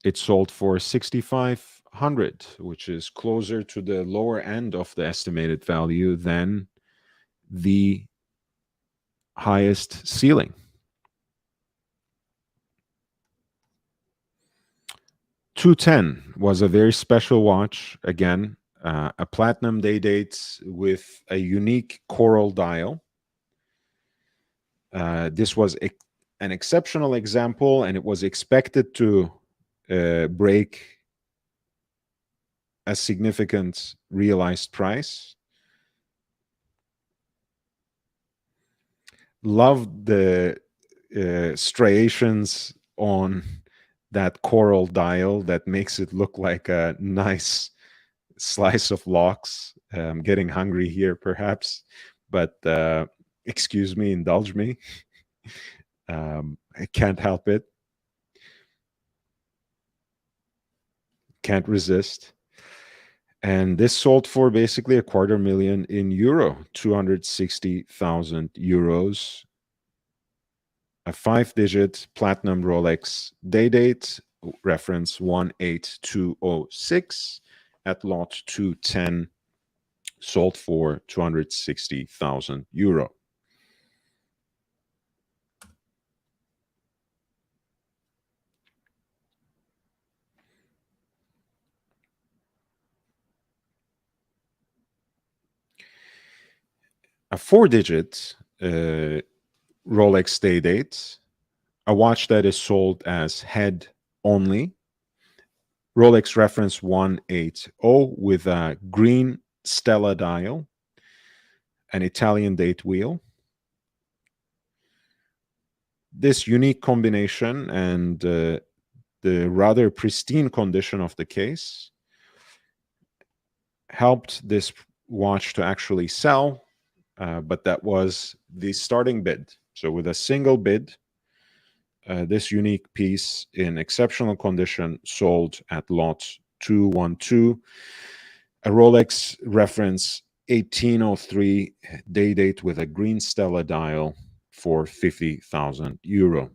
It sold for 6,500, which is closer to the lower end of the estimated value than the highest ceiling. 210 was a very special watch, again, a platinum day date with a unique coral dial. This was an exceptional example, and it was expected to break a significant realized price. Loved the striations on that coral dial that makes it look like a nice slice of lox. I'm getting hungry here, perhaps, but excuse me, indulge me. I can't help it. Can't resist. And this sold for basically 250,000 in euro, 260,000 euros. A 5-digit platinum Rolex day date, reference 18206 at lot 210, sold for 260,000 euro. A 4-digit Rolex day date, a watch that is sold as head only. Rolex reference 180 with a green Stella dial, an Italian date wheel. This unique combination and the rather pristine condition of the case helped this watch to actually sell, but that was the starting bid. So with a single bid, this unique piece in exceptional condition sold at lot 212, a Rolex reference 1803 day date with a green Stella dial for 50,000 euro.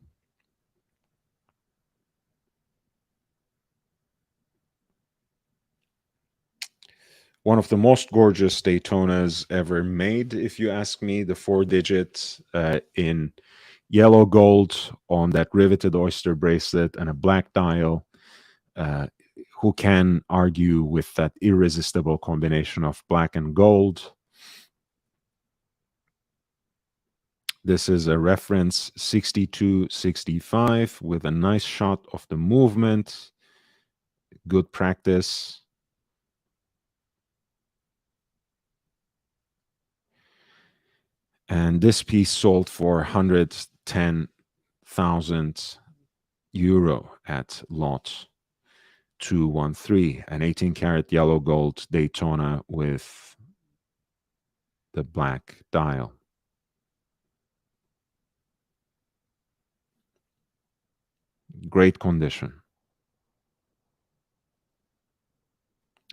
One of the most gorgeous Daytonas ever made, if you ask me. The 4 digits in yellow gold on that riveted oyster bracelet and a black dial. Who can argue with that irresistible combination of black and gold? This is a reference 6265 with a nice shot of the movement. Good practice. And this piece sold for 110,000 euro at lot 213, an 18 karat yellow gold Daytona with the black dial. Great condition.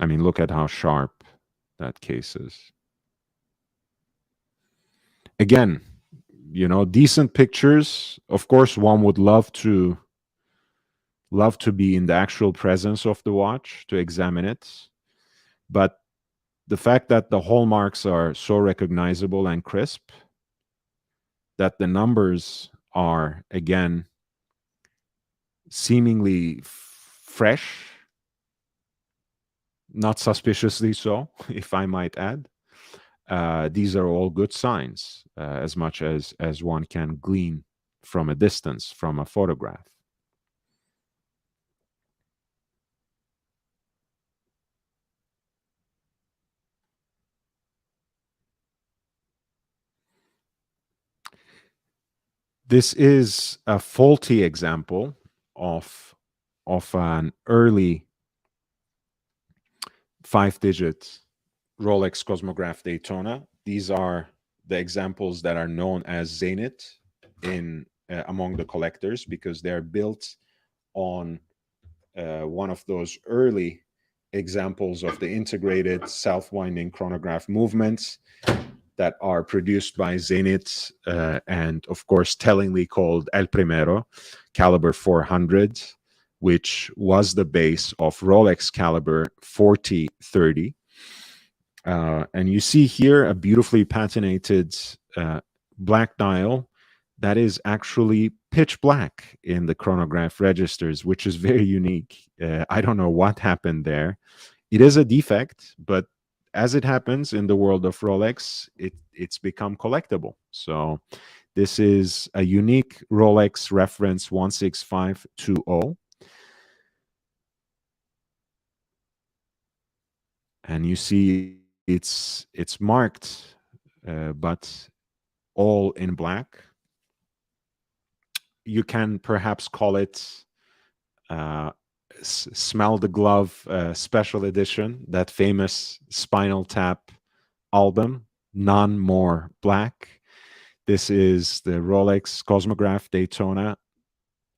I mean, look at how sharp that case is. Again, you know, decent pictures. Of course, one would love to be in the actual presence of the watch to examine it. But the fact that the hallmarks are so recognizable and crisp, that the numbers are, again, seemingly fresh, not suspiciously so, if I might add. These are all good signs, as much as one can glean from a distance, from a photograph. This is a faulty example of an early 5-digit Rolex Cosmograph Daytona. These are the examples that are known as Zenith in among the collectors, because they're built on one of those early examples of the integrated self-winding chronograph movements that are produced by Zenith, and of course tellingly called El Primero, caliber 400, which was the base of Rolex caliber 4030. And you see here a beautifully patinated black dial that is actually pitch black in the chronograph registers, which is very unique. I don't know what happened there. It is a defect, but as it happens in the world of Rolex, it's become collectible. So this is a unique Rolex reference 16520. And you see it's marked, but all in black. You can perhaps call it Smell the Glove special edition, that famous Spinal Tap album, none more black. This is the Rolex Cosmograph Daytona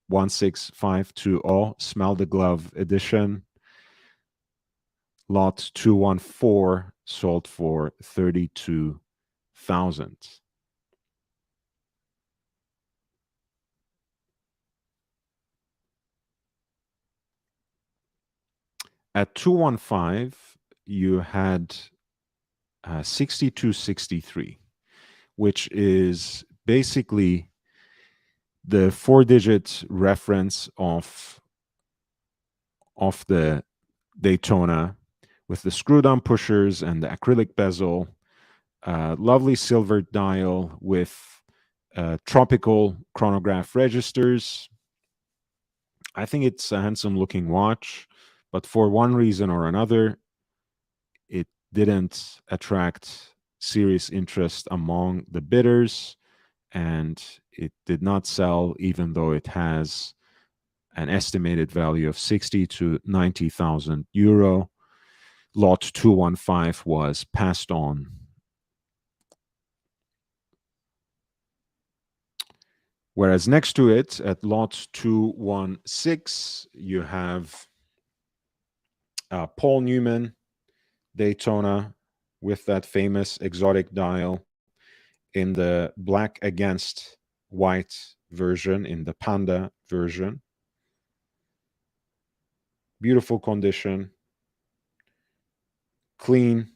16520 Smell the Glove edition. Lot 214 sold for 32,000. At 215, you had 6263, which is basically the 4-digit reference of the Daytona, with the screw-down pushers and the acrylic bezel, lovely silver dial with tropical chronograph registers. I think it's a handsome-looking watch, but for one reason or another, it didn't attract serious interest among the bidders, and it did not sell, even though it has an estimated value of 60 to 90,000 euro. Lot 215 was passed on. Whereas next to it, at lot 216, you have Paul Newman Daytona with that famous exotic dial in the black against white version, in the Panda version. Beautiful condition, clean.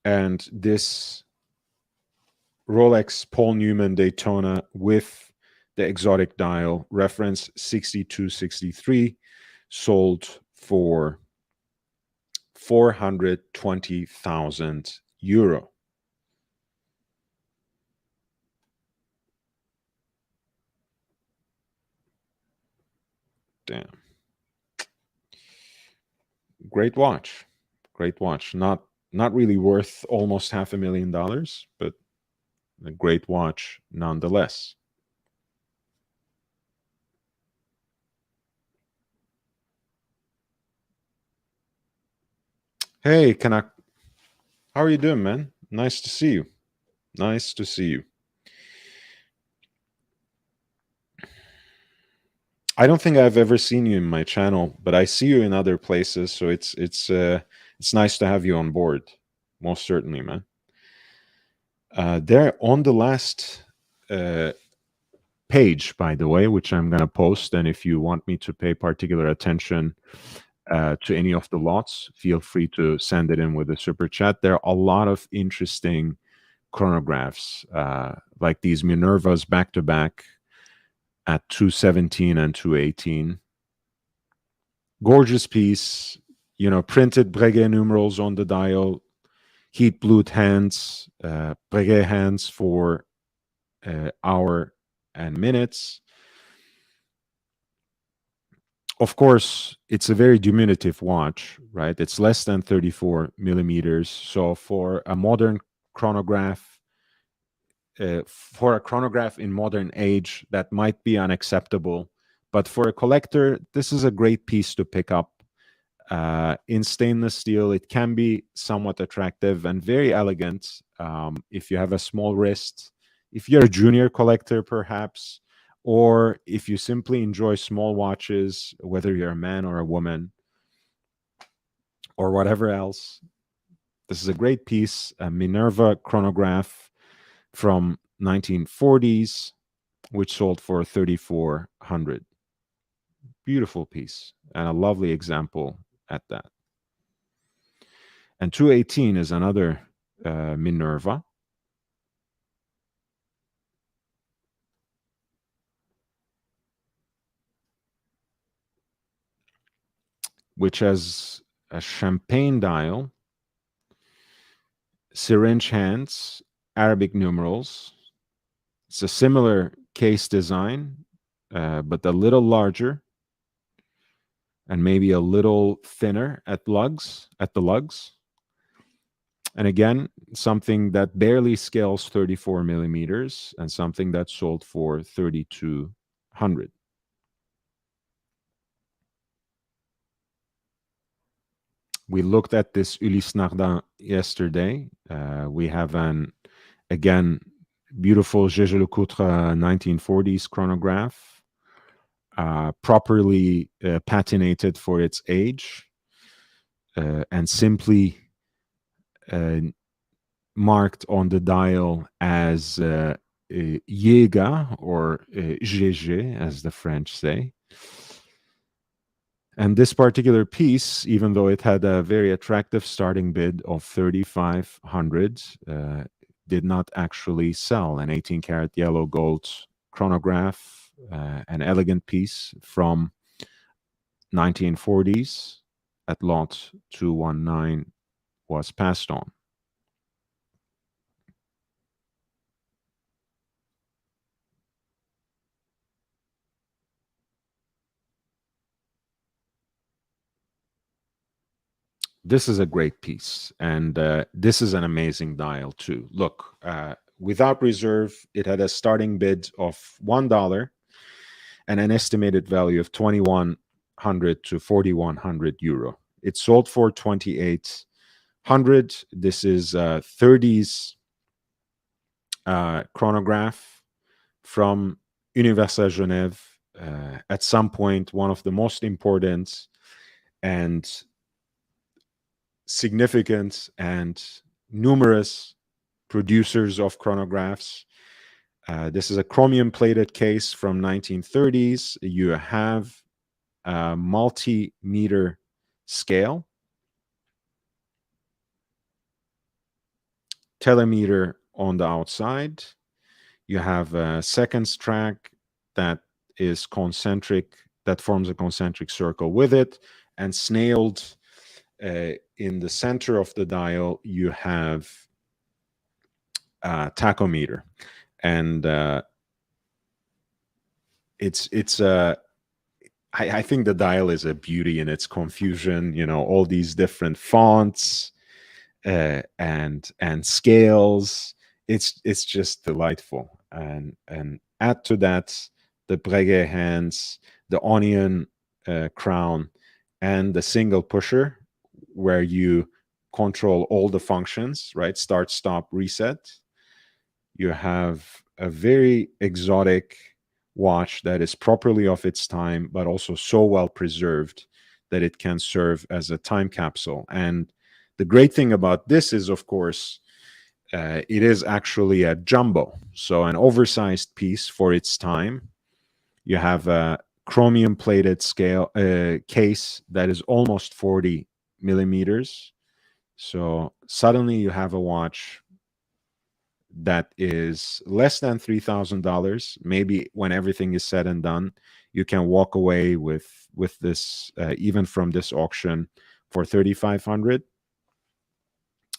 And this Rolex Paul Newman Daytona with the exotic dial, reference 6263, sold for 420,000 euro. Damn. Great watch. Great watch. Not really worth almost $500,000, but a great watch nonetheless. Hey, Kanak. How are you doing, man? Nice to see you. Nice to see you. I don't think I've ever seen you in my channel, but I see you in other places, so it's nice to have you on board. Most certainly, man. There on the last page, by the way, which I'm gonna post, and if you want me to pay particular attention to any of the lots, feel free to send it in with a super chat. There are a lot of interesting chronographs, like these Minervas back to back at 217 and 218. Gorgeous piece, you know, printed Breguet numerals on the dial, heat blued hands, Breguet hands for hour and minutes. Of course, it's a very diminutive watch, right? It's less than 34 millimeters. So for a modern chronograph, in modern age, that might be unacceptable. But for a collector, this is a great piece to pick up. In stainless steel, it can be somewhat attractive and very elegant if you have a small wrist, if you're a junior collector perhaps, or if you simply enjoy small watches, whether you're a man or a woman or whatever else. This is a great piece, a Minerva chronograph from 1940s, which sold for 3,400. Beautiful piece and a lovely example at that. And 218 is another Minerva, which has a champagne dial, syringe hands, Arabic numerals. It's a similar case design, but a little larger and maybe a little thinner at the lugs. And again, something that barely scales 34 millimeters and something that sold for 3,200. We looked at this Ulysse Nardin yesterday. We have again, beautiful Jaeger-LeCoultre 1940s chronograph, properly patinated for its age, and simply marked on the dial as Jäger or GG, as the French say. And this particular piece, even though it had a very attractive starting bid of 3,500, did not actually sell. An 18-karat yellow gold chronograph, an elegant piece from 1940s at lot 219 was passed on. This is a great piece, and this is an amazing dial too. Look, without reserve, it had a starting bid of $1 and an estimated value of 2,100 to 4,100 euro. It sold for 2,800. This is 30s chronograph from Universal Genève. At some point, one of the most important and significant and numerous producers of chronographs. This is a chromium plated case from 1930s. You have a multimeter scale, telemeter on the outside. You have a seconds track that is concentric, that forms a concentric circle with it, and snailed in the center of the dial, you have a tachometer, and I think the dial is a beauty in its confusion. You know, all these different fonts and scales. It's just delightful, and add to that the Breguet hands, the onion crown, and the single pusher, where you control all the functions, right? Start, stop, reset. You have a very exotic watch that is properly of its time, but also so well preserved that it can serve as a time capsule. And the great thing about this is, of course, it is actually a jumbo, so an oversized piece for its time. You have a chromium plated scale case that is almost 40 millimeters. So suddenly you have a watch that is less than $3,000. Maybe when everything is said and done, you can walk away with this, even from this auction, for 3,500.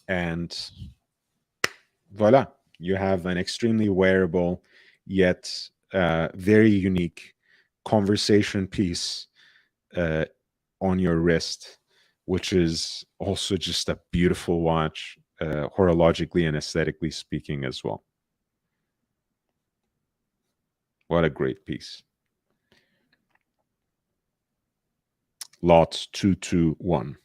And voila, you have an extremely wearable yet very unique conversation piece on your wrist, which is also just a beautiful watch, horologically and aesthetically speaking as well. What a great piece. Lot 221.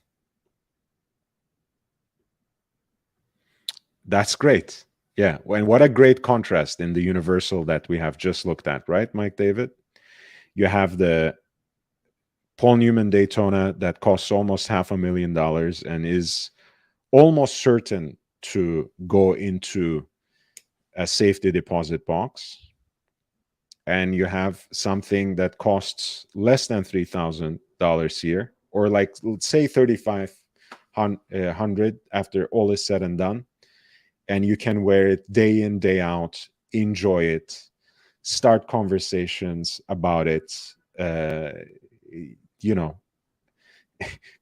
That's great. Yeah. And what a great contrast in the universal that we have just looked at, right, Mike David? You have the Paul Newman Daytona that costs almost $500,000 and is almost certain to go into a safety deposit box. And you have something that costs less than $3,000 here, or like, let's say 3,500 after all is said and done. And you can wear it day in, day out, enjoy it, start conversations about it, you know,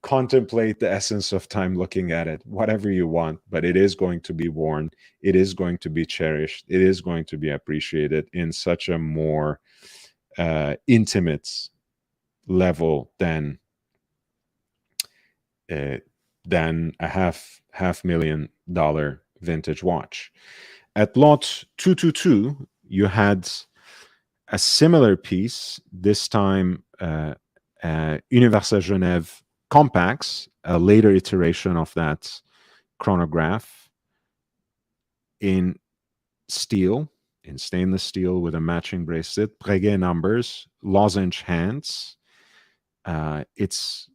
contemplate the essence of time looking at it, whatever you want, but it is going to be worn. It is going to be cherished. It is going to be appreciated in such a more intimate level than a $500,000 vintage watch. At lot 222, you had a similar piece, this time Universal Genève Compax, a later iteration of that chronograph, in steel, in stainless steel with a matching bracelet, Breguet numbers, lozenge hands. It's,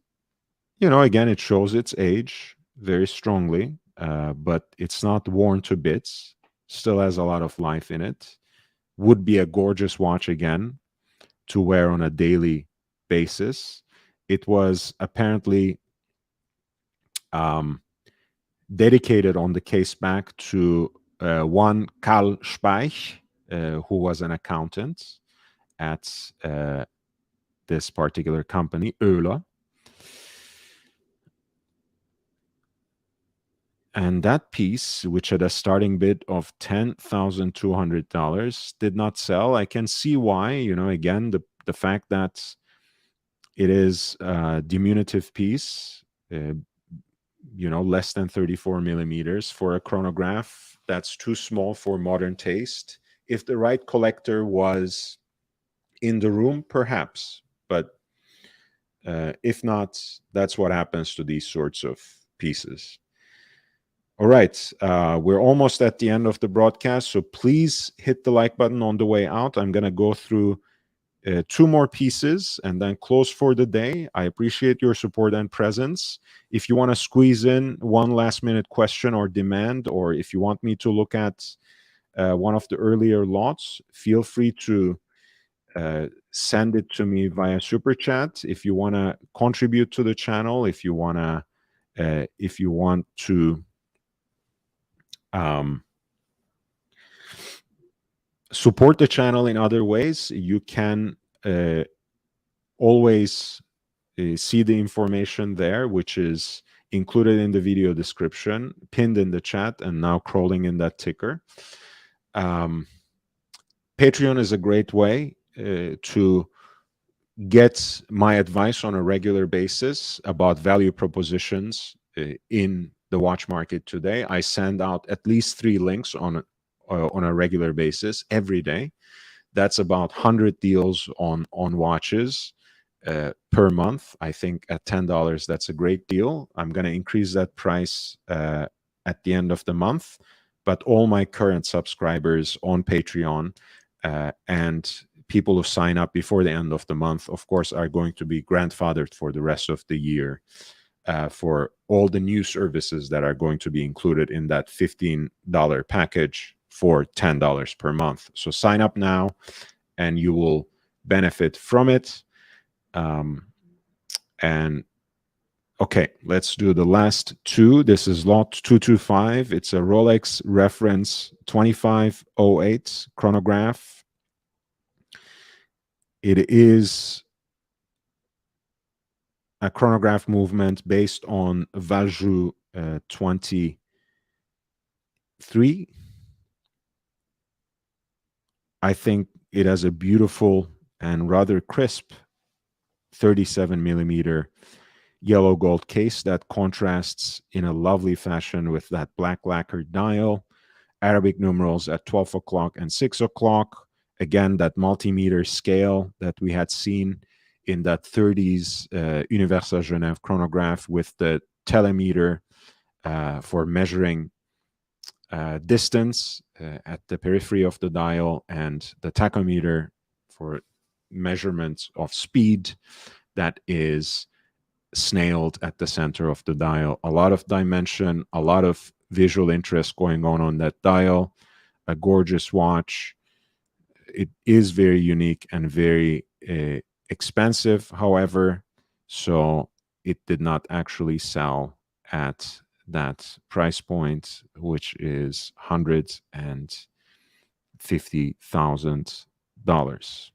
you know, again, it shows its age very strongly, but it's not worn to bits, still has a lot of life in it. Would be a gorgeous watch again to wear on a daily basis. It was apparently dedicated on the case back to one Karl Speich, who was an accountant at this particular company, Euler. And that piece, which had a starting bid of $10,200, did not sell. I can see why. You know, again, the fact that it is a diminutive piece less than 34 millimeters. For a chronograph, that's too small for modern taste. If the right collector was in the room, perhaps, but if not, that's what happens to these sorts of pieces. All right, we're almost at the end of the broadcast, so please hit the like button on the way out. I'm going to go through two more pieces and then close for the day. I appreciate your support and presence. If you want to squeeze in one last minute question or demand, or if you want me to look at one of the earlier lots, feel free to send it to me via super chat. If you want to contribute to the channel, if you want to support the channel in other ways, you can always see the information there, which is included in the video description, pinned in the chat, and now crawling in that ticker. Patreon is a great way to get my advice on a regular basis about value propositions in the watch market today. I send out at least 3 links on a regular basis every day. That's about 100 deals on watches per month. I think at $10, that's a great deal. I'm going to increase that price at the end of the month. But all my current subscribers on Patreon and people who sign up before the end of the month, of course, are going to be grandfathered for the rest of the year for all the new services that are going to be included in that $15 package for $10 per month. So sign up now and you will benefit from it. And okay, let's do the last two. This is lot 225. It's a Rolex reference 2508 chronograph. It is a chronograph movement based on Valjoux 23. I think it has a beautiful and rather crisp 37 millimeter yellow gold case that contrasts in a lovely fashion with that black lacquered dial, Arabic numerals at 12 o'clock and 6 o'clock. Again, that multimeter scale that we had seen in that 30s Universal Genève chronograph with the telemeter for measuring distance at the periphery of the dial and the tachometer for measurement of speed that is snailed at the center of the dial. A lot of dimension, a lot of visual interest going on that dial. A gorgeous watch. It is very unique and very expensive, however, so it did not actually sell at that price point, which is $150,000.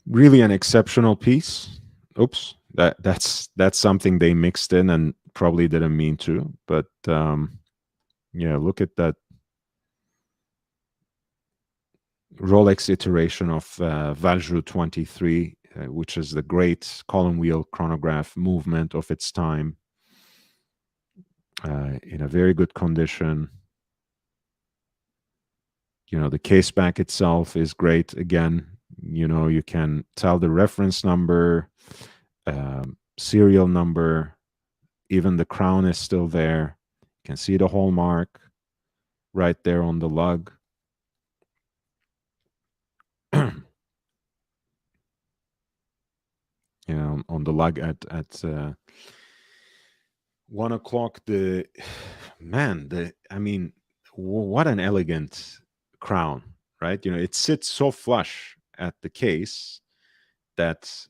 Really an exceptional piece. Oops, that's something they mixed in and probably didn't mean to, but yeah, look at that Rolex iteration of Valjoux 23, which is the great column wheel chronograph movement of its time, in a very good condition. The case back itself is great. Again, you can tell the reference number, serial number, even the crown is still there. You can see the hallmark right there on the lug. On the lug at 1 o'clock. What an elegant crown, right? It sits so flush at the case that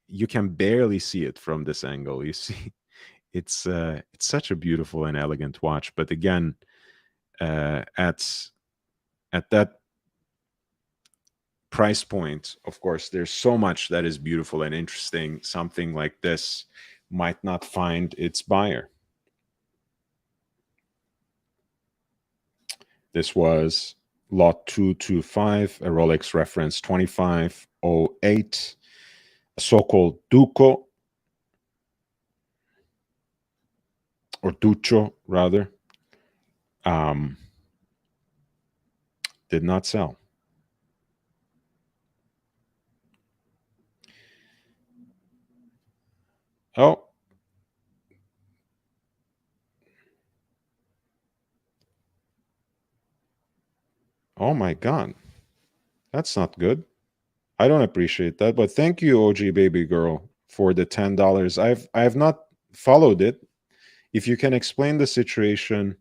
you can barely see it from this angle. You see, it's such a beautiful and elegant watch. But again, at that price point, of course, there's so much that is beautiful and interesting. Something like this might not find its buyer. This was lot 225, a Rolex reference 2508, a so-called Duco, or Ducho rather, did not sell. Oh, oh my God, that's not good. I don't appreciate that, but thank you, OG baby girl, for the $10. I've not followed it. If you can explain the situation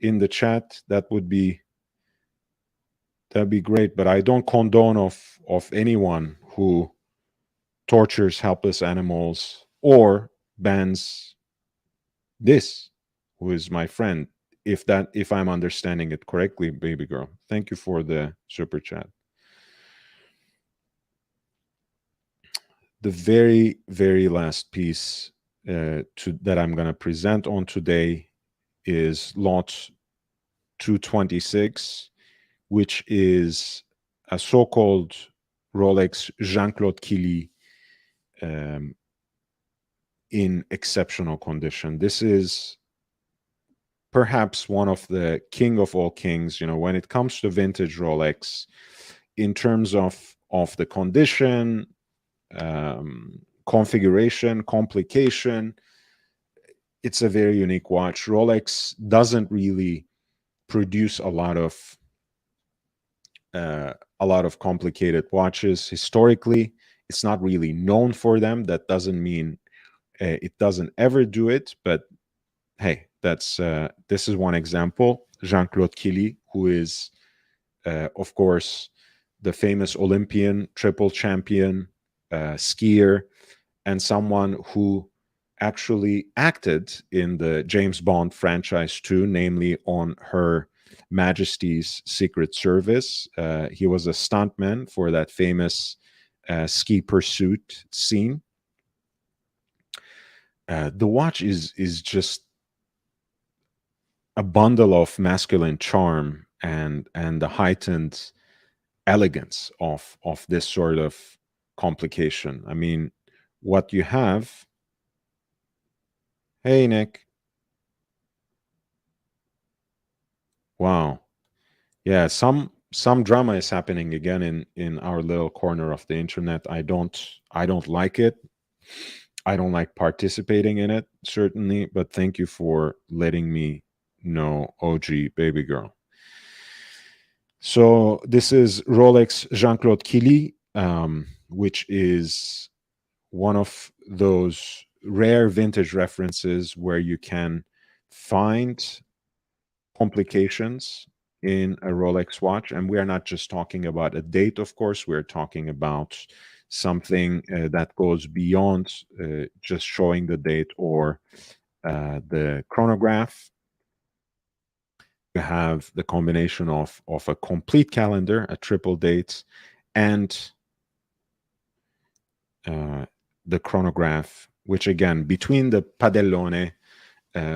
in the chat, that'd be great. But I don't condone of anyone who tortures helpless animals or bans this, who is my friend. If I'm understanding it correctly, baby girl. Thank you for the super chat. The very, very last piece that I'm going to present on today is lot 226, which is a so-called Rolex Jean-Claude Killy in exceptional condition. This is perhaps one of the king of all kings, when it comes to vintage Rolex, in terms of the condition, configuration, complication. It's a very unique watch. Rolex doesn't really produce a lot of complicated watches historically. It's not really known for them. That doesn't mean it doesn't ever do it, but hey, this is one example. Jean-Claude Killy, who is of course the famous Olympian, triple champion, skier, and someone who actually acted in the James Bond franchise too, namely on Her Majesty's Secret Service. He was a stuntman for that famous ski pursuit scene. The watch is just a bundle of masculine charm and the heightened elegance of this sort of complication. I mean, what you have. Hey, Nick. Wow. Yeah, some drama is happening again in our little corner of the internet. I don't like it. I don't like participating in it, certainly, but thank you for letting me know, OG baby girl. So this is Rolex Jean-Claude Killy, which is one of those rare vintage references where you can find complications in a Rolex watch. And we are not just talking about a date, of course, we're talking about something that goes beyond just showing the date or the chronograph. You have the combination of a complete calendar, a triple date, and the chronograph, which again, between the Padellone,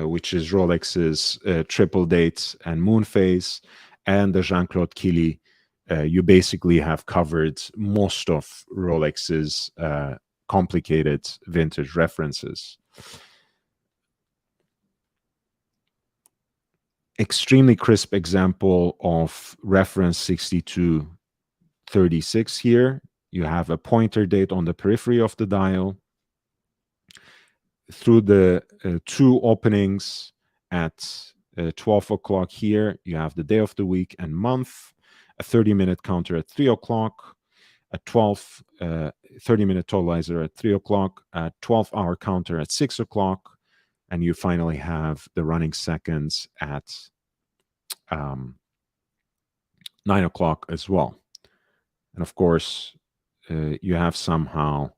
which is Rolex's triple date and moon phase, and the Jean-Claude Killy, you basically have covered most of Rolex's complicated vintage references. Extremely crisp example of reference 6236 here. You have a pointer date on the periphery of the dial. Through the two openings at 12 o'clock here, you have the day of the week and month, a 30-minute counter at 3 o'clock, a 30-minute totalizer at 3 o'clock, a 12-hour counter at 6 o'clock, and you finally have the running seconds at 9 o'clock as well. And of course, you have somehow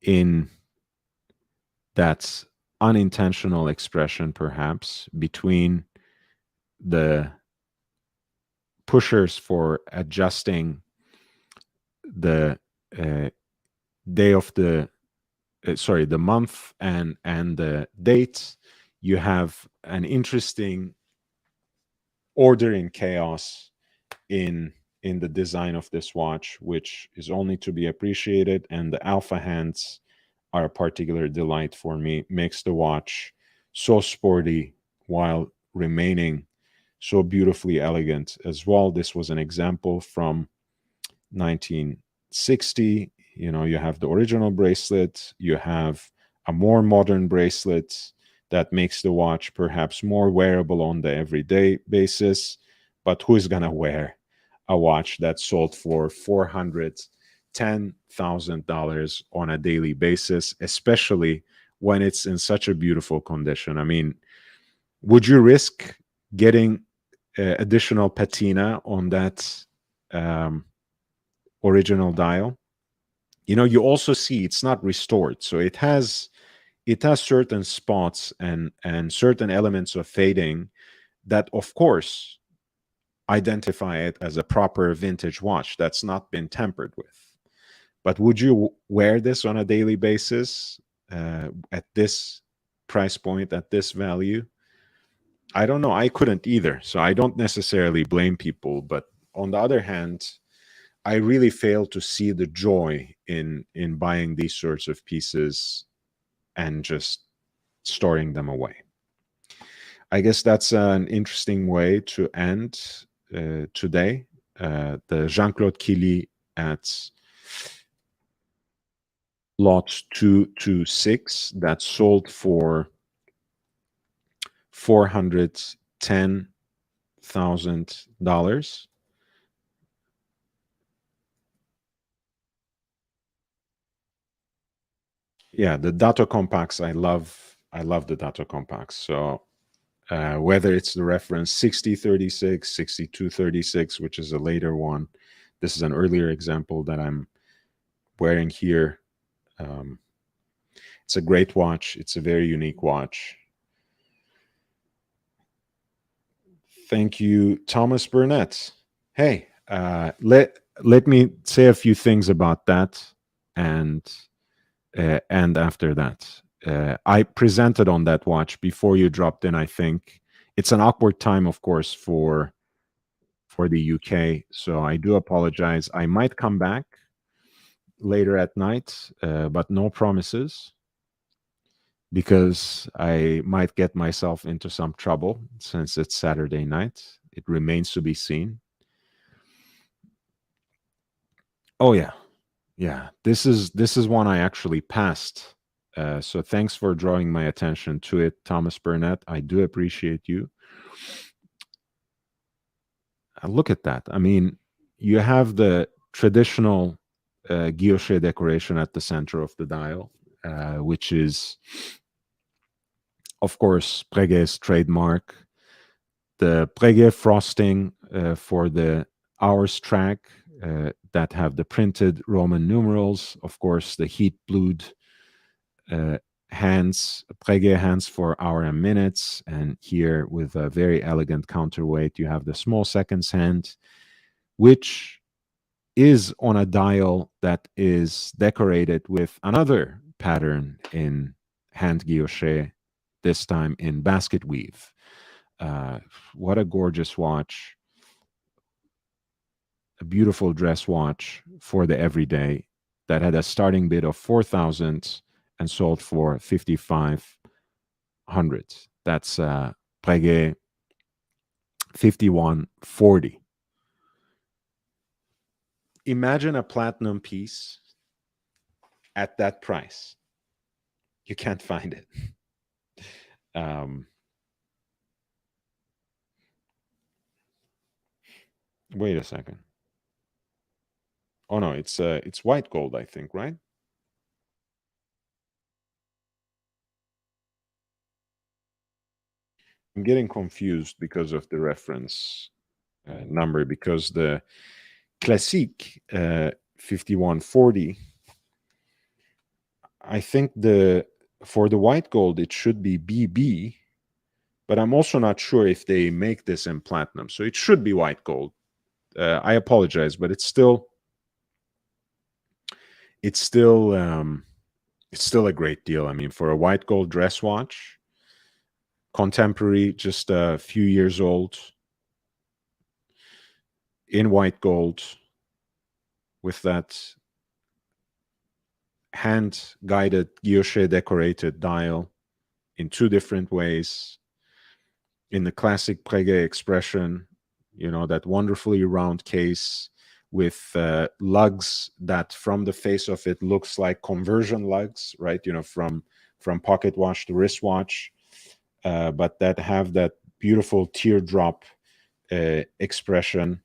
in that unintentional expression, perhaps, between the pushers for adjusting the day of the the month and the date, you have an interesting order in chaos in the design of this watch, which is only to be appreciated. And the alpha hands are a particular delight for me. Makes the watch so sporty while remaining so beautifully elegant as well. This was an example from 1960. You know, you have the original bracelet, you have a more modern bracelet that makes the watch perhaps more wearable on the everyday basis. But who's gonna wear a watch that sold for $410,000 on a daily basis, especially when it's in such a beautiful condition? I mean, would you risk getting additional patina on that original dial? You know, you also see it's not restored, so it has certain spots and certain elements of fading that, of course, identify it as a proper vintage watch that's not been tampered with. But would you wear this on a daily basis at this price point, at this value? I don't know. I couldn't either. So I don't necessarily blame people. But on the other hand, I really fail to see the joy in buying these sorts of pieces and just storing them away. I guess that's an interesting way to end today. The Jean-Claude Killy at lot 226 that sold for $410,000. Yeah, the Dato compacts, I love the Dato compacts. So whether it's the reference 6036, 6236, which is a later one, this is an earlier example that I'm wearing here. It's a great watch. It's a very unique watch. Thank you, Thomas Burnett. Hey, let me say a few things about that, and after that, I presented on that watch before you dropped in. I think it's an awkward time, of course, for the UK. So I do apologize. I might come back later at night, but no promises, because I might get myself into some trouble since it's Saturday night. It remains to be seen. Oh yeah, yeah. This is one I actually passed. So thanks for drawing my attention to it, Thomas Burnett. I do appreciate you. Look at that. I mean, you have the traditional guilloche decoration at the center of the dial, which is, of course, Breguet's trademark. The Breguet frosting for the hours track that have the printed Roman numerals. Of course, the heat blued hands, Breguet hands for hour and minutes. And here, with a very elegant counterweight, you have the small seconds hand, which is on a dial that is decorated with another pattern in hand guilloche, this time in basket weave. What a gorgeous watch. A beautiful dress watch for the everyday that had a starting bid of 4,000 and sold for 5,500. That's Breguet 5140. Imagine a platinum piece at that price. You can't find it. Wait a second. Oh no, it's white gold, I think, right? I'm getting confused because of the reference number, because the Classique 5140, I think for the white gold it should be BB, but I'm also not sure if they make this in platinum, so it should be white gold. I apologize, but it's still a great deal. I mean, for a white gold dress watch, contemporary, just a few years old, in white gold with that hand-guided guilloche decorated dial in two different ways. In the classic Breguet expression, that wonderfully round case with lugs that from the face of it looks like conversion lugs, right? From pocket watch to wristwatch, but that have that beautiful teardrop expression,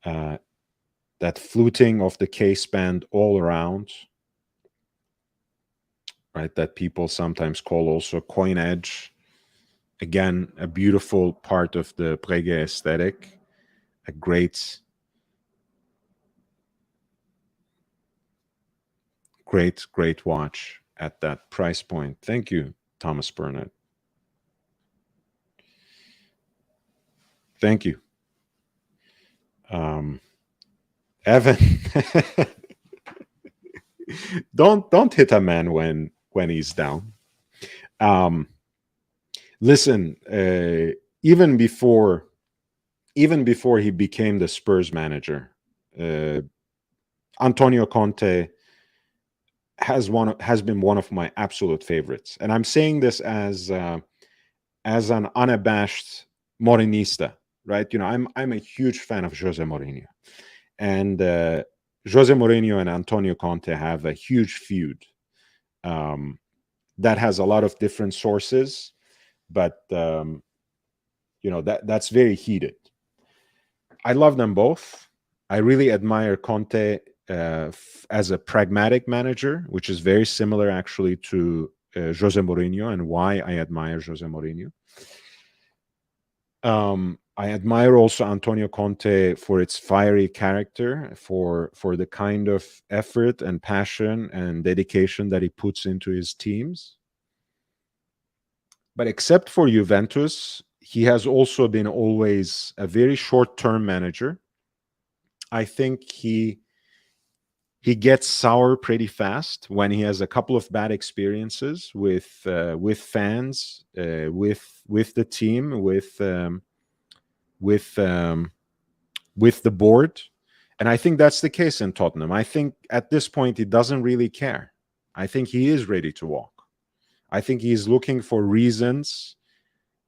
that fluting of the case band all around, right? That people sometimes call also coin edge. Again, a beautiful part of the Breguet aesthetic, a great watch at that price point. Thank you, Thomas Burnett. Thank you. Evan, don't hit a man when he's down. Listen, even before he became the Spurs manager, Antonio Conte has been one of my absolute favorites, and I'm saying this as an unabashed Morinista, right? I'm a huge fan of Jose Mourinho, and Jose Mourinho and Antonio Conte have a huge feud that has a lot of different sources, but that's very heated. I love them both. I really admire Conte as a pragmatic manager, which is very similar actually to Jose Mourinho, and why I admire Jose Mourinho. I admire also Antonio Conte for its fiery character, for the kind of effort and passion and dedication that he puts into his teams. But except for Juventus, he has also been always a very short-term manager. I think he gets sour pretty fast when he has a couple of bad experiences with fans, with the team, with the board. And I think that's the case in Tottenham. I think at this point he doesn't really care. I think he is ready to walk. I think he's looking for reasons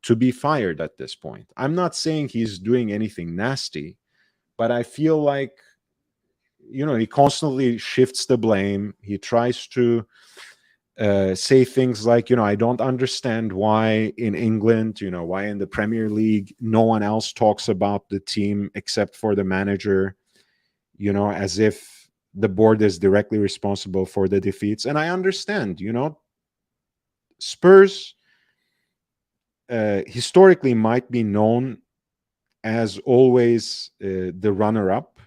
to be fired at this point. I'm not saying he's doing anything nasty, but I feel like, he constantly shifts the blame. He tries to say things like, I don't understand why in England, why in the Premier League, no one else talks about the team except for the manager, as if the board is directly responsible for the defeats. And I understand, Spurs historically might be known as always the runner-up.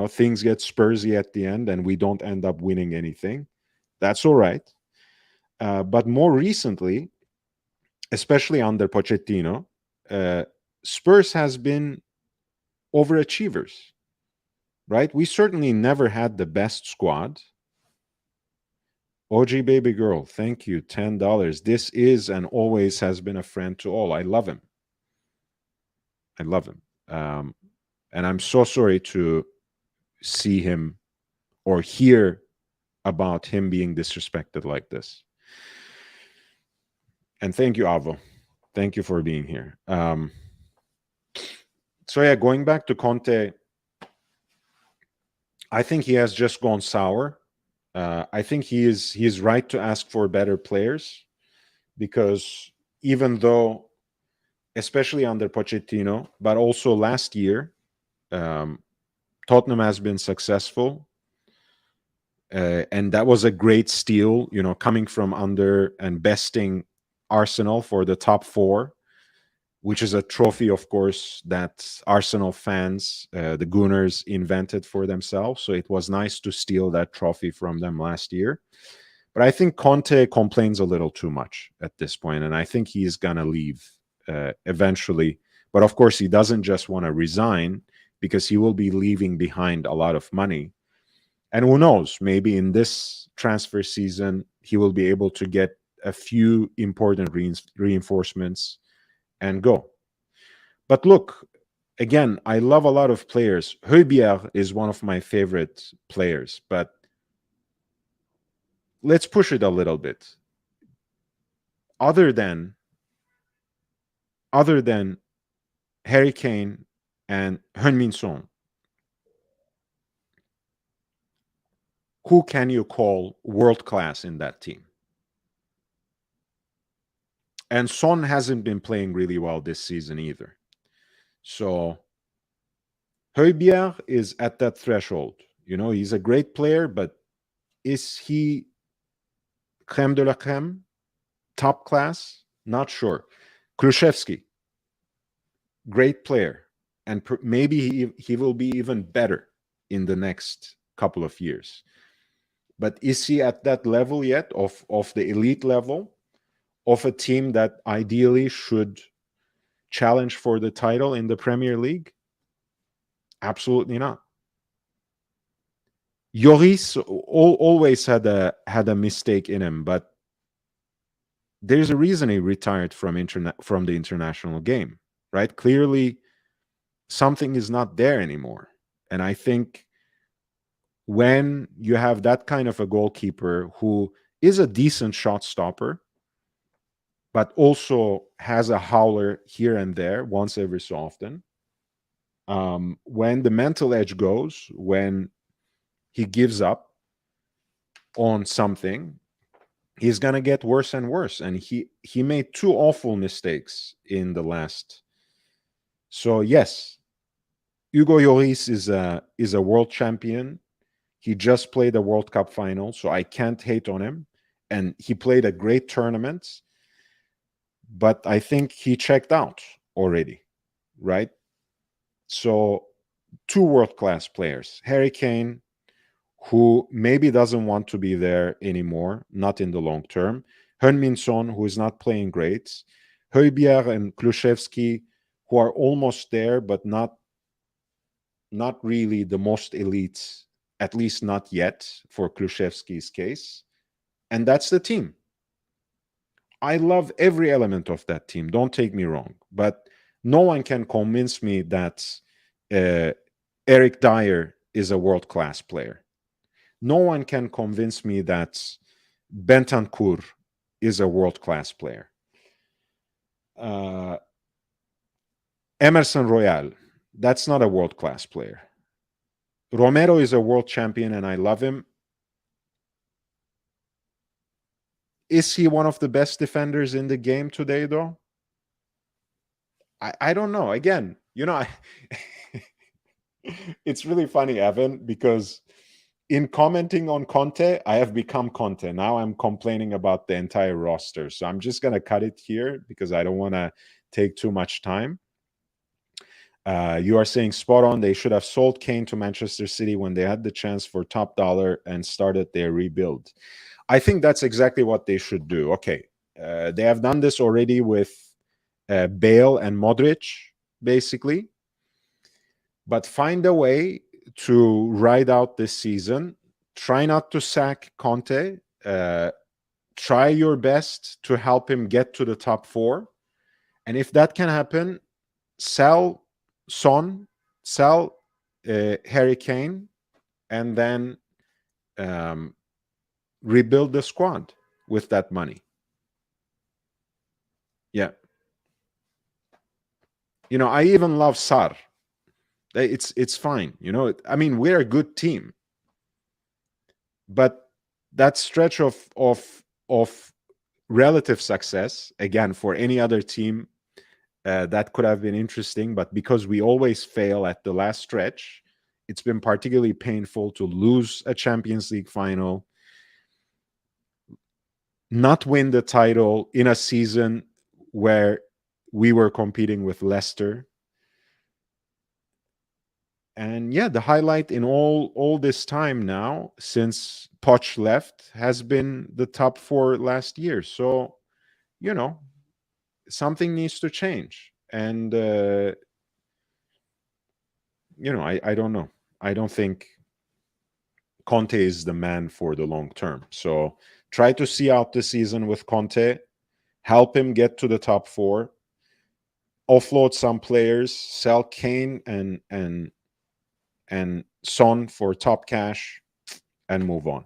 Things get Spursy at the end and we don't end up winning anything. That's all right. But more recently, especially under Pochettino, Spurs has been overachievers, right? We certainly never had the best squad. OG Baby Girl, thank you, $10. This is and always has been a friend to all. I love him. And I'm so sorry to see him or hear about him being disrespected like this. And thank you, Avo. Thank you for being here. So yeah, going back to Conte, I think he has just gone sour. I think he is right to ask for better players, because even though, especially under Pochettino, but also last year, Tottenham has been successful. And that was a great steal, coming from under and besting Arsenal for the top 4, which is a trophy, of course, that Arsenal fans, the Gunners, invented for themselves. So it was nice to steal that trophy from them last year. But I think Conte complains a little too much at this point, and I think he's going to leave eventually. But of course, he doesn't just want to resign, because he will be leaving behind a lot of money. And who knows, maybe in this transfer season, he will be able to get a few important reinforcements and go. But look, again, I love a lot of players. Højbjerg is one of my favorite players, but let's push it a little bit. Other than Harry Kane and Heung-min Son, who can you call world class in that team? And Son hasn't been playing really well this season either. So Højbjerg is at that threshold. You know, he's a great player, but is he crème de la crème? Top class? Not sure. Khrushchevsky, great player. And maybe he will be even better in the next couple of years. But is he at that level yet of the elite level of a team that ideally should challenge for the title in the Premier League? Absolutely not. Lloris always had a mistake in him, but there's a reason he retired from the international game, right? Clearly, something is not there anymore. And I think when you have that kind of a goalkeeper who is a decent shot stopper, but also has a howler here and there once every so often, when the mental edge goes, when he gives up on something, he's going to get worse and worse. And he made two awful mistakes in the last. So yes, Hugo Lloris is a world champion. He just played a World Cup final, so I can't hate on him. And he played a great tournament, but I think he checked out already, right? So two world-class players, Harry Kane, who maybe doesn't want to be there anymore, not in the long term. Heung-min Son, who is not playing great. Højbjerg and Khrushchevsky, who are almost there, but not really the most elite, at least not yet for Khrushchevsky's case. And that's the team. I love every element of that team, don't take me wrong, but no one can convince me that Eric Dyer is a world-class player. No one can convince me that Bentancur is a world-class player. Emerson Royal, that's not a world-class player. Romero is a world champion and I love him. Is he one of the best defenders in the game today, though? I don't know. Again, you know, it's really funny, Evan, because in commenting on Conte, I have become Conte. Now I'm complaining about the entire roster. So I'm just going to cut it here because I don't want to take too much time. You are saying spot on. They should have sold Kane to Manchester City when they had the chance for top dollar and started their rebuild. I think that's exactly what they should do. Okay, they have done this already with Bale and Modric, basically. But find a way to ride out this season. Try not to sack Conte. Try your best to help him get to the top four. And if that can happen, sell Son, sell Harry Kane, and then rebuild the squad with that money. Yeah. You know, I even love Sar. It's fine. You know, I mean, we're a good team. But that stretch of relative success, again, for any other team, that could have been interesting. But because we always fail at the last stretch, it's been particularly painful to lose a Champions League final, not win the title in a season where we were competing with Leicester. And yeah, the highlight in all this time now, since Poch left, has been the top four last year. So, you know, something needs to change. And, you know, I don't know. I don't think Conte is the man for the long term. So try to see out the season with Conte, help him get to the top four. offload some players, sell Kane and Son for top cash, and move on.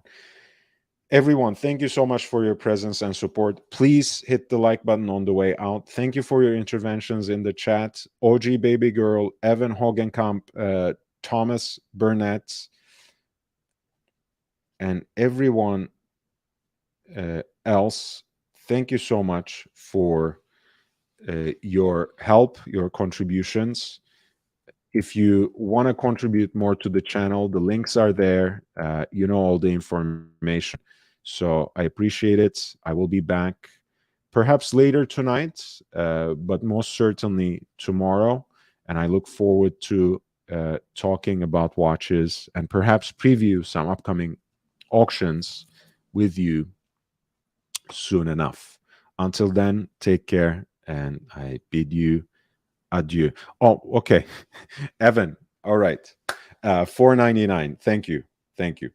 Everyone, thank you so much for your presence and support. Please hit the like button on the way out. Thank you for your interventions in the chat. OG Baby Girl, Evan Hogenkamp, Thomas Burnett, and everyone else. Thank you so much for your help, your contributions. If you want to contribute more to the channel, the links are there. You know all the information. So I appreciate it. I will be back perhaps later tonight, but most certainly tomorrow. And I look forward to talking about watches and perhaps preview some upcoming auctions with you soon enough. Until then, take care, and I bid you adieu. Oh, okay. Evan, all right. $4.99. Thank you. Thank you.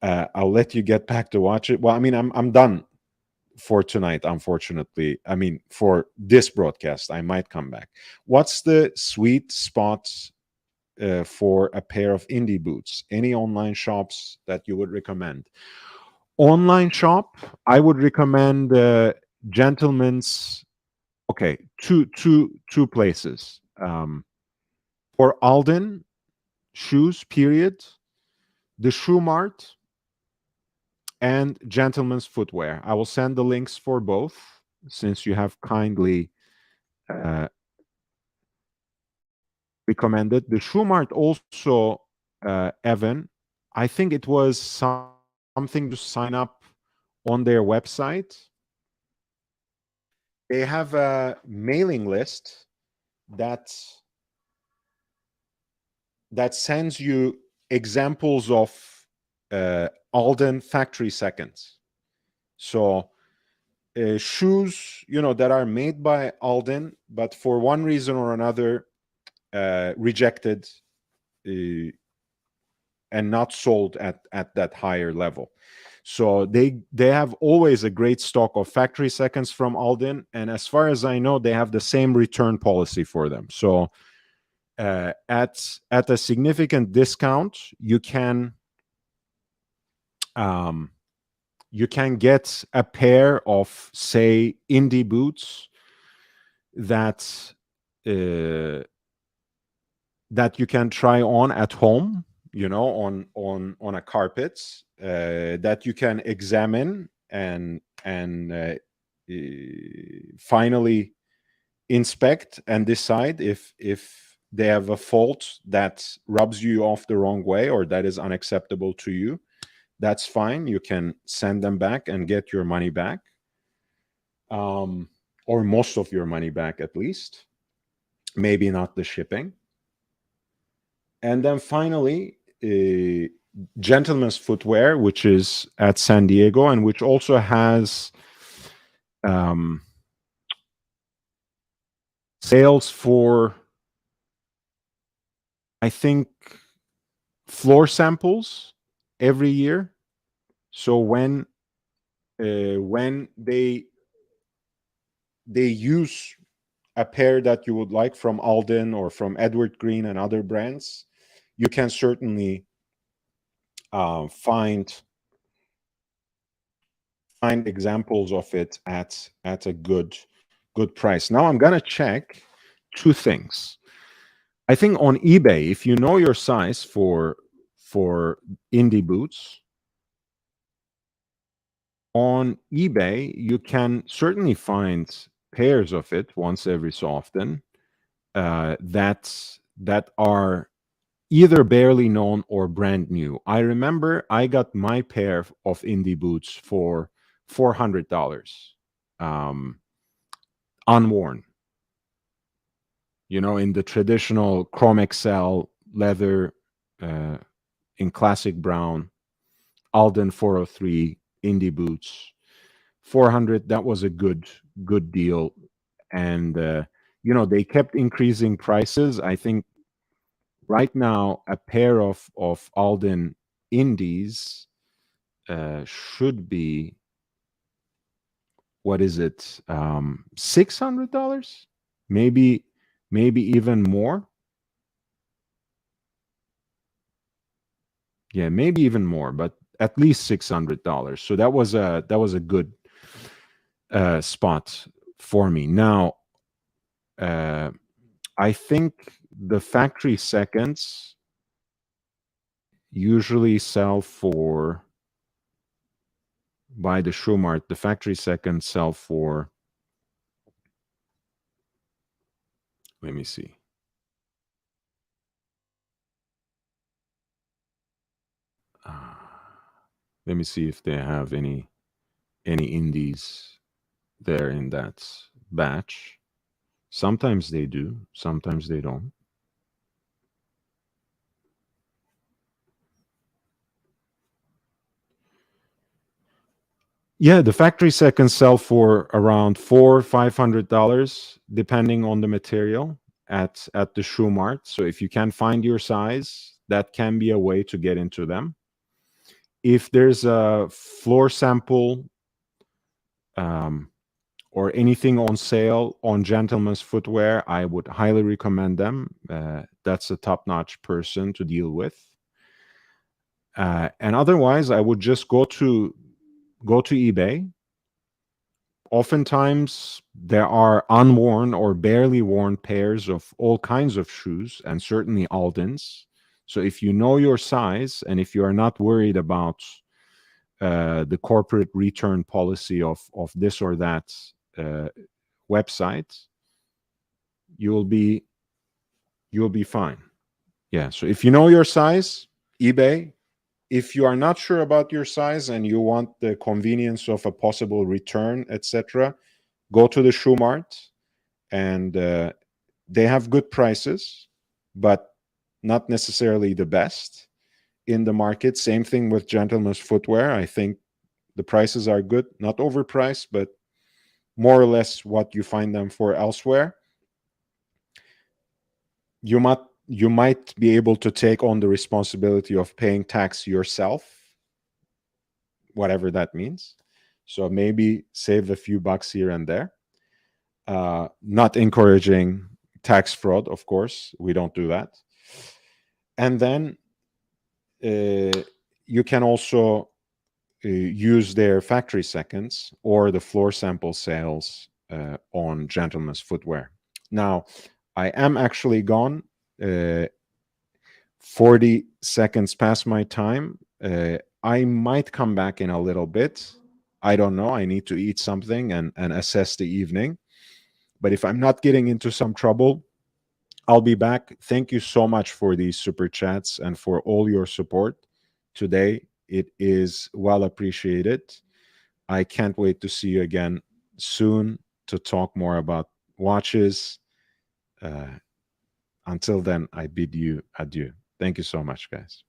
I'll let you get back to watch it. Well, I mean, I'm done for tonight, unfortunately. I mean, for this broadcast, I might come back. What's the sweet spot for a pair of indie boots? Any online shops that you would recommend? Online shop, I would recommend Gentleman's. Okay, two places. For Alden shoes, period, the Shoe Mart, and Gentleman's Footwear. I will send the links for both since you have kindly uh, recommended. The Shoe Mart also, Evan, I think it was something to sign up on their website. They have a mailing list that sends you examples of Alden factory seconds. So shoes, that are made by Alden, but for one reason or another, rejected and not sold at that higher level. So they have always a great stock of factory seconds from Alden, and as far as I know, they have the same return policy for them. So at a significant discount, you can get a pair of, say, indie boots that that you can try on at home, on a carpet, that you can examine and finally inspect and decide if they have a fault that rubs you off the wrong way or that is unacceptable to you. That's fine. You can send them back and get your money back, or most of your money back at least, maybe not the shipping. And then finally, Gentleman's Footwear, which is at San Diego and which also has sales for, I think, floor samples every year. So when they use a pair that you would like from Alden or from Edward Green and other brands, you can certainly find examples of it at a good price. Now I'm gonna check two things. I think on eBay, if you know your size for indie boots, on eBay you can certainly find pairs of it once every so often that are either barely known or brand new. I remember I got my pair of indie boots for $400, unworn. In the traditional Chrome XL leather, in classic brown, Alden 403 indie boots. 400. That was a good deal, and they kept increasing prices. I think right now a pair of Alden indies should be, what is it, $600, maybe maybe even more. Yeah, maybe even more, but at least $600. So that was a good spot for me. Now, I think the factory seconds usually sell for, by the Schumart, the factory seconds sell for, let me see. Let me see if they have any indies there in that batch. Sometimes they do, sometimes they don't. Yeah, the factory seconds sell for around $400-500, depending on the material at the Schumart. So if you can find your size, that can be a way to get into them. If there's a floor sample or anything on sale on Gentleman's Footwear, I would highly recommend them. That's a top-notch person to deal with. And otherwise, I would just go to eBay. Oftentimes, there are unworn or barely worn pairs of all kinds of shoes, and certainly Aldens. So if you know your size, and if you are not worried about the corporate return policy of this or that website, you'll be fine. Yeah. So if you know your size, eBay. If you are not sure about your size and you want the convenience of a possible return, etc., go to the Schumart, and they have good prices, but not necessarily the best in the market. Same thing with Gentleman's Footwear. I think the prices are good, not overpriced, but more or less what you find them for elsewhere. You might be able to take on the responsibility of paying tax yourself, whatever that means. So maybe save a few bucks here and there. Not encouraging tax fraud, of course. We don't do that. And then you can also use their factory seconds or the floor sample sales on Gentleman's Footwear. Now, I am actually gone 40 seconds past my time. I might come back in a little bit. I don't know. I need to eat something and assess the evening. But if I'm not getting into some trouble, I'll be back. Thank you so much for these super chats and for all your support today. It is well appreciated. I can't wait to see you again soon to talk more about watches. Until then, I bid you adieu. Thank you so much, guys.